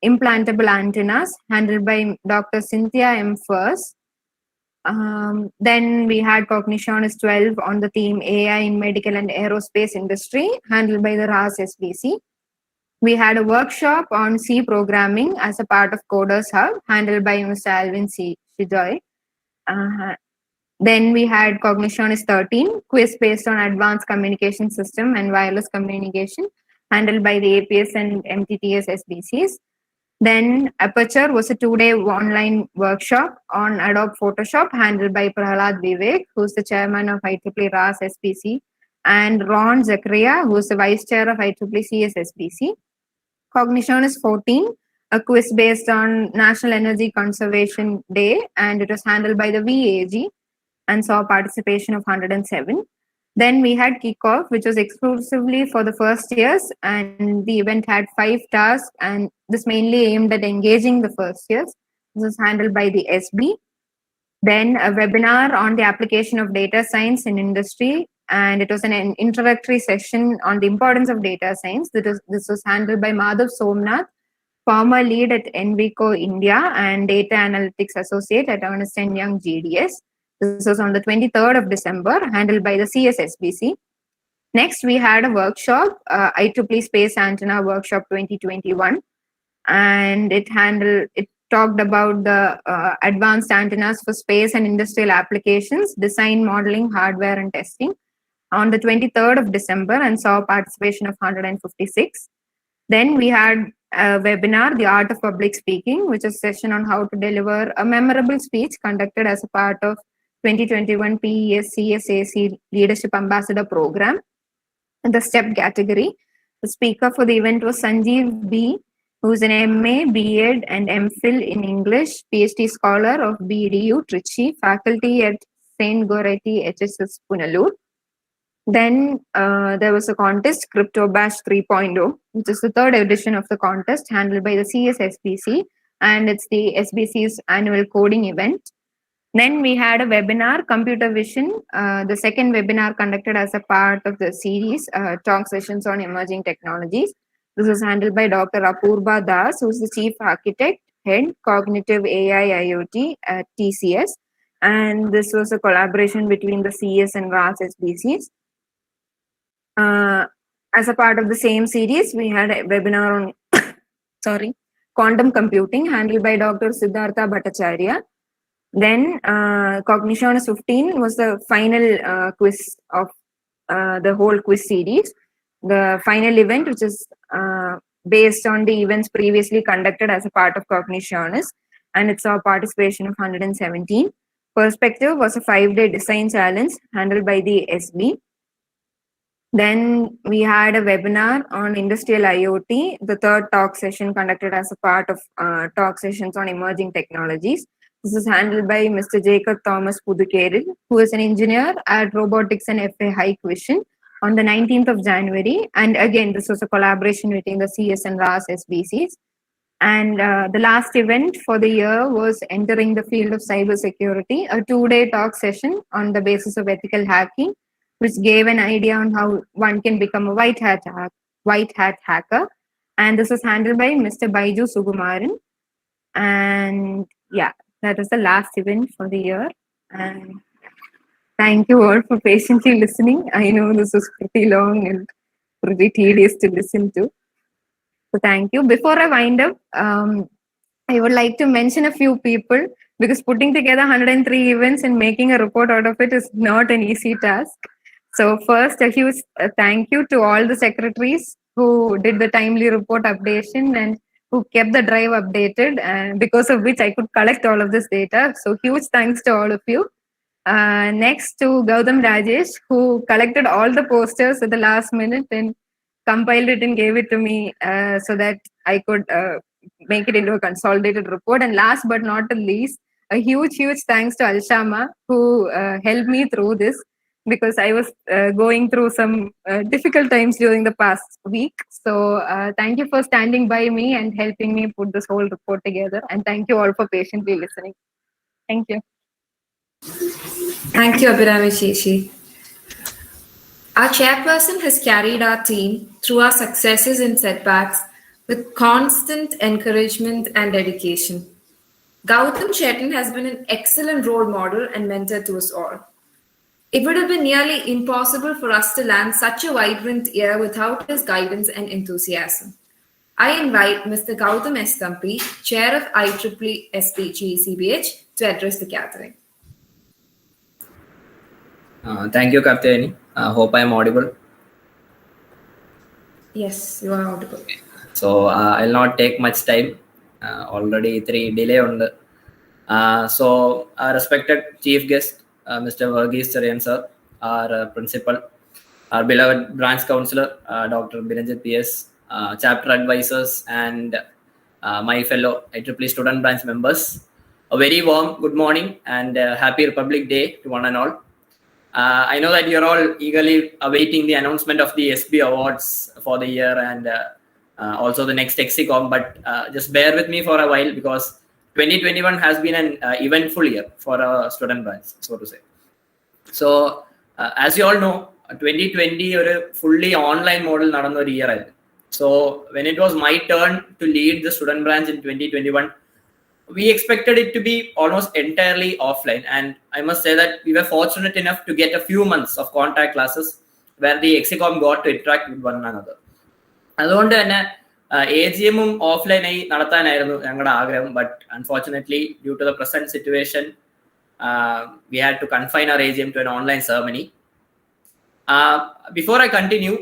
implantable antennas, handled by Dr. Cynthia M. Furs. Then we had Cognitionis 12 on the theme AI in medical and aerospace industry, handled by the RAS SBC. We had a workshop on C programming as a part of Coders Hub, handled by Mr. Alvin C. Shijoy. Then we had Cognitionis 13, quiz based on advanced communication system and wireless communication, handled by the APS and MTTS SBCs. Then Aperture was a 2-day online workshop on Adobe Photoshop, handled by Prahalad Vivek, who's the chairman of IEEE RAS SBC, and Ron Zakaria, who's the vice chair of IEEE CS SBC. Cognitionis 14, a quiz based on National Energy Conservation Day, and it was handled by the VAG and saw participation of 107. Then we had Kickoff, which was exclusively for the first years, and the event had 5 tasks, and this mainly aimed at engaging the first years. This was handled by the SB. Then a webinar on the application of data science in industry, and it was an introductory session on the importance of data science. This was handled by Madhav Somnath, former lead at Envico India and data analytics associate at Ernst & Young GDS. This was on the 23rd of December, handled by the CSSBC. Next, we had a workshop, IEEE Space Antenna Workshop 2021, and it talked about the advanced antennas for space and industrial applications, design, modeling, hardware, and testing on the 23rd of December and saw participation of 156. Then we had a webinar, The Art of Public Speaking, which is a session on how to deliver a memorable speech conducted as a part of 2021 PES CSAC Leadership Ambassador Program. In the STEP category, the speaker for the event was Sanjeev B., who's an MA, BEd, and MPhil in English, PhD scholar of BDU, Trichy, faculty at St. Goretti HSS Punalur. Then there was a contest, Crypto Bash 3.0, which is the third edition of the contest handled by the CSSBC, and it's the SBC's annual coding event. Then we had a webinar, Computer Vision, the second webinar conducted as a part of the series, talk sessions on emerging technologies. This was handled by Dr. Apurba Das, who's the Chief Architect, Head, Cognitive AI IoT at TCS. And this was a collaboration between the CS and RAS SBCs. As a part of the same series, we had a webinar on quantum computing handled by Dr. Siddhartha Bhattacharya. Then Cognition 15 was the final quiz of the whole quiz series. The final event, which is based on the events previously conducted as a part of Cognitionis, and it saw participation of 117. Perspective was a 5-day design challenge handled by the SB. Then we had a webinar on industrial IoT, the third talk session conducted as a part of talk sessions on emerging technologies. This is handled by Mr. Jacob Thomas Pudukeril, who is an engineer at Robotics and FA High Vision on the 19th of January. And again, this was a collaboration between the CS and RAS SBCs. And the last event for the year was Entering the Field of Cybersecurity, a 2-day talk session on the basis of ethical hacking, which gave an idea on how one can become a white hat hacker. And this was handled by Mr. Baiju Sugumaran. And yeah, that was the last event for the year. And thank you all for patiently listening. I know this was pretty long and pretty tedious to listen to. So thank you. Before I wind up, I would like to mention a few people, because putting together 103 events and making a report out of it is not an easy task. So first, a huge thank you to all the secretaries who did the timely report updation and who kept the drive updated, and because of which I could collect all of this data. So huge thanks to all of you. Next to Gautam Rajesh, who collected all the posters at the last minute and compiled it and gave it to me so that I could make it into a consolidated report. And last but not the least, a huge thanks to Alshama, who helped me through this, because I was going through some difficult times during the past week. So thank you for standing by me and helping me put this whole report together. And thank you all for patiently listening. Thank you. Thank you, Abhirami Sheshi. Our chairperson has carried our team through our successes and setbacks with constant encouragement and dedication. Gautam Chetan has been an excellent role model and mentor to us all. It would have been nearly impossible for us to land such a vibrant year without his guidance and enthusiasm. I invite Mr. Gautam S. Thampi, Chair of IEEE Sb Gecbh, to address the gathering. Thank you, Karthayani. Hope I am audible. Yes, you are audible. So I'll not take much time. Already 3 delay on the. So our respected chief guest, Mr. Varghese Cherian sir, our principal, our beloved branch councillor, Dr. Biranjit PS, chapter advisors, and my fellow IEEE student branch members. A very warm good morning and happy Republic Day to one and all. I know that you're all eagerly awaiting the announcement of the SB awards for the year and also the next ExCom, but just bear with me for a while, because 2021 has been an eventful year for a student branch, so to say. So as you all know, 2020 a fully online model നടന്ന ഒരു year ആയിരുന്നു. So when it was my turn to lead the student branch in 2021, we expected it to be almost entirely offline, and I must say that we were fortunate enough to get a few months of contact classes where the ExCom got to interact with one another. അതുകൊണ്ട് തന്നെ AGM offline ആയി നടത്താനായിരുന്നു ഞങ്ങളുടെ ആഗ്രഹം, but unfortunately due to the present situation we had to confine our AGM to an online ceremony. Before I continue,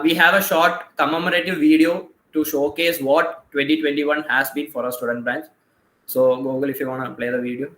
we have a short commemorative video to showcase what 2021 has been for our student branch. So Google, if you want to play the video.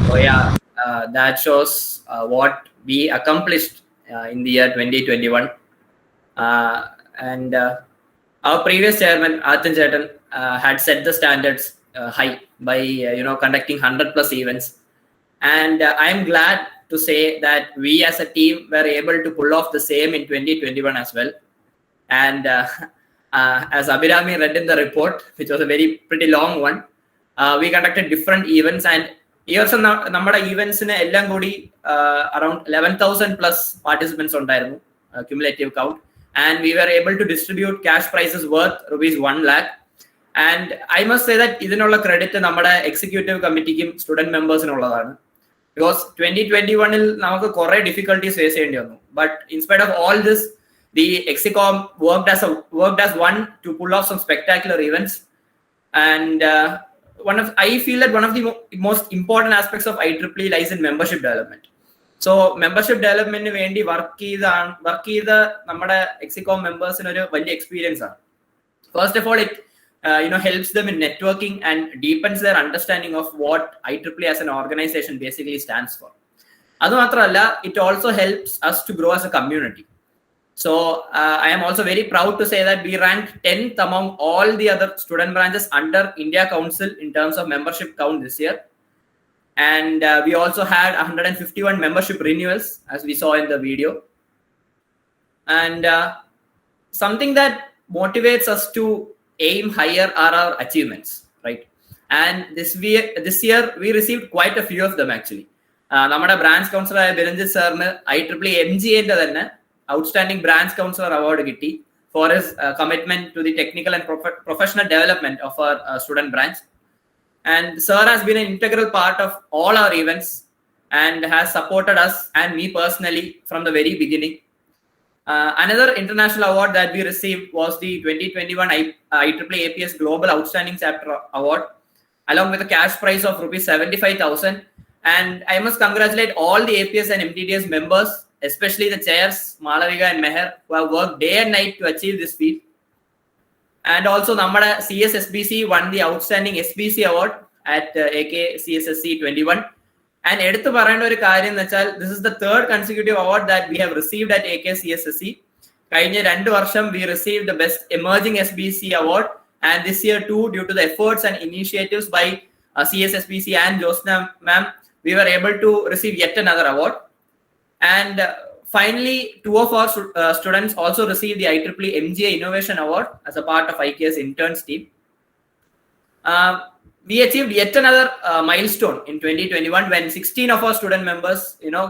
So yeah, that shows what we accomplished in the year 2021. And our previous chairman, Athan Chetan, had set the standards high by conducting 100+ events. And I'm glad to say that we as a team were able to pull off the same in 2021 as well. And as Abhirami read in the report, which was a pretty long one, we conducted different events, and years നമ്മുടെ ഈവൻസിന് എല്ലാം കൂടി around 11,000+ participants ഉണ്ടായിരുന്നു cumulative count, and we were able to distribute cash prizes worth rupees 1 lakh. And I must say that ഇതിനുള്ള credit നമ്മുടെ executive കമ്മിറ്റിക്കും student മെമ്പേഴ്സിനുള്ളതാണ്, because 2021-ൽ നമുക്ക് കുറെ difficulties face ചെയ്യേണ്ടി വന്നു. But in spite of all this, the ExCom worked as one to pull off some spectacular events. And I feel that one of the most important aspects of IEEE lies in membership development. So membership development വേണ്ടി work ചെയ്ത നമ്മുടെ ExCom മെമ്പേഴ്സിന് ഒരു വലിയ experience ആണ്. First of all, it helps them in networking and deepens their understanding of what IEEE as an organization basically stands for. അത് മാത്രമല്ല, it also helps us to grow as a community. So I am also very proud to say that we ranked 10th among all the other student branches under India Council in terms of membership count this year. And we also had 151 membership renewals, as we saw in the video. And something that motivates us to aim higher are our achievements, right? And this year we received quite a few of them actually. നമ്മുടെ branch councillor ആയ ബിരഞ്ജിത് സാറിന് IEEE MGA-ന്റെ തന്നെ outstanding branch counselor award gitti for his commitment to the technical and professional development of our student branch. And sir has been an integral part of all our events and has supported us and me personally from the very beginning. Another international award that we received was the 2021 IEEE APS Global Outstanding Chapter Award, along with a cash prize of rupees 75,000. And I must congratulate all the APS and MTDS members, especially the chairs Malavika and Meher, who have worked day and night to achieve this feat. And also Namada CSSBC won the Outstanding SBC Award at AK CSSC 21. And eduthu parayana oru karyam enachal, this is the third consecutive award that we have received at AK CSSC. Kayinja 2 varsham we received the Best Emerging SBC Award, and this year too, due to the efforts and initiatives by CSSBC and Josna ma'am, we were able to receive yet another award. And finally, 2 of our students also received the IEEE MGA Innovation Award as a part of IKS interns team. We achieved yet another milestone in 2021 when 16 of our student members,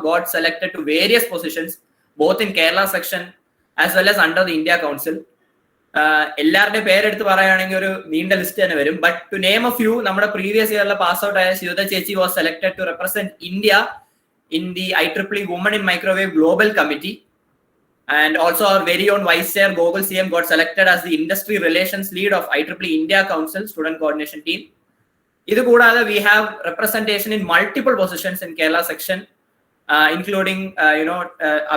got selected to various positions, both in Kerala section as well as under the India Council. എല്ലാവരുടെയും പേരെടുത്ത് പറയുകയാണെങ്കിൽ ഒരു നീണ്ട list തന്നെ വരും. But to name a few, നമ്മുടെ previous ഇയറിലെ pass out ആയ ശിവത ചേച്ചി was selected to represent India in the IEEE Women in Microwave Global Committee. And also our very own Vice Chair Gogol CM got selected as the Industry Relations Lead of IEEE India Council Student Coordination Team. We have representation in multiple positions in Kerala section, including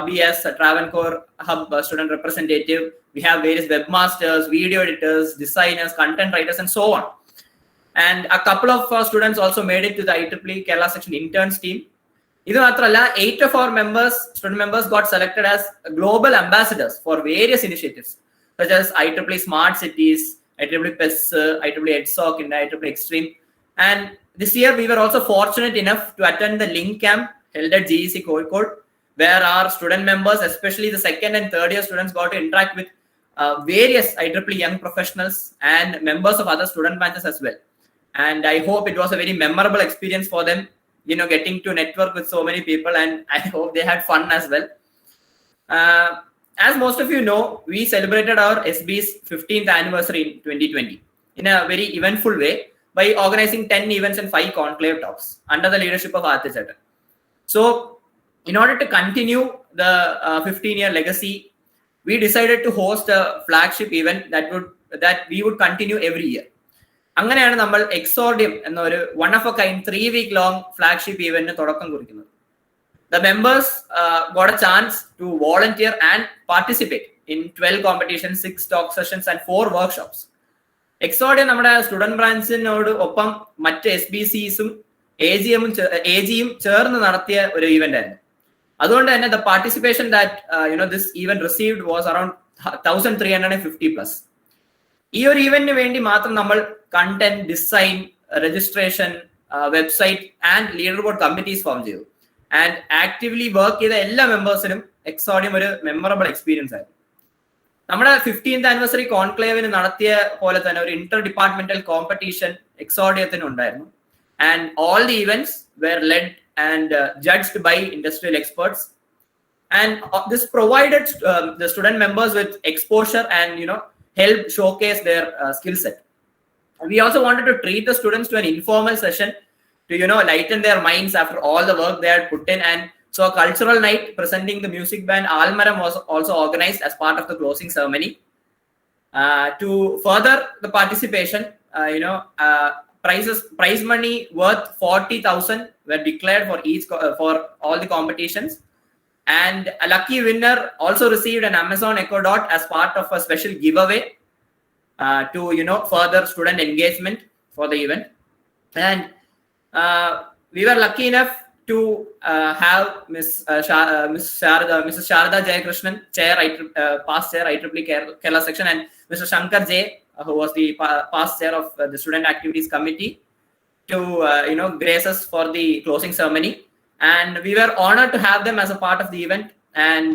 Abhi as Travancore Hub student representative. We have various webmasters, video editors, designers, content writers, and so on. And a couple of students also made it to the IEEE Kerala section interns team. 8 of our student members got selected as global ambassadors for various initiatives such as IEEE Smart Cities, IEEE PES, IEEE EdSoc, and IEEE Extreme. And this year we were also fortunate enough to attend the Link Camp held at GEC Kozhikode, where our student members, especially the second and third year students, got to interact with various IEEE young professionals and members of other student branches as well. And I hope it was a very memorable experience for them, getting to network with so many people, and I hope they had fun as well. As most of you know, we celebrated our SB's 15th anniversary in 2020 in a very eventful way by organizing 10 events and 5 conclave talks under the leadership of Arthi Chetan. So, in order to continue the 15-year legacy, we decided to host a flagship event that we would continue every year. അങ്ങനെയാണ് നമ്മൾ Exordium എന്ന ഒരു one of a kind 3-week long flagship ഇവന്റിന് തുടക്കം കുറിക്കുന്നത്. The members got a chance to volunteer and participate in 12 competitions, 6 talk sessions, and 4 workshops. എക്സോർഡിയം നമ്മുടെ student ബ്രാഞ്ചിനോട് ഒപ്പം മറ്റ് SBCസും AGയും ചേർന്ന് നടത്തിയ ഒരു ഇവന്റ് ആയിരുന്നു. അതുകൊണ്ട് തന്നെ the participation that this event received was around 1350+. ഈ ഒരു ഇവന്റിന് വേണ്ടി മാത്രം നമ്മൾ content, design, registration, website and leader board committees form ചെയ്തു. ആൻഡ് ആക്റ്റീവ്ലി വർക്ക് ചെയ്ത എല്ലാ മെമ്പേഴ്സിനും എക്സോഡിയം ഒരു മെമ്മറബിൾ എക്സ്പീരിയൻസ് ആയിരുന്നു. നമ്മുടെ 15th ആനിവേഴ്സറി കോൺക്ലേവിന് നടത്തിയ പോലെ തന്നെ ഒരു ഇന്റർ ഡിപ്പാർട്ട്മെന്റൽ കോമ്പറ്റീഷൻ എക്സോഡിയത്തിന് ഉണ്ടായിരുന്നു. And all the events were led and judged by industrial experts. And this provided the student members with exposure and help showcase their skill set. We also wanted to treat the students to an informal session to lighten their minds after all the work they had put in. And so a cultural night presenting the music band Almaram was also organized as part of the closing ceremony. To further the participation, prize money worth 40,000 were declared for all the competitions. And a lucky winner also received an Amazon Echo Dot as part of a special giveaway to further student engagement for the event. And we were lucky enough to have Mrs. Sharada Jayakrishnan, past chair IEEE Kerala section, and Mr. Shankar J, who was the past chair of the student activities committee, to grace us for the closing ceremony. And we were honored to have them as a part of the event. And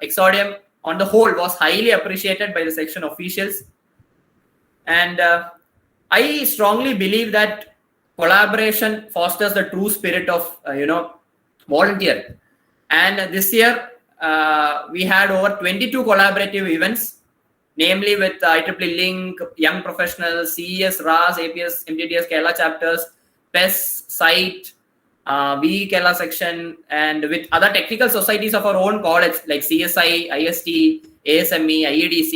Exodium on the whole was highly appreciated by the section officials. And I strongly believe that collaboration fosters the true spirit of volunteering. And this year we had over 22 collaborative events, namely with IEEE Link, Young Professionals, CES, RAS, APS, MTTS, Kerala chapters, PES, SITE, VE Kerala section, and with other technical societies of our own college like CSI, IST, ASME, IEDC,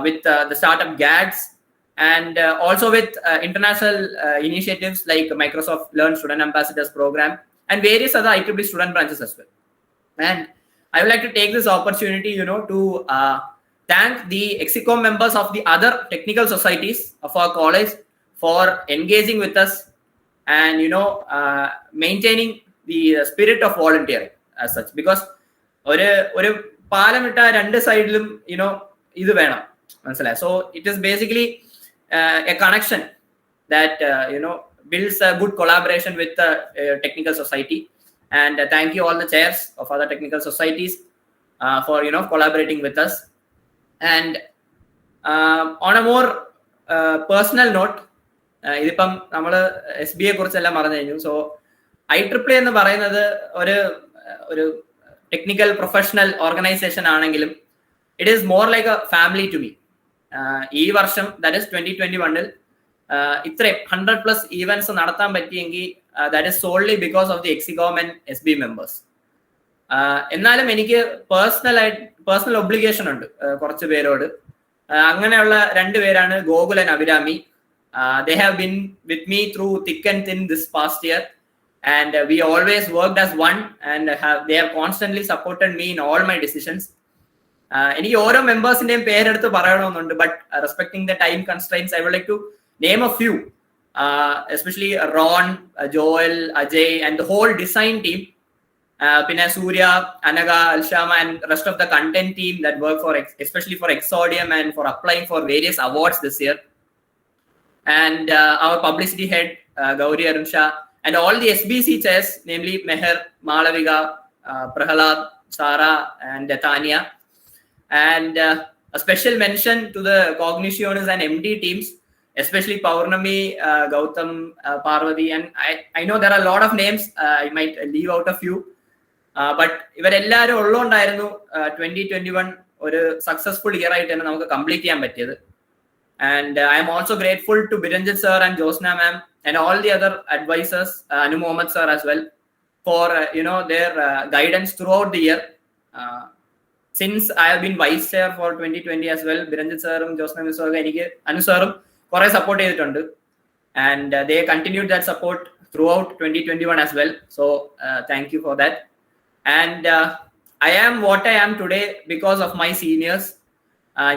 with the startup GADS, and also with international initiatives like Microsoft Learn Student Ambassadors Program and various other IEEE student branches as well. And I would like to take this opportunity, to thank the ExCom members of the other technical societies of our college for engaging with us and maintaining the spirit of volunteering as such, because ഒരു പാലമിട്ട രണ്ട് സൈഡിലും ഇത് വേണം, മനസ്സിലായി. So it is basically a connection that builds a good collaboration with the technical society. And thank you all the chairs of other technical societies for collaborating with us. And on a more personal note, ഇതിപ്പം നമ്മൾ SBയെ കുറിച്ചെല്ലാം പറഞ്ഞു കഴിഞ്ഞു. So IEEE എന്ന് പറയുന്നത് ഒരു technical professional organisation ആണെങ്കിലും it is more like a family to me. ഈ വർഷം, that is 2021-ൽ ഇത്രയും 100+ ഈവൻസ് നടത്താൻ പറ്റിയെങ്കിൽ that is solely because of the ExCom and SB members. എന്നാലും എനിക്ക് പേഴ്സണൽ ഒബ്ലിഗേഷൻ ഉണ്ട് കുറച്ച് പേരോട്. അങ്ങനെയുള്ള 2 പേരാണ് Gokul and Abhirami. They have been with me through thick and thin this past year, and we always worked as one, and they have constantly supported me in all my decisions. എനിക്ക് ഓരോ മെമ്പേഴ്സിന്റെയും പേരെടുത്ത് പറയണമെന്നുണ്ട്, but respecting the time constraints, I would like to name a few, especially Ron, Joel, Ajay, and the whole design team. Pinna Surya, Anaga, Alshama, and rest of the content team that work for, especially for Exodium and for applying for various awards this year. And our publicity head, Gauri Arumsha, and all the SBC chairs, namely Meher, Malavika, Prahalad, Sara, and Tanya. And a special mention to the Cognitioners and MD teams, especially Paurnami, Gautam, Parvati, and I know there are a lot of names. I might leave out a few. But ഇവരെല്ലാവരും ഉള്ളതുകൊണ്ടായിരുന്നു 2021 ഒരു successful year ആയിട്ട് തന്നെ നമുക്ക് complete ചെയ്യാൻ പറ്റിയത്. And I am also grateful to Biranjit sir and Josna ma'am and all the other advisors, Anu Mohammed sir as well, for their guidance throughout the year. Since I have been vice chair for 2020 as well, Biranjit sir and Josna ma'am sir എനിക്ക് Anu sir കുറെ support ചെയ്തിട്ടുണ്ട്, and they continued that support throughout 2021 as well. So thank you for that. And I am what I am today because of my seniors.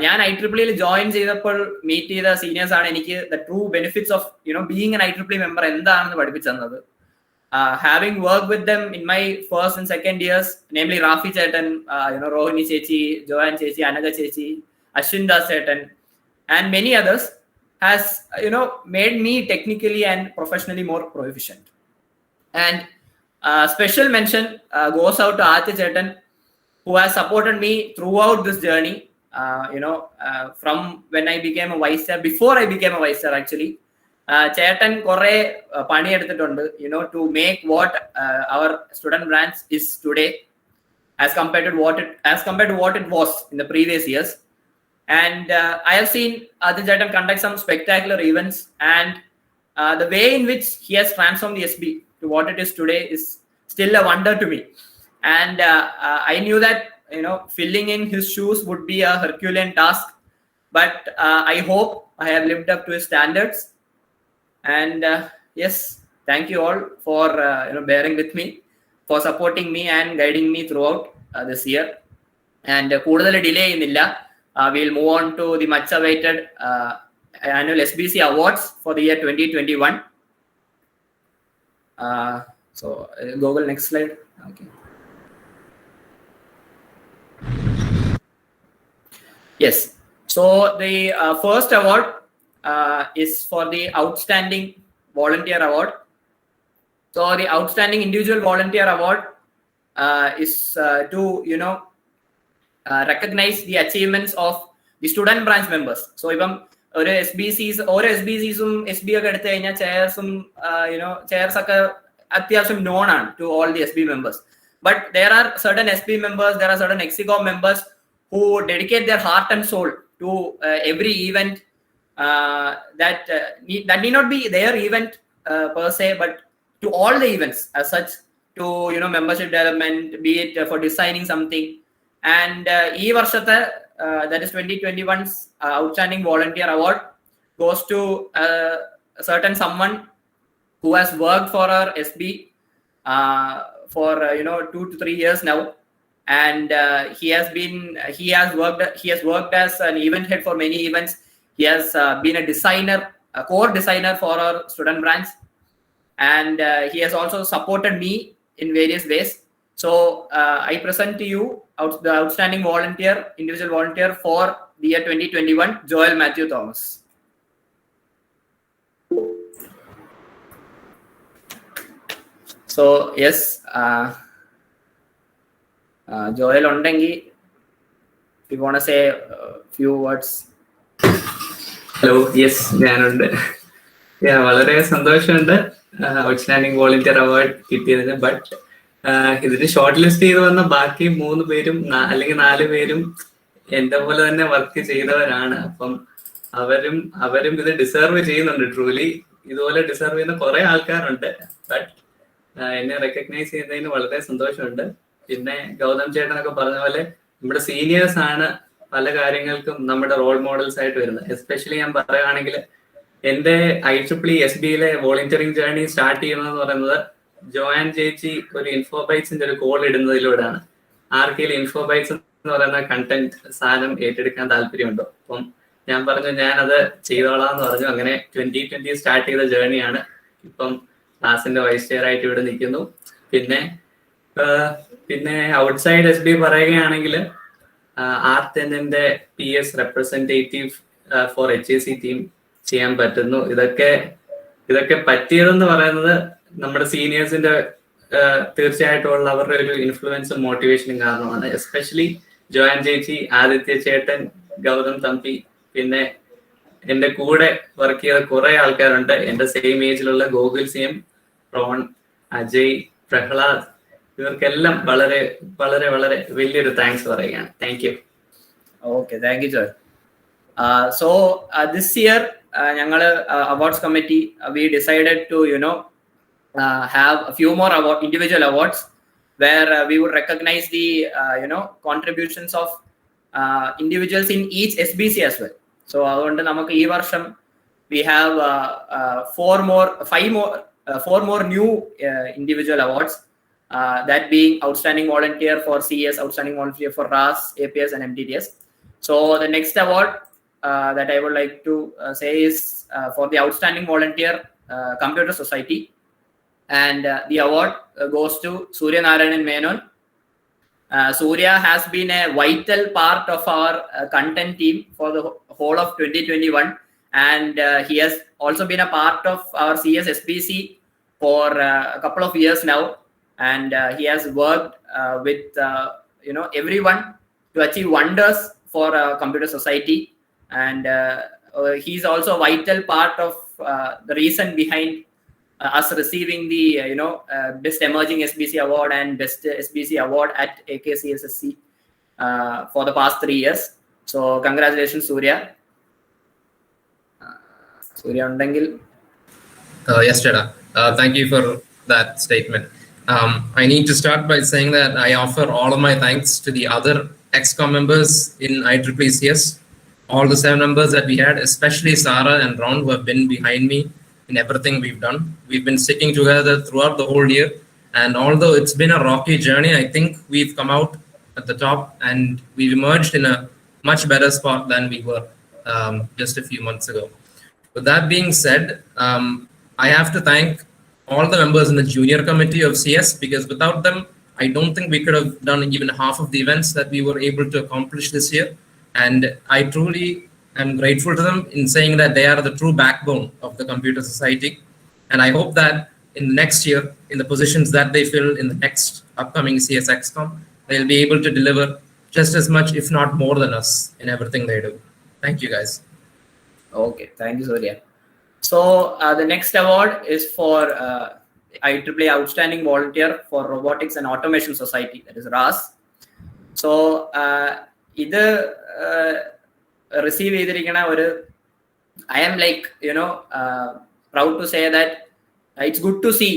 ഞാൻ IEEE join ചെയ്തപ്പോൾ meet ചെയ്ത seniors ആണ് എനിക്ക് the true benefits of being an IEEE member എന്താണെന്ന് പഠിപ്പിച്ചു തന്നത്. Having worked with them in my first and second years, namely Rafi Chetan, Rohini Chechi, Joanne Chechi, Anaga Chechi, Ashwin Das Chetan, and many others, has made me technically and professionally more proficient. And special mention goes out to Ati Chetan, who has supported me throughout this journey. From when I became a vice chair, before I became a vice chair actually, Chetan kore pani edutittundu to make what our student branch is today as compared to what it was in the previous years. And I have seen Adi Chetan conduct some spectacular events, and the way in which he has transformed the SB to what it is today is still a wonder to me. And I knew that filling in his shoes would be a Herculean task, but I hope I have lived up to his standards. And yes, thank you all for bearing with me, for supporting me and guiding me throughout this year. And കൂടുതൽ delay ചെയ്യുന്നില്ല, we'll move on to the much awaited annual SBC awards for the year 2021. So Google, next slide. Okay. Yes. So the first award is for the Outstanding Volunteer Award. So the Outstanding Individual Volunteer Award is to recognize the achievements of the student branch members. So ഇപ്പം ഒരു ഓരോ SBCസും SB ഒക്കെ എടുത്തു കഴിഞ്ഞാൽ chairs ഒക്കെ അത്യാവശ്യം known ആണ് to all the SB members. But there are certain SB members, there are certain ExCom members who dedicate their heart and soul to every event that need not be their event per se, but to all the events as such, to membership development, be it for designing something. And ee varshate that is 2021's Outstanding Volunteer Award goes to a certain someone who has worked for our SB for 2 to 3 years now. And he has worked as an event head for many events. He has been a designer, a core designer for our student branch, and he has also supported me in various ways. So I present to you the Outstanding Volunteer, Individual Volunteer for the year 2021, Joel Matthew Thomas. So yes, Joel ഉണ്ടെങ്കിൽ if you want to say a few words. Hello, yes, ഞാനുണ്ട്. വളരെ സന്തോഷമുണ്ട് outstanding volunteer award കിട്ടിയതിന്. But ഇതിന് short list ചെയ്ത് വന്ന ബാക്കി 3 പേരും അല്ലെങ്കിൽ 4 പേരും എന്റെ പോലെ തന്നെ വർക്ക് ചെയ്തവരാണ്. അപ്പം അവരും ഇത് ഡിസേർവ് ചെയ്യുന്നുണ്ട്. ട്രൂലി ഇതുപോലെ ഡിസേർവ് ചെയ്യുന്ന കുറെ ആൾക്കാരുണ്ട്. ബട്ട് എന്നെ റെക്കഗ്നൈസ് ചെയ്യുന്നതിന് വളരെ സന്തോഷമുണ്ട്. പിന്നെ ഗൗതം ചേട്ടനൊക്കെ പറഞ്ഞ പോലെ നമ്മുടെ സീനിയേഴ്സ് ആണ് പല കാര്യങ്ങൾക്കും നമ്മുടെ റോൾ മോഡൽസ് ആയിട്ട് വരുന്നത്. എസ്പെഷ്യലി ഞാൻ പറയുകയാണെങ്കിൽ എന്റെ IEEE SBയിലെ വോളണ്ടിയറിംഗ് ജേർണി സ്റ്റാർട്ട് ചെയ്യുന്നതെന്ന് പറയുന്നത് ജോയാൻ ചേച്ചി ഒരു ഇൻഫോബൈറ്റ്സിന്റെ ഒരു കോൾ ഇടുന്നതിലൂടെയാണ്. ആർക്കെങ്കിലും ഇൻഫോബൈറ്റ്സ് എന്ന് പറയുന്ന കണ്ടന്റ് സാധനം ഏറ്റെടുക്കാൻ താല്പര്യമുണ്ടോ? അപ്പം ഞാൻ പറഞ്ഞു ഞാനത് ചെയ്തോളാം എന്ന് പറഞ്ഞു. അങ്ങനെ 2020 സ്റ്റാർട്ട് ചെയ്ത ജേർണിയാണ്. ഇപ്പം ക്ലാസിന്റെ വൈസ് ചെയർ ആയിട്ട് ഇവിടെ നിൽക്കുന്നു. പിന്നെ ഔട്ട്സൈഡ് SB പറയുകയാണെങ്കിൽ R10ന്റെ PS representative for HAC team ചെയ്യാൻ പറ്റുന്നു. ഇതൊക്കെ പറ്റിയതെന്ന് പറയുന്നത് നമ്മുടെ സീനിയേഴ്സിന്റെ തീർച്ചയായിട്ടും അവരുടെ ഒരു ഇൻഫ്ലുവൻസും മോട്ടിവേഷനും കാരണമാണ്. എസ്പെഷ്യലി ജോയാൻ ചേച്ചി, ആദിത്യ ചേട്ടൻ, ഗൗതം തമ്പി, പിന്നെ എന്റെ കൂടെ വർക്ക് ചെയ്ത കുറെ ആൾക്കാരുണ്ട്. എന്റെ സെയിം ഏജിലുള്ള ഗോകുൽ സിഎം, റോൺ, അജയ്, പ്രഹ്ലാദ്, ഇവർക്കെല്ലാം വളരെ വളരെ വളരെ വലിയൊരു താങ്ക്സ് പറയുകയാണ്. Thank you. Okay, thank you, sir. So this year, ഞങ്ങള് awards committee we decided to have a few more individual awards where we would recognize the contributions of individuals in each SBC as well. So അതുകൊണ്ട് നമുക്ക് ഈ വർഷം we have 4 more new individual awards, that being outstanding volunteer for CS, outstanding volunteer for RAS, APS and MTTS. So the next award that I would like to say is for the outstanding volunteer computer society, and the award goes to Surya Narayanan Menon. Surya has been a vital part of our content team for the whole of 2021, and he has also been a part of our CS SBC for a couple of years now, and he has worked with everyone to achieve wonders for computer society, and he's also a vital part of the reason behind us receiving the best emerging SBC award and best SBC award at AKCSSC for the past 3 years. So congratulations, Surya. Surya undengil. Yes, Jada. Thank you for that statement. I need to start by saying that I offer all of my thanks to the other ExCom members in IEEE CS, all the 7 members that we had, especially Sarah and Ron, who have been behind me in everything we've done. We've been sticking together throughout the whole year, and although it's been a rocky journey, I think we've come out at the top and we've emerged in a much better spot than we were just a few months ago. With that being said, I have to thank all the members in the junior committee of CS, because without them, I don't think we could have done even half of the events that we were able to accomplish this year. And I truly am grateful to them in saying that they are the true backbone of the computer society. And I hope that in the next year, in the positions that they fill in the next upcoming CS ExCom, they'll be able to deliver just as much, if not more than us, in everything they do. Thank you, guys. Okay, thank you, Surya. So the next award is for IEEE Outstanding Volunteer for Robotics and Automation Society, that is RAS. So ഇത് receive ചെയ്തിരിക്കണ ഒരു I am proud to say that it's good to see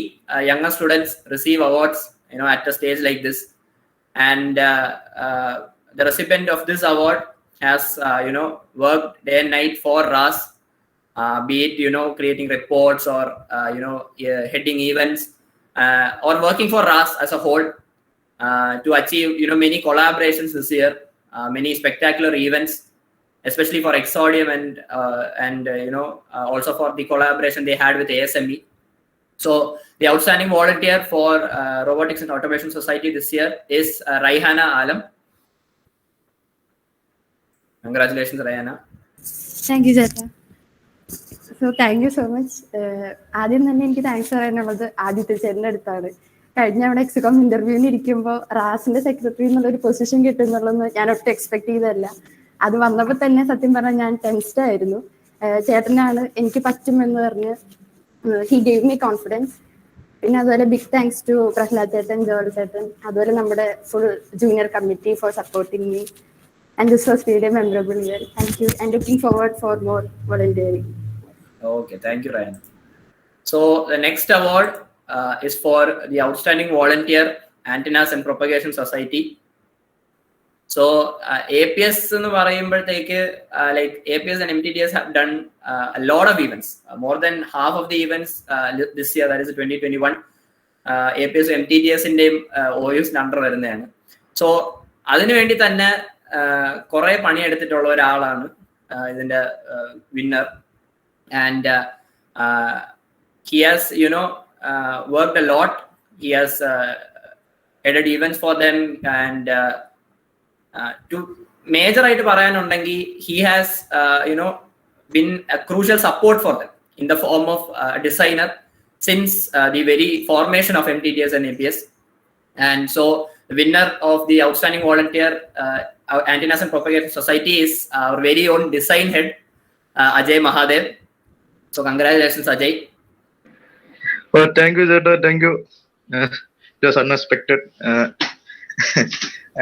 younger students receive awards at a stage like this, and the recipient of this award has worked day and night for RAS, be it creating reports or heading events or working for RAS as a whole to achieve many collaborations this year, many spectacular events, especially for Exodium and also for the collaboration they had with ASME. So the outstanding volunteer for Robotics and Automation Society this year is Raihana Alam. Congratulations, Raihana. Thank you, Jeta. So thank you so much. ആദ്യം തന്നെ എനിക്ക് thanks പറയാനുള്ളത് ആദ്യത്തെ ചേട്ടൻ്റെ അടുത്താണ്. കഴിഞ്ഞ അവിടെ എക്സ്കോം ഇന്റർവ്യൂവിന് ഇരിക്കുമ്പോൾ റാസിന്റെ സെക്രട്ടറി എന്നുള്ളൊരു പൊസിഷൻ കിട്ടുന്നുള്ളതെന്ന് ഞാൻ ഒട്ടും എക്സ്പെക്ട് ചെയ്തതല്ല. അത് വന്നപ്പോൾ തന്നെ സത്യം പറഞ്ഞാൽ ഞാൻ ടെൻസ്ഡ് ആയിരുന്നു. ചേട്ടനാണ് എനിക്ക് പറ്റുമെന്ന് പറഞ്ഞ് ഹി ഗേവ് മീ കോൺഫിഡൻസ്. പിന്നെ അതുപോലെ ബിഗ് താങ്ക്സ് ടു പ്രഹ്ലാദ് ചേട്ടൻ, ജോർജ് ചേട്ടൻ, അതുപോലെ നമ്മുടെ full junior committee for supporting me. And this was really a memorable year. Thank you. And looking forward for more volunteering. Okay, thank you, Ryan. So the next award is for the Outstanding Volunteer, Antennas and Propagation Society. So APS എന്ന് പറയുമ്പോഴത്തേക്ക് like APS and MTTS have done a lot of events. More than half of the events this year, that is 2021, APS MTTS-ന്റെയും OUs under വരുന്നതാണ്. So അതിനുവേണ്ടി തന്നെ കുറെ പണിയെടുത്തിട്ടുള്ള ഒരാളാണ് ഇതിന്റെ winner. And he has worked a lot. He has headed events for them, and to major ആയിട്ട് പറയാനുണ്ടെങ്കിൽ he has been a crucial support for them in the form of a designer since the very formation of MTTS and APS. And so the winner of the Outstanding Volunteer Antennas and Propagation Society is our very own design head, Ajay Mahadev. So congratulations, Ajay. Oh, thank you, Zeta. Thank you. It was unexpected.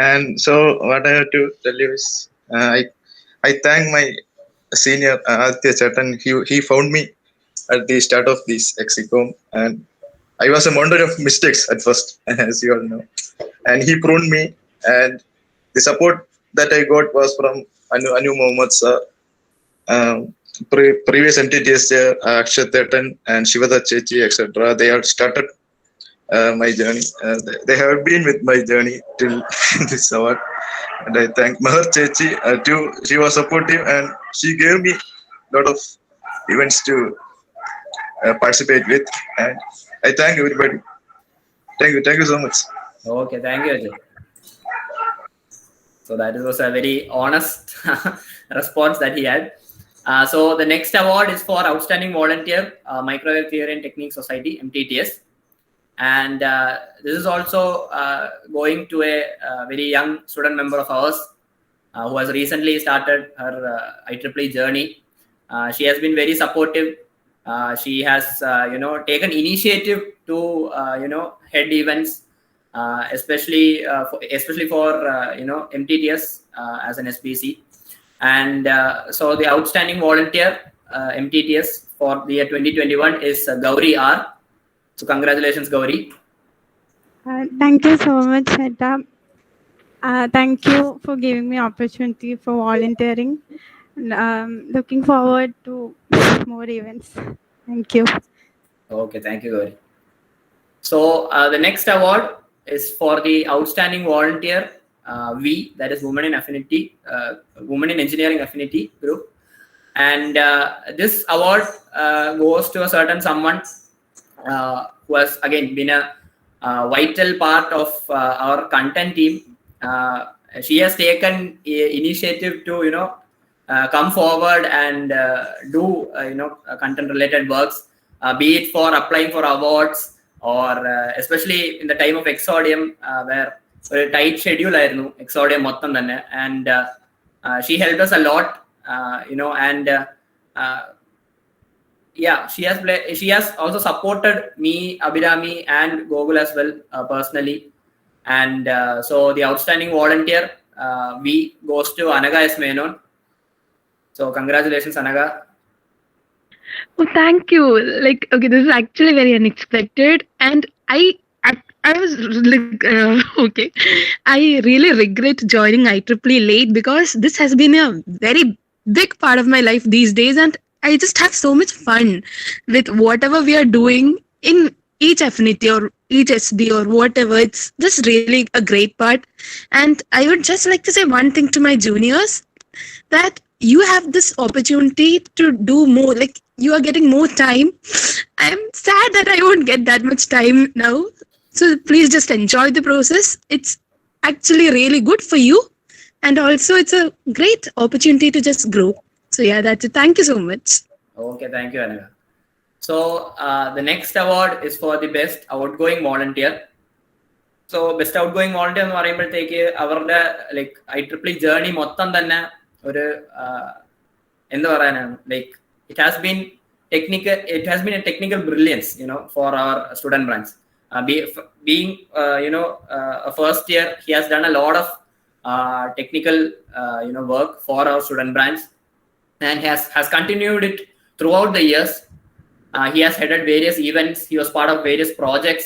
And so what I have to tell you is, I thank my senior Aditya Chatan. He found me at the start of this ExCom, and I was a mountain of mistakes at first, as you all know. And he pruned me, and the support that I got was from Anu Mohammed sir, previous MTTS Akshat Tetan and Shivada Chechi, etc. They have started my journey. They have been with my journey till this award. And I thank Mahar Chechi too. She was supportive and she gave me a lot of events to participate with. And I thank everybody. Thank you so much. Okay, thank you, Ajay. So that was a very honest response that he had. So the next award is for Outstanding Volunteer, Microwave Theory and Technique Society, MTTS. And this is also going to a very young student member of ours who has recently started her IEEE journey. She has been very supportive. She has taken initiative to head events, especially for MTTS as an SBC. And so the Outstanding Volunteer MTTS for the year 2021 is Gauri R. So congratulations, Gauri. Thank you so much, Shweta. Thank you for giving me opportunity for volunteering. Looking forward to more events. Thank you. Okay, thank you, Gauri. So the next award is for the Outstanding Volunteer V, that is Women in Affinity, Women in Engineering Affinity group. And this award goes to a certain someone who has again been a vital part of our content team. She has taken initiative to come forward and do content related works, be it for applying for awards or especially in the time of Exodium where a tight schedule ആയിരുന്നു Exodium മൊത്തം തന്നെ. And she helped us a lot, and yeah, she has also supported me, Abhirami and Gogul as well personally. And so the Outstanding Volunteer V goes to Anaga S. Menon. So congratulations, Anaga. Oh, thank you. Like, okay, this is actually very unexpected, and I was like, okay, I really regret joining IEEE late because this has been a very big part of my life these days, and I just have so much fun with whatever we are doing in each affinity or each SB or whatever. It's just really a great part. And I would just like to say one thing to my juniors, that you have this opportunity to do more, like you are getting more time. I'm sad that I won't get that much time now. So please just enjoy the process. It's actually really good for you. And also it's a great opportunity to just grow. So yeah, that's it. Thank you so much. Okay, thank you, Anaga. So the next award is for the best outgoing volunteer. So best outgoing volunteer എന്ന് പറയുമ്പോഴത്തേക്ക് അവരുടെ like IEEE journey മൊത്തം തന്നെ ഒരു എന്താ പറയാനാണ്, like it has been a technical brilliance for our student branch. Being a first year, he has done a lot of technical work for our student branch, and has continued it throughout the years. He has headed various events. He was part of various projects,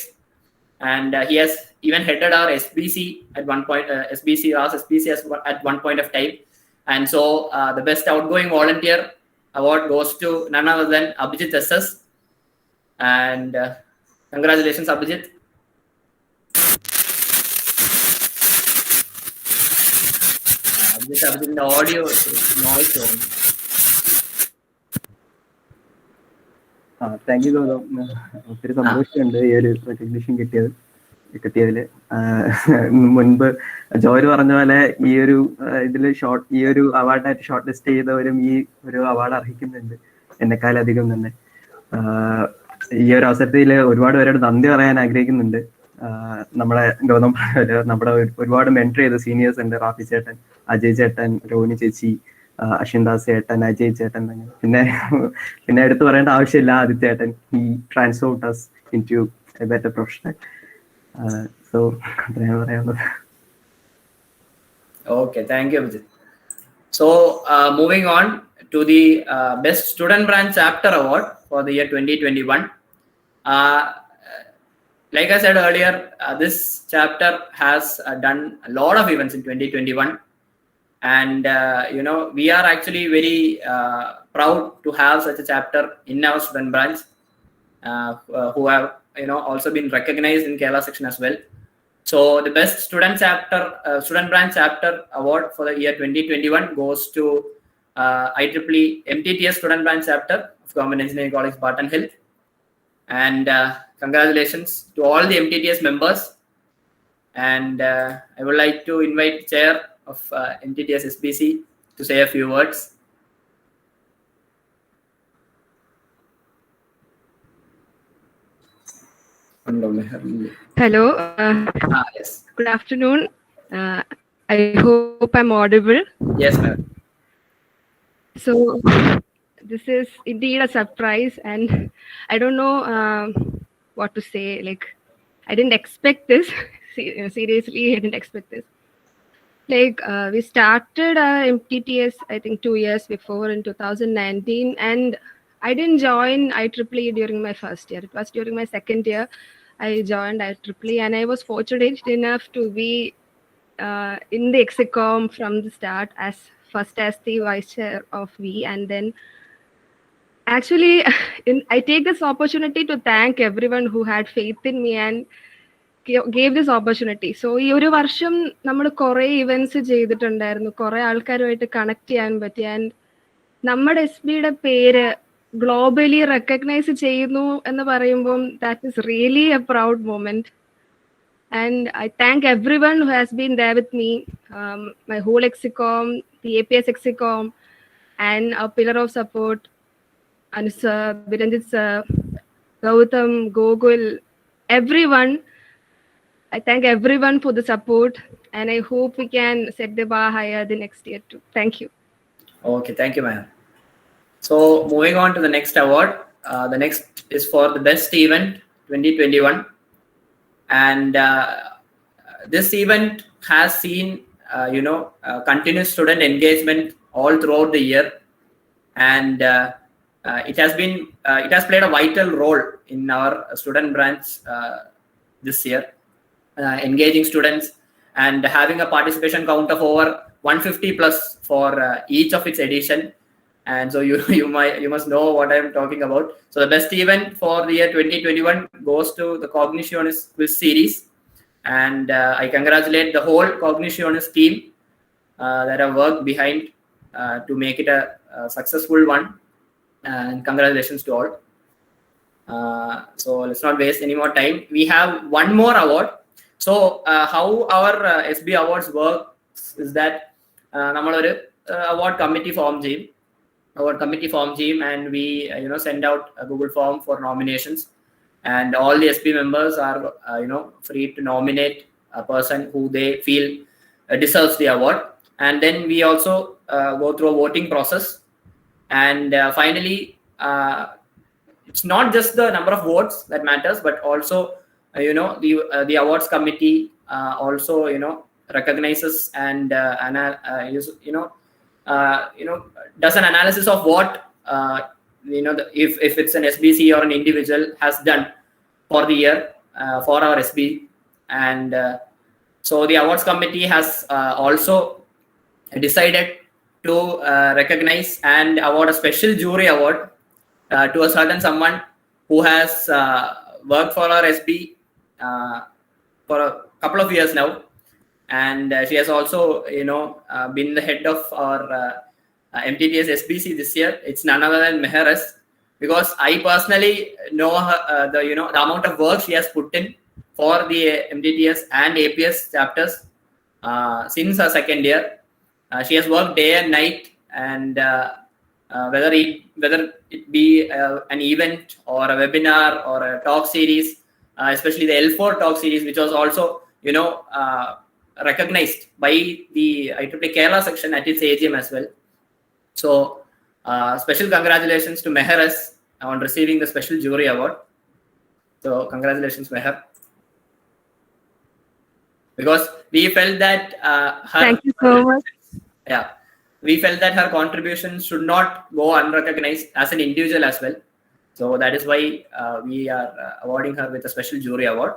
and he has even headed our SBC at one point. SBC at one point of time. And so the best outgoing volunteer award goes to none other than Abhijit SS. And congratulations, Abhijit. Abhijit, the audio noise. Thank you Gautam. ഒത്തിരി സന്തോഷമുണ്ട് ഈ ഒരു recognition കിട്ടിയതിൽ. മുൻപ് ജോയ് പറഞ്ഞ പോലെ ഈ ഒരു ഈ ഒരു അവാർഡായിട്ട് ഷോർട്ട് ലിസ്റ്റ് ചെയ്തവരും ഈ ഒരു അവാർഡ് അർഹിക്കുന്നുണ്ട്, എന്നെക്കാളധികം തന്നെ. ഈ ഒരു അവസരത്തിൽ ഒരുപാട് പേരോട് നന്ദി പറയാൻ ആഗ്രഹിക്കുന്നുണ്ട്. നമ്മളെ ഗൗതം നമ്മുടെ ഒരുപാട് മെന്റർ ചെയ്ത സീനിയേഴ്സ് ഉണ്ട്. റാഫി ചേട്ടൻ, അജയ് ചേട്ടൻ, രോഹിണി ചേച്ചി, അശ്വിൻദാസ് ചേട്ടൻ, അജയ് ചേട്ടൻ, പിന്നെ എടുത്തു പറയേണ്ട ആവശ്യമില്ല, ആദിത്യ ചേട്ടൻ. He Trafford us into a better professional. So അത്രയാണ് പറയാനുള്ളത്. Okay, thank you, Abhijit. So moving on to the Best Student Branch Chapter Award for the year 2021. Like I said earlier, this chapter has done a lot of events in 2021. And we are actually very proud to have such a chapter in our student branch, who have also been recognized in Kerala section as well. So the best student branch chapter award for the year 2021 goes to IEEE MTTS student branch chapter of Government Engineering College, Barton Hill. And congratulations to all the MTTS members. And I would like to invite the chair of MTTS SBC to say a few words. Hello. Yes. Good afternoon. I hope I'm audible. Yes, ma'am. So this is indeed a surprise, and I don't know what to say. Like, I didn't expect this. Seriously, I didn't expect this. Like, we started MTTS, I think 2 years before in 2019, and I didn't join IEEE during my first year. It was during my second year I joined IEEE, and I was fortunate enough to be in the ExCom from the start, as the vice chair of V. And then actually I take this opportunity to thank everyone who had faith in me and gave this opportunity. So ഈ ഒരു വർഷം നമ്മൾ കുറേ events ചെയ്തിട്ടുണ്ടായിരുന്നു, കുറേ ആൾക്കാരുമായിട്ട് connect ചെയ്യാൻ പറ്റി. ആൻഡ് നമ്മുടെ SBയുടെ പേര് ഗ്ലോബലി റെക്കഗ്നൈസ് ചെയ്യുന്നു എന്ന് പറയുമ്പോൾ that is really A proud moment. And I thank everyone who has been there with me, my whole ExCom, the APS ExCom, and our pillar of support, Anu sir, Biranjit sir, Gautam, Gogul, everyone. I thank everyone for the support, and I hope we can set the bar higher the next year too. Thank you. Okay, thank you, ma'am. So moving on to the next award. The next is for the best event 2021. And this event has seen continuous student engagement all throughout the year, and it has played a vital role in our student branch this year, engaging students and having a participation count of over 150 plus for each of its edition. And so you must know what I'm talking about. So the best event for the year 2021 goes to the Cognitionist quiz series, and I congratulate the whole Cognitionist team that have worked behind to make it a successful one. And congratulations to all. So let's not waste any more time. We have one more award. So how our SB awards works is that നമ്മളൊരു award committee form ചെയ്യും. And we send out a Google form for nominations, and all the SB members are free to nominate a person who they feel deserves the award. And then we also go through a voting process, and finally it's not just the number of votes that matters, but also the awards committee also recognizes and does an analysis of what if it's an SBC or an individual has done for the year for our SB. And so the awards committee has also decided to recognize and award a special jury award to a certain someone who has worked for our SB for a couple of years now, and she has also been the head of our MTTS SBC this year. It's none other than Meheras, because I personally know her, the amount of work she has put in for the MTTS and APS chapters since her second year. She has worked day and night, and whether it be an event or a webinar or a talk series, especially the L4 talk series, which was also recognized by the IEEE Kerala section at its AGM as well. So special congratulations to Meheras on receiving the special jury award. So congratulations, Meher. Because we felt that Thank you so much. Yeah, we felt that her contributions should not go unrecognized as an individual as well. So that is why we are awarding her with a special jury award.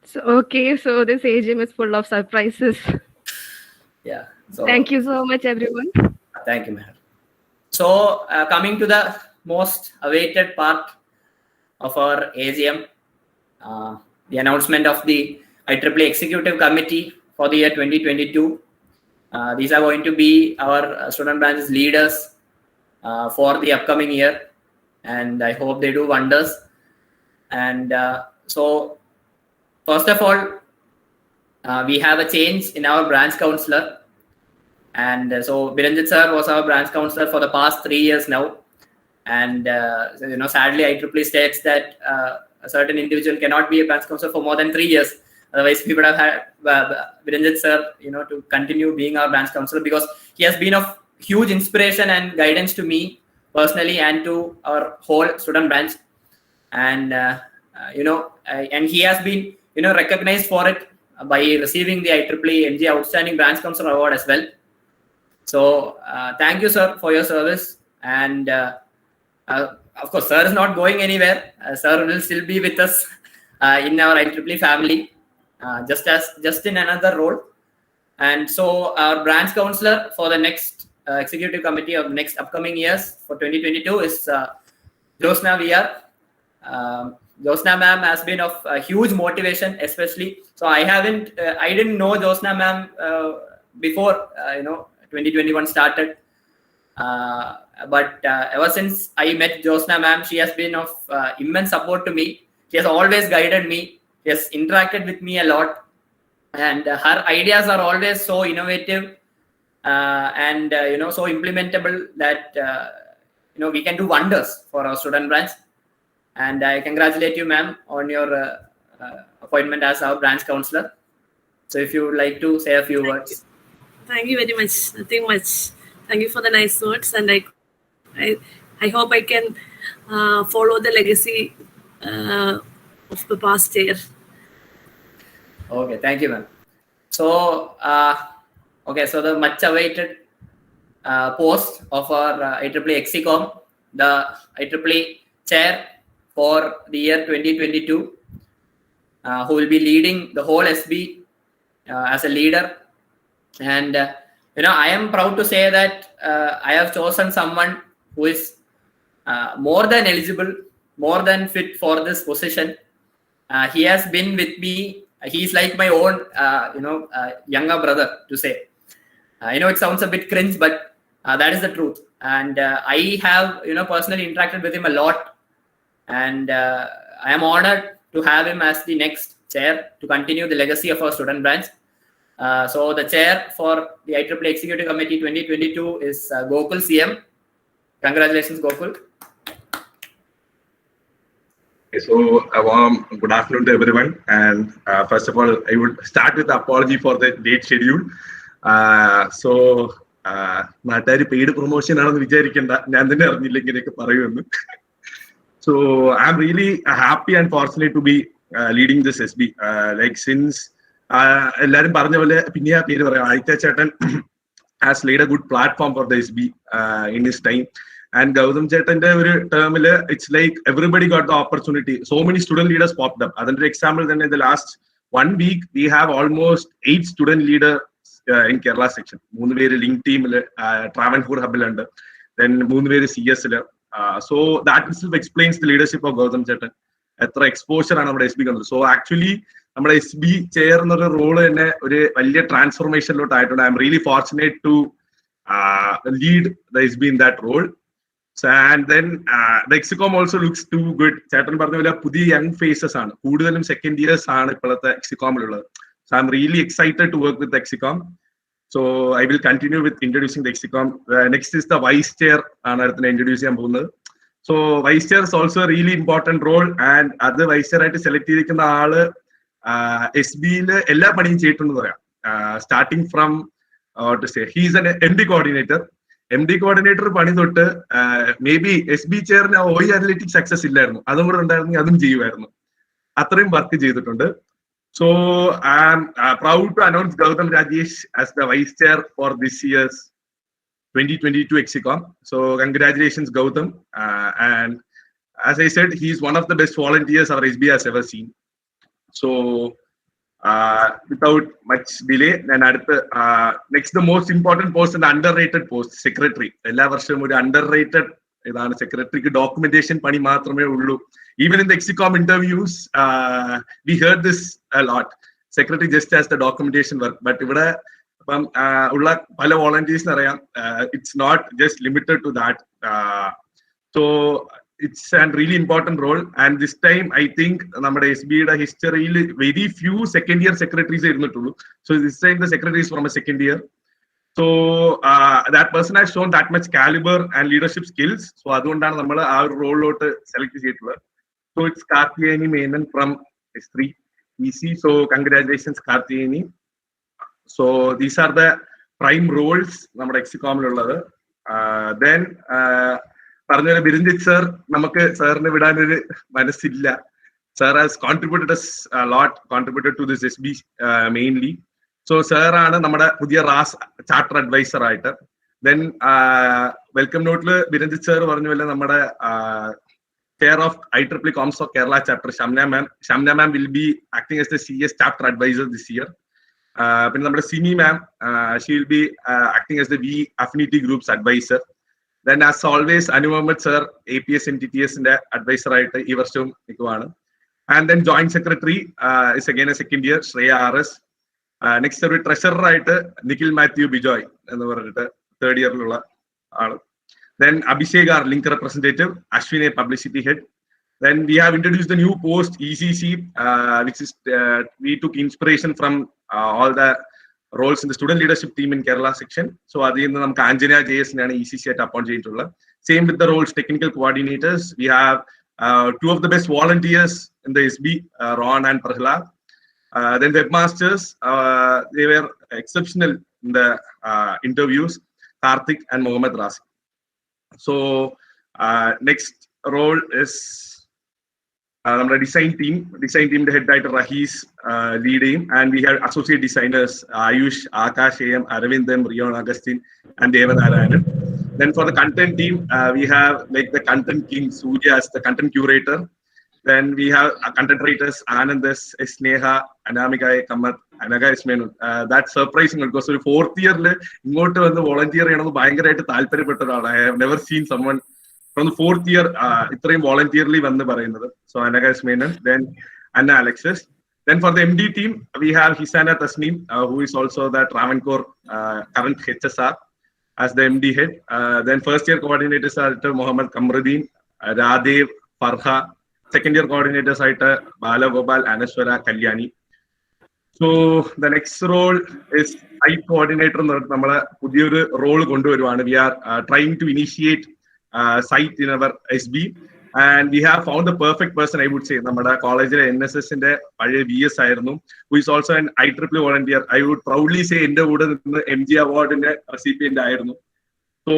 So so this AGM is full of surprises. Yeah. So Thank you so much, everyone. Thank you, Meher. So coming to the most awaited part of our AGM, the announcement of the IEEE Executive Committee for the year 2022. These are going to be our student branches leaders for the upcoming year, and I hope they do wonders. And so first of all, we have a change in our branch counselor. And so Biranjit sir was our branch counselor for the past 3 years now. And sadly, IEEE states that a certain individual cannot be a branch counselor for more than 3 years. Otherwise, we would have had Biranjit sir, to continue being our branch counselor, because he has been of huge inspiration and guidance to me personally and to our whole student branch. And and he has been recognized for it by receiving the IEEE MG Outstanding Branch Counselor Award as well. So thank you, sir, for your service. And of course, sir is not going anywhere. Sir will still be with us in our IEEE family, just in another role. And so our branch counselor for the next executive committee of the next upcoming years for 2022 is Josna VR. Josna ma'am has been of huge motivation, especially. So I didn't know Josna ma'am before 2021 started. But ever since I met Josna ma'am, she has been of immense support to me. She has always guided me. She has interacted with me a lot. And her ideas are always so innovative and so implementable that we can do wonders for our student branch. And I congratulate you, ma'am, on your appointment as our branch counselor. So if you would like to say a few words. Thank you very much. Nothing much. Thank you for the nice words, and I hope I can follow the legacy of the past year. Okay, thank you, ma'am. So, so the much awaited post of our IEEE ExCom, the IEEE chair for the year 2022, who will be leading the whole SB as a leader. And I am proud to say that I have chosen someone who is more than eligible, more than fit for this position. He has been with me. He's like my own, younger brother, to say. I know it sounds a bit cringe, but that is the truth. And I have, personally interacted with him a lot. And I am honored to have him as the next chair to continue the legacy of our student branch. So the chair for the IEEE Executive Committee 2022 is Gokul CM. Congratulations, Gokul. Okay, so a warm good afternoon to everyone. And first of all, I would start with the apology for the late schedule. നാട്ടുകാർ paid promotion ആണെന്ന് വിചാരിക്കേണ്ട, ഞാൻ തന്നെ അറിഞ്ഞില്ല ഇങ്ങനെയൊക്കെ പറയുമെന്ന്. So I'm really happy and fortunate to be leading this SB. Like since എല്ലാരും പറഞ്ഞ പോലെ പിന്നെ ആ പേര് പറയാം, ആദിത്യ ചേട്ടൻ has laid a good platform for the SB in his time. And Gautam Chetante ഒരു termല് it's like everybody got the opportunity. So many student leaders popped up. അതിന്റെ example തന്നെ in the last 1 week we have almost 8 student leaders in Kerala section. 3 പേര് link ടീമില് Travancore ഹബിലുണ്ട്, then 3 പേര് CS ല്. So that itself explains the leadership of Gautam Chetan. എത്ര exposure ആണ് നമ്മുടെ SB കണ്ടത്. സോ ആക്ച്വലി നമ്മുടെ SB ചെയർ എന്നൊരു റോള് തന്നെ ഒരു വലിയ ട്രാൻസ്ഫോർമേഷനിലോട്ട് ആയിട്ടുണ്ട്. I'm really fortunate to lead the SB in that role. So, and then the ExCom also looks too good. ചേട്ടൻ പറഞ്ഞ പോലെ പുതിയ യങ് ഫേസസ് ആണ്, കൂടുതലും സെക്കൻഡ് ഇയേഴ്സ് ആണ് ഇപ്പോഴത്തെ ExCoമിലുള്ളത്. So I'm really excited to work with the ExCom. So I will continue with introducing the ExCom. Next is the vice chair ആണ് അടുത്ത് ഇൻട്രൊഡ്യൂസ് ചെയ്യാൻ പോകുന്നത്. So vice chair is also a really important role, and അത് vice chair ആയിട്ട് select ചെയ്തിരിക്കുന്ന ആള് SBയില് എല്ലാ പണിയും ചെയ്തിട്ടുണ്ടെന്ന് പറയാം. Starting from to say he is an MD coordinator. MD coordinator പണി തൊട്ട് may be SB ചെയറിന് OE analytics success ഇല്ലായിരുന്നു, അതും കൂടെ ഉണ്ടായിരുന്നെങ്കിൽ അതും ചെയ്യുമായിരുന്നു. അത്രയും വർക്ക് ചെയ്തിട്ടുണ്ട്. So I am proud to announce Gautam Rajesh as the vice chair for this year's 2022 ExCom. So congratulations, Gautam. And as I said, he is one of the best volunteers our SB has ever seen. So without much delay, then next the most important post and the underrated post, secretary. എല്ലാ വർഷവും ഒരു underrated ഇതാണ് സെക്രട്ടറിക്ക്. Documentation പണി മാത്രമേ ഉള്ളൂ. Even in the ExCom interviews, we heard this a lot. Secretary just has the documentation work. But ഇവിടെ ഉള്ള പല വോളണ്ടിയേഴ്സിന് അറിയാം, it's not just limited to that. So it's a really important role. And this time I think നമ്മുടെ SBയുടെ ഹിസ്റ്ററിയിൽ very few second year secretaries ഇരുന്നിട്ടുള്ളൂ. So this time the secretary is from a second year. So that person has shown that much caliber and leadership skills. So അതുകൊണ്ടാണ് നമ്മൾ ആ ഒരു റോളിലോട്ട് select ചെയ്തിട്ടുള്ളത്. So it's Karthiyani Menon from S3 EC. So congratulations, Karthiyani. So these are the prime roles നമ്മുടെ ExCoമിലുള്ളത്. Then പറഞ്ഞ ബിരഞ്ജിത്ത് sir, നമുക്ക് സാറിന് വിടാനൊരു മനസ്സില്ല. Sir has contributed us a lot, contributed to this SB mainly. So sir ആണ് നമ്മുടെ പുതിയ Ras charter adviser ആയിട്ട്. Then welcome നോട്ടില് ബിരഞ്ജിത്ത് sir പറഞ്ഞ പോലെ നമ്മുടെ chair of IEEE Comms of Kerala chapter, Shamna ma'am will be acting as the CS chapter advisor this year. Then നമ്മുടെ Simi ma'am, she will be acting as the V affinity groups advisor. Then as always, Anu Mohammed sir, APS and TTS advisor ആയിട്ട് ഈ വർഷവും നിൽക്കുവാണ്. And then joint secretary is again a second year, Shreya RS. Next ഒരു treasurer ആയിട്ട് നിഖിൽ മാത്യു ബിജോയ് എന്ന് പറഞ്ഞിട്ട് third ഇയറിലുള്ള ആള്. Then Abhishek, our link representative, Ashwin, a publicity head. Then we have introduced the new post ECC, which is we took inspiration from all the roles in the student leadership team in Kerala section. So adin namukku Anjana JS nanu ECC at appoint cheyittulla. Same with the roles, technical coordinators. We have two of the best volunteers in the SB, Ron and Prahlad. Then webmasters, they were exceptional in the interviews, Karthik and Mohammed Razi. So next role is നമ്മുടെ design team head ആയിട്ട് Rahis leading, and we have associate designers Ayush, Akash, AM, Arvindam, Rion Augustine, and Devanarayanan. Then for the content team, we have like the content king Surya as the content curator. Then we have content writers Anandas, Sneha, Anamika, Kamat, Anaga Ismenu. That's surprising because ഒരു fourth year ഇങ്ങോട്ട് വന്ന് volunteer ചെയ്യണമെന്ന് ഭയങ്കരമായിട്ട് താല്പര്യപ്പെട്ടതാണ്. I have never seen someone from the fourth year ഇത്രയും voluntarily വന്ന് പറയുന്നത്. So Anaga Ismenu, then Anna Alexis. Then for the MD team, we have Hisana Tasneem, who is also the Travancore current HSR as the MD head. Then first year coordinators are Mohammed Kamruddin, Radev, Farha. Second year coordinators are Bala Gopal, Anaswara, Kalyani. So the next role is site coordinator. നമ്മൾ പുതിയൊരു role കൊണ്ടുവരുവാണ്. We are trying to initiate site in our SB, and we have found the perfect person, I would say. നമ്മുടെ കോളേജിലെ NSS ന്റെ പഴയ VS ആയിരുന്നു, who is also an IEEE volunteer. I would proudly say എന്റെ കൂടെ നിന്ന് MG അവാർഡിന്റെ recipient ആയിരുന്നു. So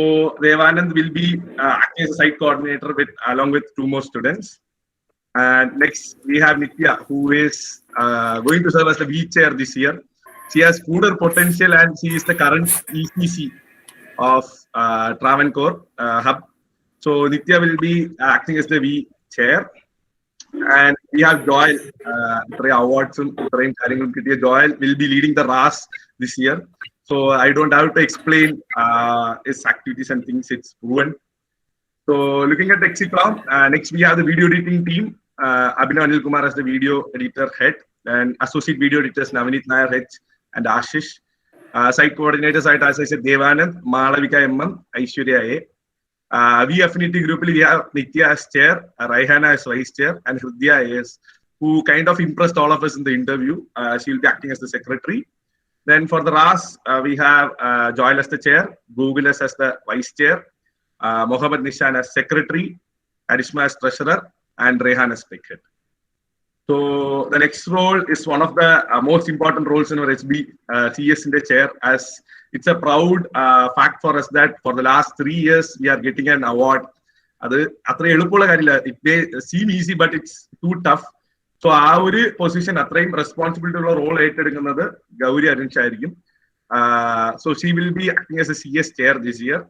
Devanand will be acting as a site coordinator along with 2 more students. And next, we have Nitya, who is going to serve as the V chair this year. She has further potential, and she is the current ECC of Travancore Hub. So Nitya will be acting as the V chair. And we have Joel, awards Joel will be leading the RAS this year. So I don't have to explain his activities and things, it's proven. So looking at the ExCom, next we have the video editing team. Abhinav Anil Kumar as the video editor head, and associate video editors Navneet Nair H and Ashish. Site coordinators, as I said, Devanand, Malavika MM, Aishwarya A. We Affinity Group, we have Nitya as chair, Raihana as vice chair, and Hridya AS, who kind of impressed all of us in the interview. She will be acting as the secretary. Then for the RAS, we have Joel as the chair, Google as the vice chair, Mohammed Nishan as secretary, Arishma as treasurer, and Rehan as tech head. So the next role is one of the most important roles in our SB CS in the chair, as it's a proud fact for us that for the last 3 years we are getting an award. It may seem easy, but it's too tough. So our position, responsibility role, Gauri Arun. So she will be acting as a CS chair this year.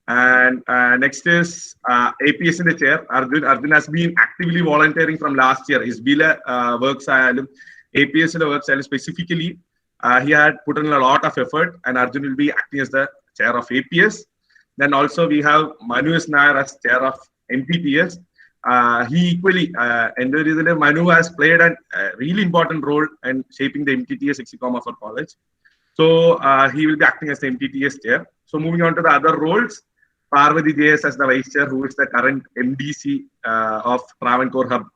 And next is APS in the chair. Arjun has been actively volunteering from last year. SBile works, APS works specifically. He had put in a lot of effort, and Arjun will be acting as the chair of APS. Then also we have Manu Nair as chair of MPTS. He equally, Manu has played a really important role in shaping the MTTS ExCom of our college. So he will be acting as the MTTS chair. So moving on to the other roles, Parvati JS as the vice chair, who is the current MDC of Travancore Hub.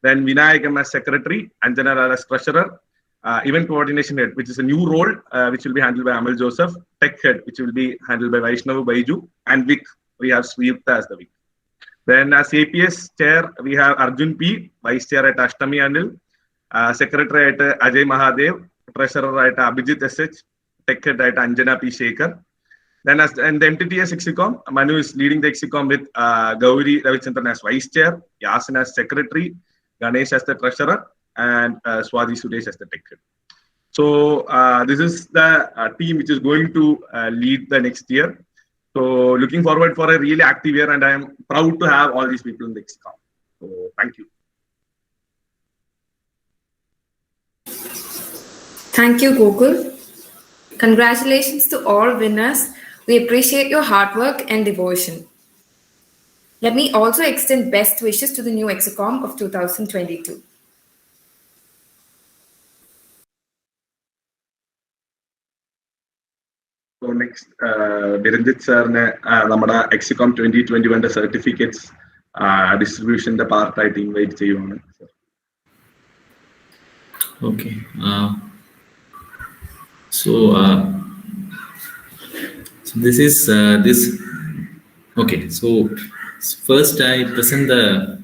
Then Vinayakam as secretary, Anjana as treasurer, event coordination head, which is a new role, which will be handled by Amal Joseph, tech head, which will be handled by Vaishnav Baiju, and Vic, we have Sriyukta as the Vic. Then as APS chair, we have Arjun P, vice chair at Ashtami Anil, secretary at Ajay Mahadev, treasurer at Abhijit SH, tech head at Anjana P. Shekhar. Then as and the MTTS ExCom, Manu is leading the ExCom with Gauri Ravichandran as vice chair, Yasin as secretary, Ganesh as the treasurer, and Swati Suresh as the tech head. So this is the team which is going to lead the next year. So looking forward for a really active year, and I am proud to have all these people in the ExCom. So thank you. Thank you, Gokul. Congratulations to all winners. We appreciate your hard work and devotion. Let me also extend best wishes to the new ExCom of 2022. So next, Biranjit sir, our ExCom 2021 certificates distribution the part I invite you. Okay. So this is this. Okay. So first, I present the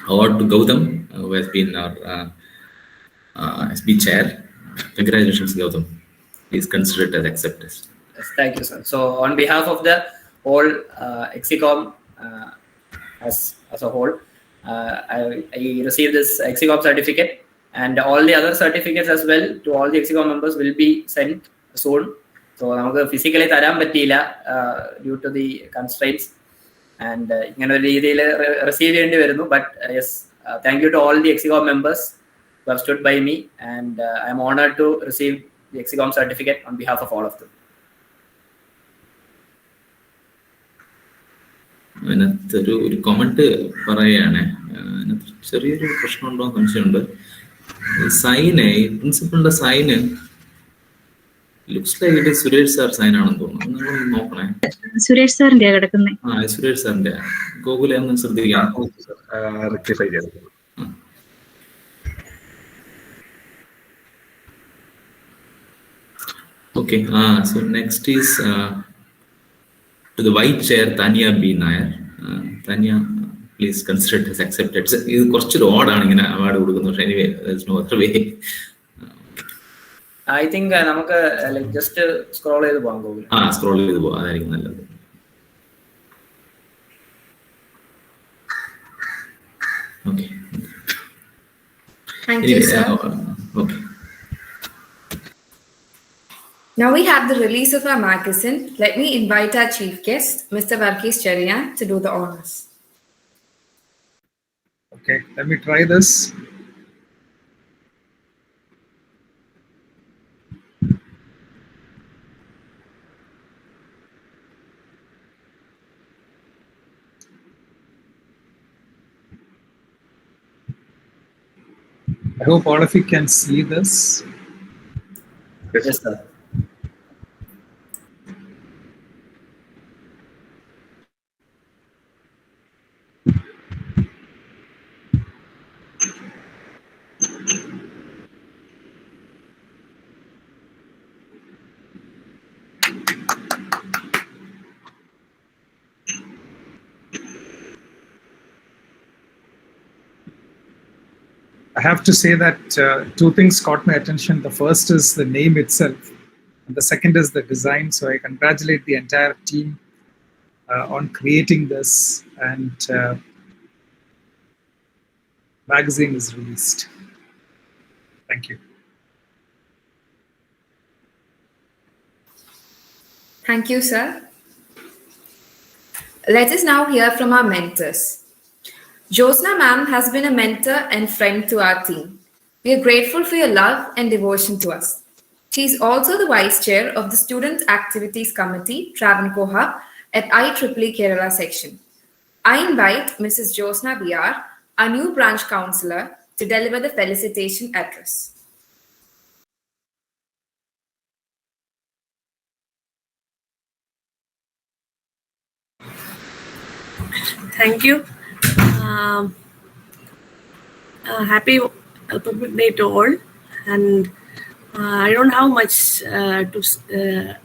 award to Gautam, who has been our SB chair. Congratulations, Gautam. Please consider it as accepted. Yes, thank you, sir. So on behalf of the whole ExCom as a whole, I received this ExCom certificate, and all the other certificates as well to all the ExCom members will be sent soon. So നമുക്ക് physically തരാൻ പറ്റിയില്ല due to the constraints, and ഇങ്ങനെ ഒരു രീതിയിൽ receive ചെയ്യേണ്ടി വരുന്നു. But yes, thank you to all the ExCom members who have stood by me, and I am honored to receive the ExCom certificate on behalf of all of them. അതിനകത്തൊരു comment പറയുകയാണ്. അതിനകത്ത് ചെറിയൊരു പ്രശ്നമുണ്ടോ എന്ന് സംശയമുണ്ട്. Sign പ്രിൻസിപ്പളിന്റെ sign looks like it Suresh sir sign ആണെന്ന് തോന്നുന്നു. നിങ്ങൾ നോക്കണേ. സുരേഷ് സാറിന്റെ കിടക്കുന്നത്. സുരേഷ് സാറിന്റെ ഗോകുലെ ഒന്ന് ശ്രദ്ധിക്കാം. Okay. So next is to the white chair, Tanya B. Nair. Tanya, please consider it as accepted. This is കുറച്ചൊരു ഓടാണ് ഇങ്ങനെ അവാർഡ് കൊടുക്കുന്നത്. പക്ഷേ anyway, there's no other way. I think നമുക്ക് like just scroll ചെയ്ത് പോകാം ഗോകുൽ. സ്ക്രോൾ ചെയ്ത് പോകാം, അതായിരിക്കും നല്ലത്. Thank you, sir. Okay. Now we have the release of our magazine. Let me invite our chief guest, Mr. Varghese Cherian, to do the honors. Okay, let me try this. I hope all of you can see this. Yes, sir. I have to say that two things caught my attention. The first is the name itself, and the second is the design. So I congratulate the entire team on creating this, and magazine is released. Thank you. Thank you, sir. Let us now hear from our mentors. Josna ma'am has been a mentor and friend to our team. We are grateful for your love and devotion to us. She is also the Vice Chair of the Student Activities Committee, Travancore Hub, at IEEE Kerala section. I invite Mrs. Josna VR, our new branch councillor, to deliver the felicitation address. Thank you. Happy Republic Day to all. And I don't have much to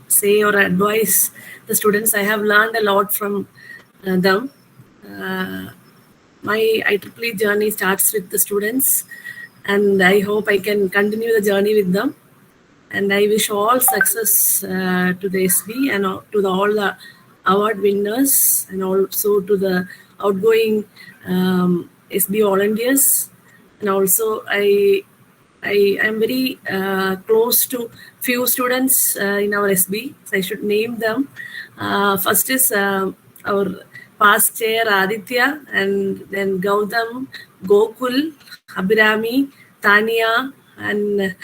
say or advise the students. I have learned a lot from them. My IEEE journey starts with the students, and I hope I can continue the journey with them. And I wish all success to the SB and to all the award winners, and also to the outgoing SB volunteers. And also I am very close to few students in our SB, so I should name them. First is our past chair Aditya, and then Gautam, Gokul, Abhirami, Tania, and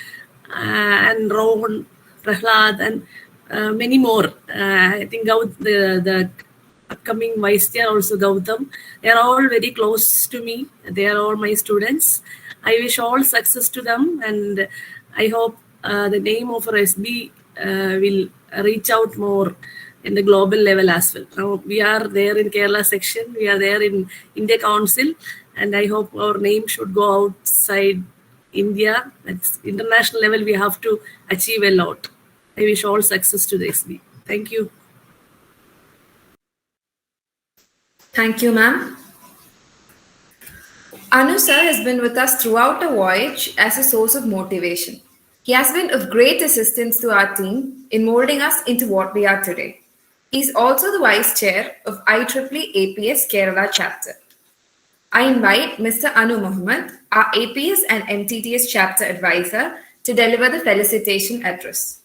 Rohan, Prahlad, and many more. I think the upcoming vice chair also Gautam. They are all very close to me. They are all my students. I wish all success to them, and I hope the name of our SB will reach out more in the global level as well. Now we are there in Kerala section, we are there in India Council, and I hope our name should go outside India. At international level, we have to achieve a lot. I wish all success to the SB. Thank you. Thank you, ma'am. Anu sir has been with us throughout the voyage as a source of motivation. He has been of great assistance to our team in molding us into what we are today. He is also the Vice Chair of IEEE APS Kerala chapter. I invite Mr. Anu Muhammad, our APS and MTTS chapter advisor, to deliver the felicitation address.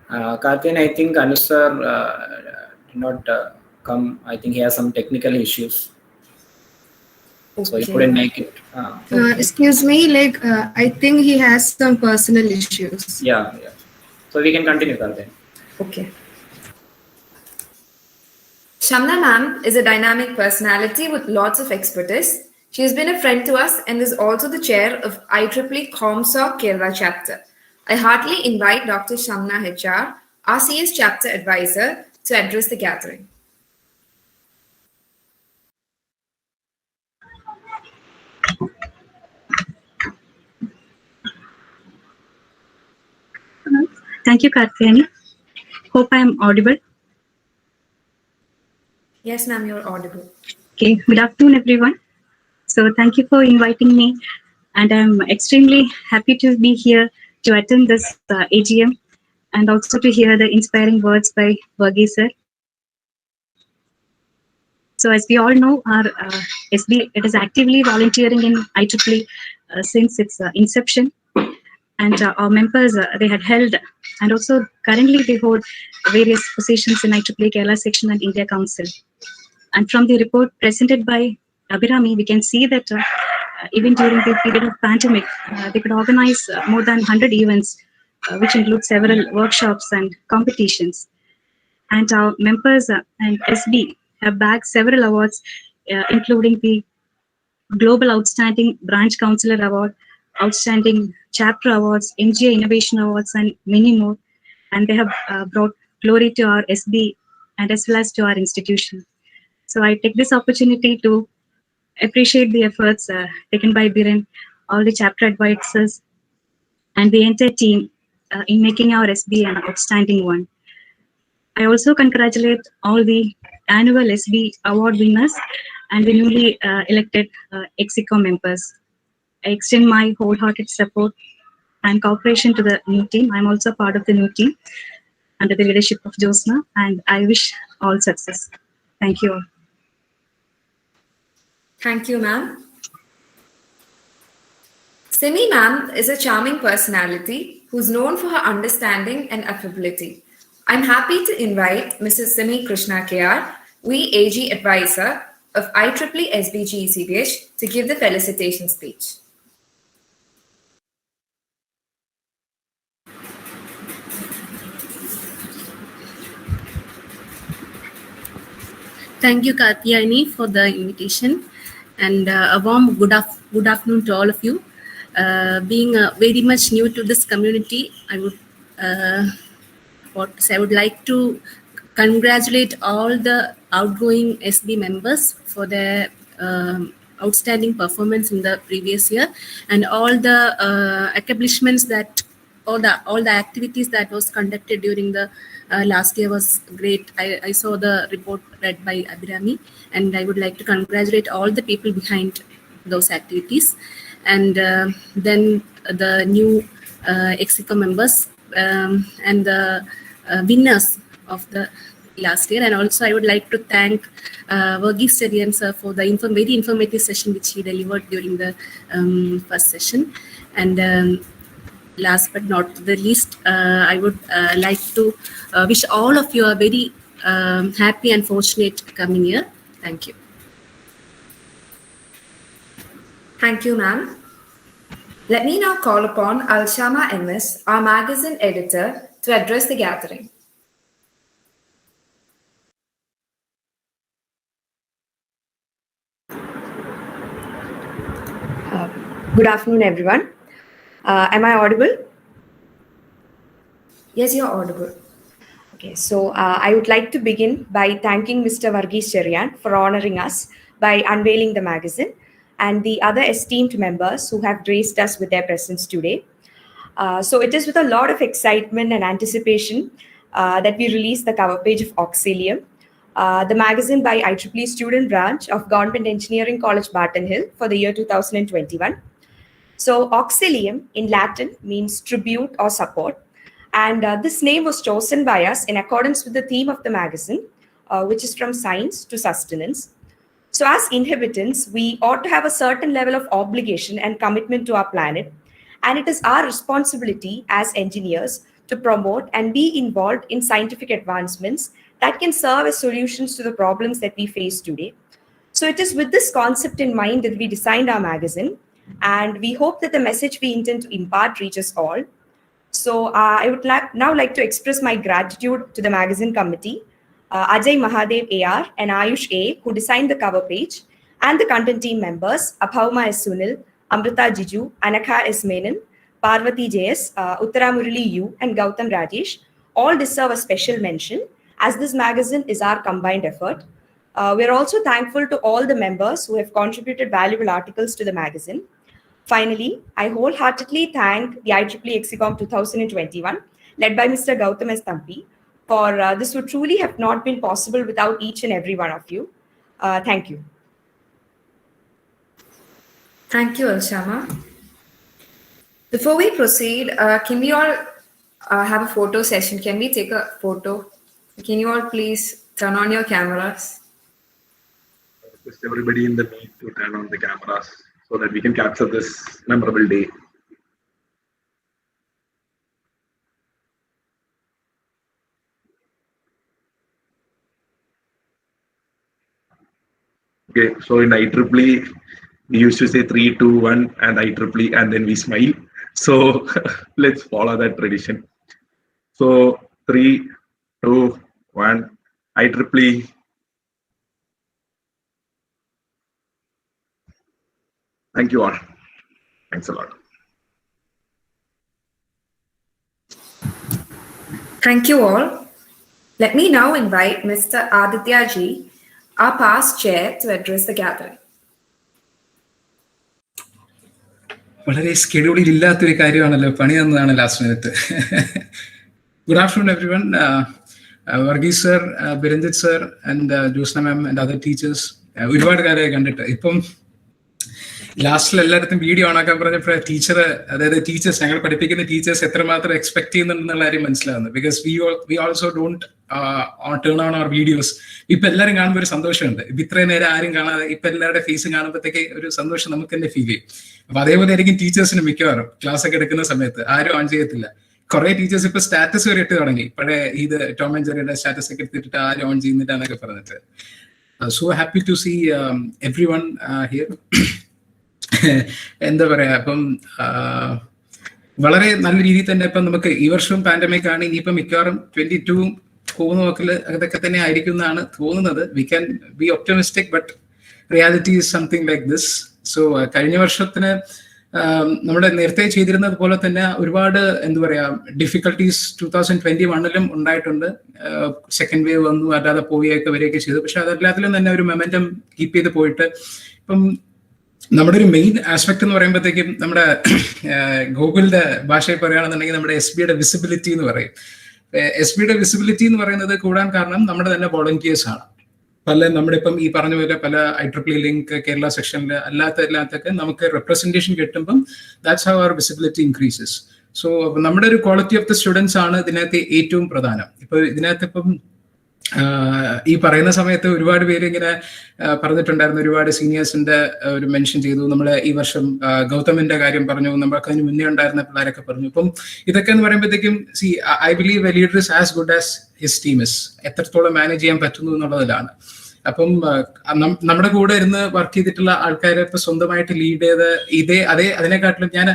Karthien, I think Anu sir did not come. I think he has some technical issues. Okay. So he couldn't make it. Excuse me, I think he has some personal issues. Yeah. So we can continue, Karthien. Okay. Shamna ma'am is a dynamic personality with lots of expertise. She has been a friend to us and is also the chair of IEEE ComSoc Kerala chapter. I heartily invite Dr. Shamna HR, RCS chapter advisor, to address the gathering. Thank you, Karthiyani. Hope I am audible. Yes, ma'am, you're audible. Okay, good afternoon, everyone. So thank you for inviting me, and I'm extremely happy to be here to attend this AGM and also to hear the inspiring words by Varghese sir. So as we all know, our SB, it is actively volunteering in IEEE since its inception. And our members, they had held, and also currently they hold various positions in IEEE Kerala section and India Council. And from the report presented by Abhirami, we can see that even during the period of pandemic, they could organize more than 100 events, which include several workshops and competitions. And our members and SB have bagged several awards, including the Global Outstanding Branch Counselor Award, Outstanding Chapter Awards, MGA Innovation Awards, and many more. And they have brought glory to our SB and as well as to our institution. So I take this opportunity to appreciate the efforts taken by Biren, all the chapter advisors, and the entire team in making our SB an outstanding one. I also congratulate all the annual SB award winners and the newly elected ExCom members. I extend my wholehearted support and cooperation to the new team. I'm also part of the new team under the leadership of Josna, and I wish all success. Thank you all. Thank you, ma'am. Simi ma'am is a charming personality who's known for her understanding and affability. I'm happy to invite Mrs. Simi Krishna KR, VAG advisor of IEEE Sb Gecbh, to give the felicitation speech. Thank you, Katyayani, for the invitation, and a warm good afternoon to all of you. Being very much new to this community, I would like to congratulate all the outgoing SB members for their outstanding performance in the previous year, and all the accomplishments that all the activities that was conducted during the last year was great. I saw the report read by Abhirami, and I would like to congratulate all the people behind those activities. And then the new ExCom members and the winners of the last year. And also I would like to thank Verghese Cherian sir for the very informative session which he delivered during the first session. And last but not the least, I would like to wish all of you a very happy and fortunate coming year. Thank you. Thank you, ma'am. Let me now call upon Alshama MS, our magazine editor, to address the gathering. Good afternoon, everyone. Am I audible? Yes, you're audible. Okay, so I would like to begin by thanking Mr. Verghese Cherian for honoring us by unveiling the magazine and the other esteemed members who have graced us with their presence today. So it is with a lot of excitement and anticipation that we release the cover page of Auxilium, the magazine by IEEE Student Branch of Government Engineering College, Barton Hill for the year 2021. So Auxilium in Latin means tribute or support. And this name was chosen by us in accordance with the theme of the magazine, which is from science to sustenance. So as inhabitants, we ought to have a certain level of obligation and commitment to our planet. And it is our responsibility as engineers to promote and be involved in scientific advancements that can serve as solutions to the problems that we face today. So it is with this concept in mind that we designed our magazine. And we hope that the message we intend to impart reaches all. So I would now like to express my gratitude to the magazine committee, Ajay Mahadev AR and Ayush A, who designed the cover page, and the content team members, Abhauma S. Sunil, Amrita Jiju, Anakha S. Menon, Parvati JS, Uttara Murali U, and Gautam Rajesh. All deserve a special mention, as this magazine is our combined effort. We are also thankful to all the members who have contributed valuable articles to the magazine. Finally, I wholeheartedly thank the IEEE ExCom 2021, led by Mr. Gautam S. Thampi, for this would truly have not been possible without each and every one of you. Thank you. Thank you, Alshama. Before we proceed, can we all have a photo session? Can we take a photo? Can you all please turn on your cameras? request everybody in the meet to turn on the cameras so that we can capture this memorable day. Okay, so in IEEE, we used to say 3, 2, 1 and IEEE, and then we smile. So let's follow that tradition. So 3, 2, 1, IEEE. Thank you all. Thanks a lot. Thank you all. Let me now invite Mr. Aditya Ji, our past chair, to address the gathering. വളരെ സ്കെഡ്യൂളിൽ ഇല്ലാത്തൊരു കാര്യമാണല്ലോ, പണി തന്നതാണ് last minute. Good afternoon everyone. Varghese sir, Biranjith sir and Jyotsna ma'am and other teachers, ഒരുപാട് കാര്യമായി കണ്ടിട്ട്. ഇപ്പം ലാസ്റ്റിൽ എല്ലായിടത്തും വീഡിയോ ഓണാക്കാൻ പറഞ്ഞപ്പോൾ ടീച്ചർ, അതായത് ടീച്ചേഴ്സ്, ഞങ്ങൾ പഠിപ്പിക്കുന്ന ടീച്ചേഴ്സ് എത്രമാത്രം എക്സ്പെക്ട് ചെയ്യുന്നുണ്ടെന്നുള്ള കാര്യം മനസ്സിലാവുന്നത്. Because we also don't turn on our videos. ഇപ്പൊ എല്ലാവരും കാണുമ്പോൾ ഒരു സന്തോഷമുണ്ട്. ഇപ്പൊ ഇത്രയും നേരം ആരും കാണാതെ ഇപ്പൊ എല്ലാവരുടെ ഫേസും കാണുമ്പോഴത്തേക്ക് ഒരു സന്തോഷം നമുക്ക് തന്നെ ഫീൽ ചെയ്യും. അപ്പൊ അതേപോലെ ആയിരിക്കും ടീച്ചേഴ്സിന് മിക്കവാറും ക്ലാസ് ഒക്കെ എടുക്കുന്ന സമയത്ത് ആരും ഓൺ ചെയ്യത്തില്ല. കുറെ ടീച്ചേഴ്സ് ഇപ്പൊ സ്റ്റാറ്റസ് വരെ ഇട്ട് തുടങ്ങി, പഴയ ഇത് ടോം ആൻഡ് ജെറിയുടെ സ്റ്റാറ്റസ് ഒക്കെ എടുത്തിട്ട് ആരും ഓൺ ചെയ്യുന്നിട്ടാന്നൊക്കെ പറഞ്ഞിട്ട്. So happy to see everyone here. എന്താ പറയാ, അപ്പം വളരെ നല്ല രീതിയിൽ തന്നെ ഇപ്പം നമുക്ക് ഈ വർഷവും പാൻഡമിക് ആണ്, ഇനിയിപ്പം മിക്കവാറും 22 പോകുന്ന നോക്കില് അതൊക്കെ തന്നെ ആയിരിക്കും എന്നാണ് തോന്നുന്നത്. We can be optimistic, but reality is something like this. So കഴിഞ്ഞ വർഷത്തിന് നമ്മുടെ നേരത്തെ ചെയ്തിരുന്നത് പോലെ തന്നെ ഒരുപാട് എന്താ പറയാ ഡിഫിക്കൽട്ടീസ് 2021 ഉണ്ടായിട്ടുണ്ട്. സെക്കൻഡ് വേവ് വന്നു, അല്ലാതെ പോവുകയൊക്കെ വരികയൊക്കെ ചെയ്തു. പക്ഷെ അതെല്ലാത്തിലും തന്നെ ഒരു മൊമെന്റം കീപ്പ് ചെയ്ത് പോയിട്ട് ഇപ്പം നമ്മുടെ ഒരു മെയിൻ ആസ്പെക്ട് എന്ന് പറയുമ്പോഴത്തേക്കും നമ്മുടെ ഗൂഗിളിന്റെ ഭാഷയിൽ പറയുകയാണെന്നുണ്ടെങ്കിൽ നമ്മുടെ SBയുടെ വിസിബിലിറ്റി എന്ന് പറയും. SBയുടെ വിസിബിലിറ്റി എന്ന് പറയുന്നത് കൂടാൻ കാരണം നമ്മുടെ തന്നെ വോളണ്ടിയേഴ്സ് ആണ്. പല നമ്മുടെ ഇപ്പം ഈ പറഞ്ഞ പോലെ പല IEEE ലിങ്ക് കേരള സെക്ഷനിൽ അല്ലാത്തൊക്കെ നമുക്ക് റെപ്രസെന്റേഷൻ കിട്ടുമ്പം that's how our visibility increases. So നമ്മുടെ ഒരു ക്വാളിറ്റി ഓഫ് ദ സ്റ്റുഡൻസ് ആണ് ഇതിനകത്ത് ഏറ്റവും പ്രധാനം. ഇപ്പൊ ഇതിനകത്ത് ഇപ്പം ഈ പറയുന്ന സമയത്ത് ഒരുപാട് പേര് ഇങ്ങനെ പറഞ്ഞിട്ടുണ്ടായിരുന്നു, ഒരുപാട് സീനിയേഴ്സിന്റെ ഒരു മെൻഷൻ ചെയ്തു. നമ്മള് ഈ വർഷം ഗൗതമിന്റെ കാര്യം പറഞ്ഞു, നമ്മൾക്ക് അതിന് മുന്നേ ഉണ്ടായിരുന്ന പിള്ളേരൊക്കെ പറഞ്ഞു. അപ്പം ഇതൊക്കെ എന്ന് പറയുമ്പോഴത്തേക്കും I believe A leader is as good as his team is. എത്രത്തോളം മാനേജ് ചെയ്യാൻ പറ്റുന്നു എന്നുള്ളതിലാണ്. അപ്പം നമ്മുടെ കൂടെ ഇരുന്ന് വർക്ക് ചെയ്തിട്ടുള്ള ആൾക്കാരെ ഇപ്പൊ സ്വന്തമായിട്ട് ലീഡ് ചെയ്ത് അതിനെക്കാട്ടിലും ഞാൻ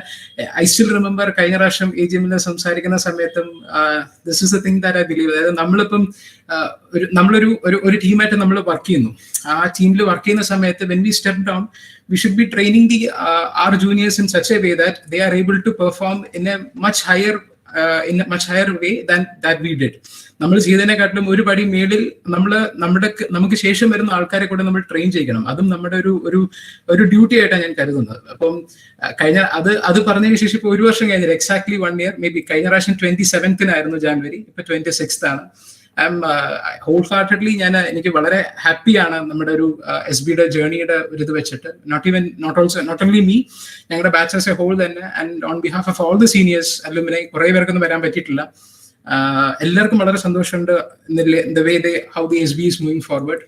ഐ സ്റ്റിൽ റിമെമ്പർ കഴിഞ്ഞ പ്രാവശ്യം AGM സംസാരിക്കുന്ന സമയത്തും this is A thing that I believe. അതായത് നമ്മളിപ്പം നമ്മളൊരു ടീമായിട്ട് നമ്മൾ വർക്ക് ചെയ്യുന്നു. ആ ടീമിൽ വർക്ക് ചെയ്യുന്ന സമയത്ത് when we step down we should be training our juniors in such a way that they are able to perform in a much higher way than that we did. നമ്മൾ ചെയ്തതിനെക്കാട്ടിലും ഒരു പടി മേളിൽ നമുക്ക് ശേഷം വരുന്ന ആൾക്കാരെ കൂടെ നമ്മൾ ട്രെയിൻ ചെയ്യണം. അതും നമ്മുടെ ഒരു ഡ്യൂട്ടി ആയിട്ടാണ് ഞാൻ കരുതുന്നത്. അപ്പം കഴിഞ്ഞ അത് പറഞ്ഞതിന് ശേഷം ഇപ്പൊ 1 വർഷം കഴിഞ്ഞില്ല, എക്സാക്ട്ലി 1 year. മേ ബി കഴിഞ്ഞ പ്രാവശ്യം 27th ജാനുവരി, ഇപ്പൊ 26th. I M whole heartedly എനിക്ക് വളരെ ഹാപ്പിയാണ് നമ്മുടെ ഒരു SBയുടെ ജേർണിയുടെ ഒരു ഇത് വെച്ചിട്ട്. നോട്ട് ഓൺലി മീ, ഞങ്ങളുടെ ബാച്ച് ആസ് എ ഹോൾ തന്നെ. And on behalf of all the seniors alumni, കുറെ പേർക്കൊന്നും വരാൻ പറ്റിയിട്ടില്ല. എല്ലാവർക്കും വളരെ സന്തോഷമുണ്ട് the way how the SB is moving forward.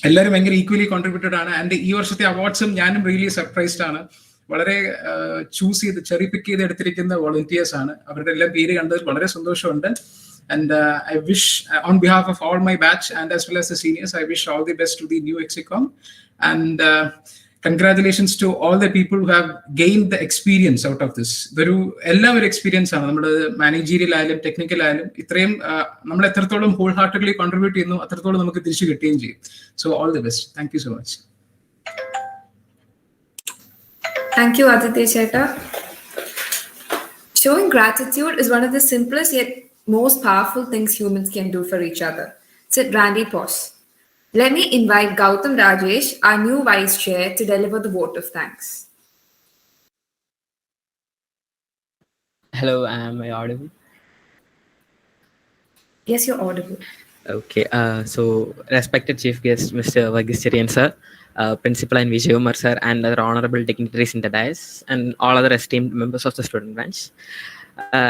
എല്ലാവരും ഭയങ്കര ഈക്വലി കോൺട്രിബ്യൂട്ടഡ് ആണ്. ആൻഡ് ഈ വർഷത്തെ അവാർഡ്സും ഞാനും റിയലി സർപ്രൈസ്ഡ് ആണ്. വളരെ ചൂസ് ചെയ്ത് ചെറി പിക്ക് ചെയ്ത് എടുത്തിരിക്കുന്ന വോളണ്ടിയേഴ്സ് ആണ്. അവരുടെ എല്ലാം പേര് കണ്ടതിൽ വളരെ സന്തോഷമുണ്ട്. And I wish, on behalf of all my batch and as well as the seniors, I wish all the best to the new ExCom. And congratulations to all the people who have gained the experience out of this. എല്ലാവരും experience ആണ്. നമ്മുടെ managerial ആയാലും technical ആയാലും ഇത്രയും നമ്മൾ എത്രത്തോളം whole heartedly contribute ചെയ്യുന്നു അത്രത്തോളം നമുക്ക് തിരിച്ചു കിട്ടുകയും ചെയ്യും. So all the best. Thank you so much. Thank you, Aditya Cheta. Showing gratitude is one of the simplest yet most powerful things humans can do for each other. Sit Randy pause. Let me invite Gautam Rajesh, our new vice chair, to deliver the vote of thanks. Hello, am I audible? Yes, you're audible. Okay, so respected chief guest, Mr. Varghese sir, Principal and Vijaykumar sir, and other honorable dignitaries in the dais, and all other esteemed members of the student branch.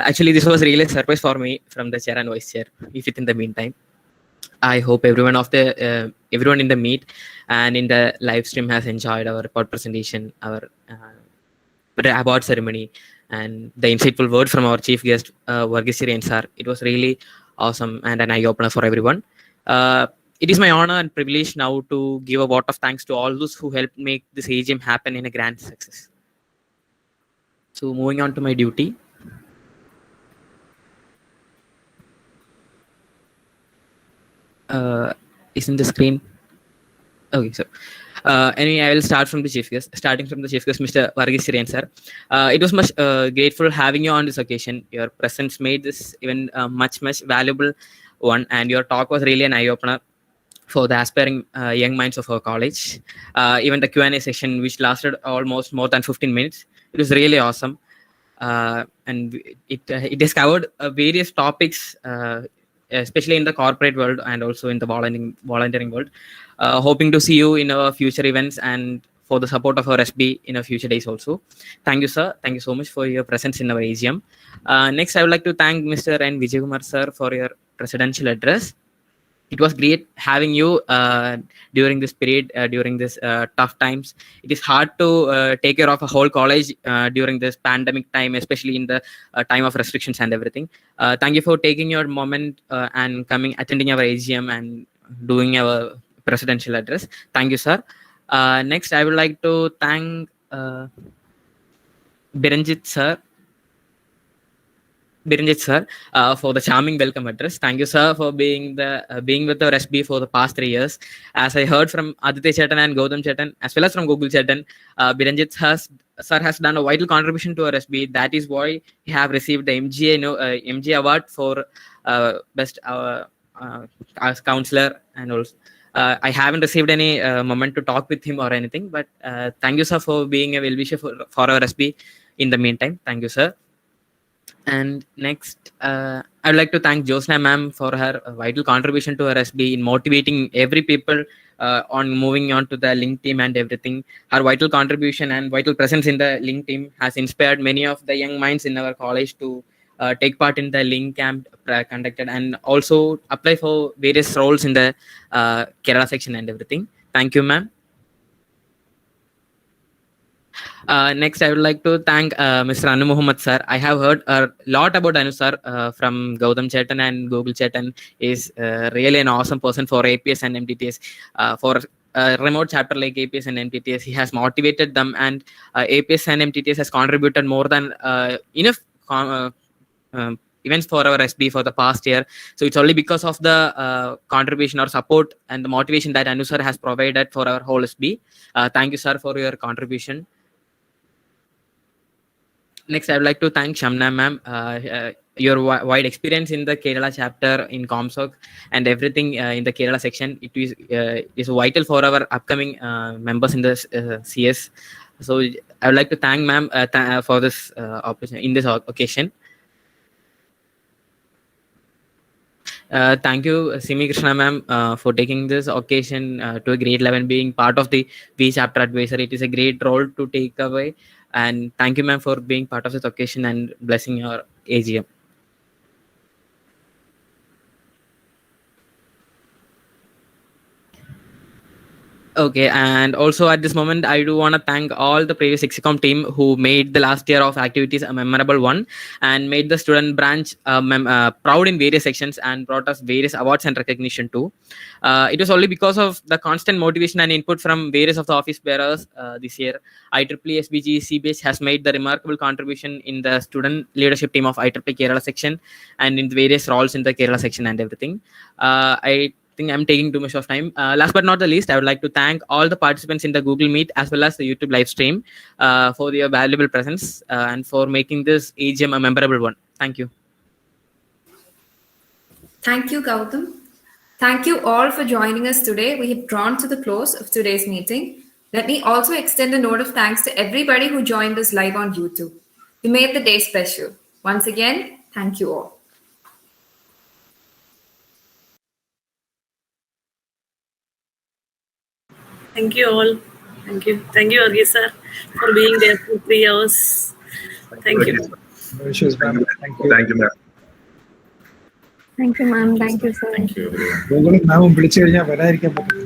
Actually, this was really a surprise for me from the chair and vice chair, if it in the meantime. I hope everyone in the meet and in the live stream has enjoyed our report presentation, our award ceremony, and the insightful word from our chief guest, Varghese Sirian sir. It was really awesome and an eye opener for everyone. It is my honor and privilege now to give a vote of thanks to all those who helped make this AGM happen in a grand success. So moving on to my duty. Isn't the screen? Okay, so anyway, I will start from the chief guest. Starting from the chief guest, Mr. Varghese Sirian sir. It was much grateful having you on this occasion. Your presence made this even much valuable one, and your talk was really an eye opener for the aspiring young minds of our college. Even the Q&A session, which lasted almost more than 15 minutes, it was really awesome. And it discovered various topics, especially in the corporate world and also in the volunteering world. Hoping to see you in our future events and for the support of our SB in our future days also. Thank you, sir. Thank you so much for your presence in our AGM. Next, I would like to thank Mr. N. Vijaykumar, sir, for your presidential address. It was great having you during this period, during this tough times. It is hard to take care of a whole college during this pandemic time, especially in the time of restrictions and everything. Thank you for taking your moment and attending our AGM and doing our presidential address. Thank you, sir. Next, I would like to thank Biranjit sir, for the charming welcome address. Thank you, sir, for being with our SB for the past 3 years. As I heard from Aditya Chetan and Gautam Chetan, as well as from Google Chetan, Biranjit sir has done a vital contribution to our SB. That is why he have received the MG award for best as counselor, and also I haven't received any moment to talk with him or anything. But thank you, sir, for being a well-wisher for our SB. In the meantime, thank you, sir. And next, I would like to thank Josna ma'am for her vital contribution to her SB in motivating every people on moving on to the Link team and everything. Her vital contribution and vital presence in the Link team has inspired many of the young minds in our college to take part in the Link camp conducted and also apply for various roles in the Kerala section and everything. Thank you, ma'am. Next, I would like to thank Mr. Anu Muhammad sir. I have heard a lot about Anu sir from Gautam Chetan and Google Chetan. Is really an awesome person for APS and MTTS. For a remote chapter like APS and MTTS, he has motivated them, and APS and MTTS has contributed more than enough events for our SB for the past year. So it's only because of the contribution or support and the motivation that Anu sir has provided for our whole SB. Thank you, sir, for your contribution. Next, I would like to thank Shamna ma'am. Your wide experience in the Kerala chapter in ComSoc and everything in the Kerala section, it is vital for our upcoming members in the CS. So I would like to thank ma'am for this opportunity in this occasion. Thank you, Simi Krishna ma'am, for taking this occasion to a great level, being part of the V chapter advisor. It is a great role to take away. And thank you, ma'am, for being part of this occasion and blessing your AGM. Okay, and also at this moment, I do want to thank all the previous ExCom team who made the last year of activities a memorable one and made the student branch proud in various sections and brought us various awards and recognition too. It was only because of the constant motivation and input from various of the office bearers this year. IEEE Sb Gecbh has made the remarkable contribution in the student leadership team of IEEE Kerala section and in various roles in the Kerala section and everything. I think I'm taking too much of time. Last but not the least, I would like to thank all the participants in the Google Meet as well as the YouTube live stream for their valuable presence and for making this AGM a memorable one. Thank you. Thank you, Gautam. Thank you all for joining us today. We have drawn to the close of today's meeting. Let me also extend a note of thanks to everybody who joined us live on YouTube. You made the day special. Once again, thank you all. Thank you all. Thank you. Thank you, Varghese sir, for being there for 3 hours. Thank you. Thank you, ma'am. Thank you, ma'am. Thank you, sir. Thank you, everyone. ഗൂഗിളും മാമും വിളിച്ചു കഴിഞ്ഞാൽ വരാതിരിക്കാൻ പറ്റും.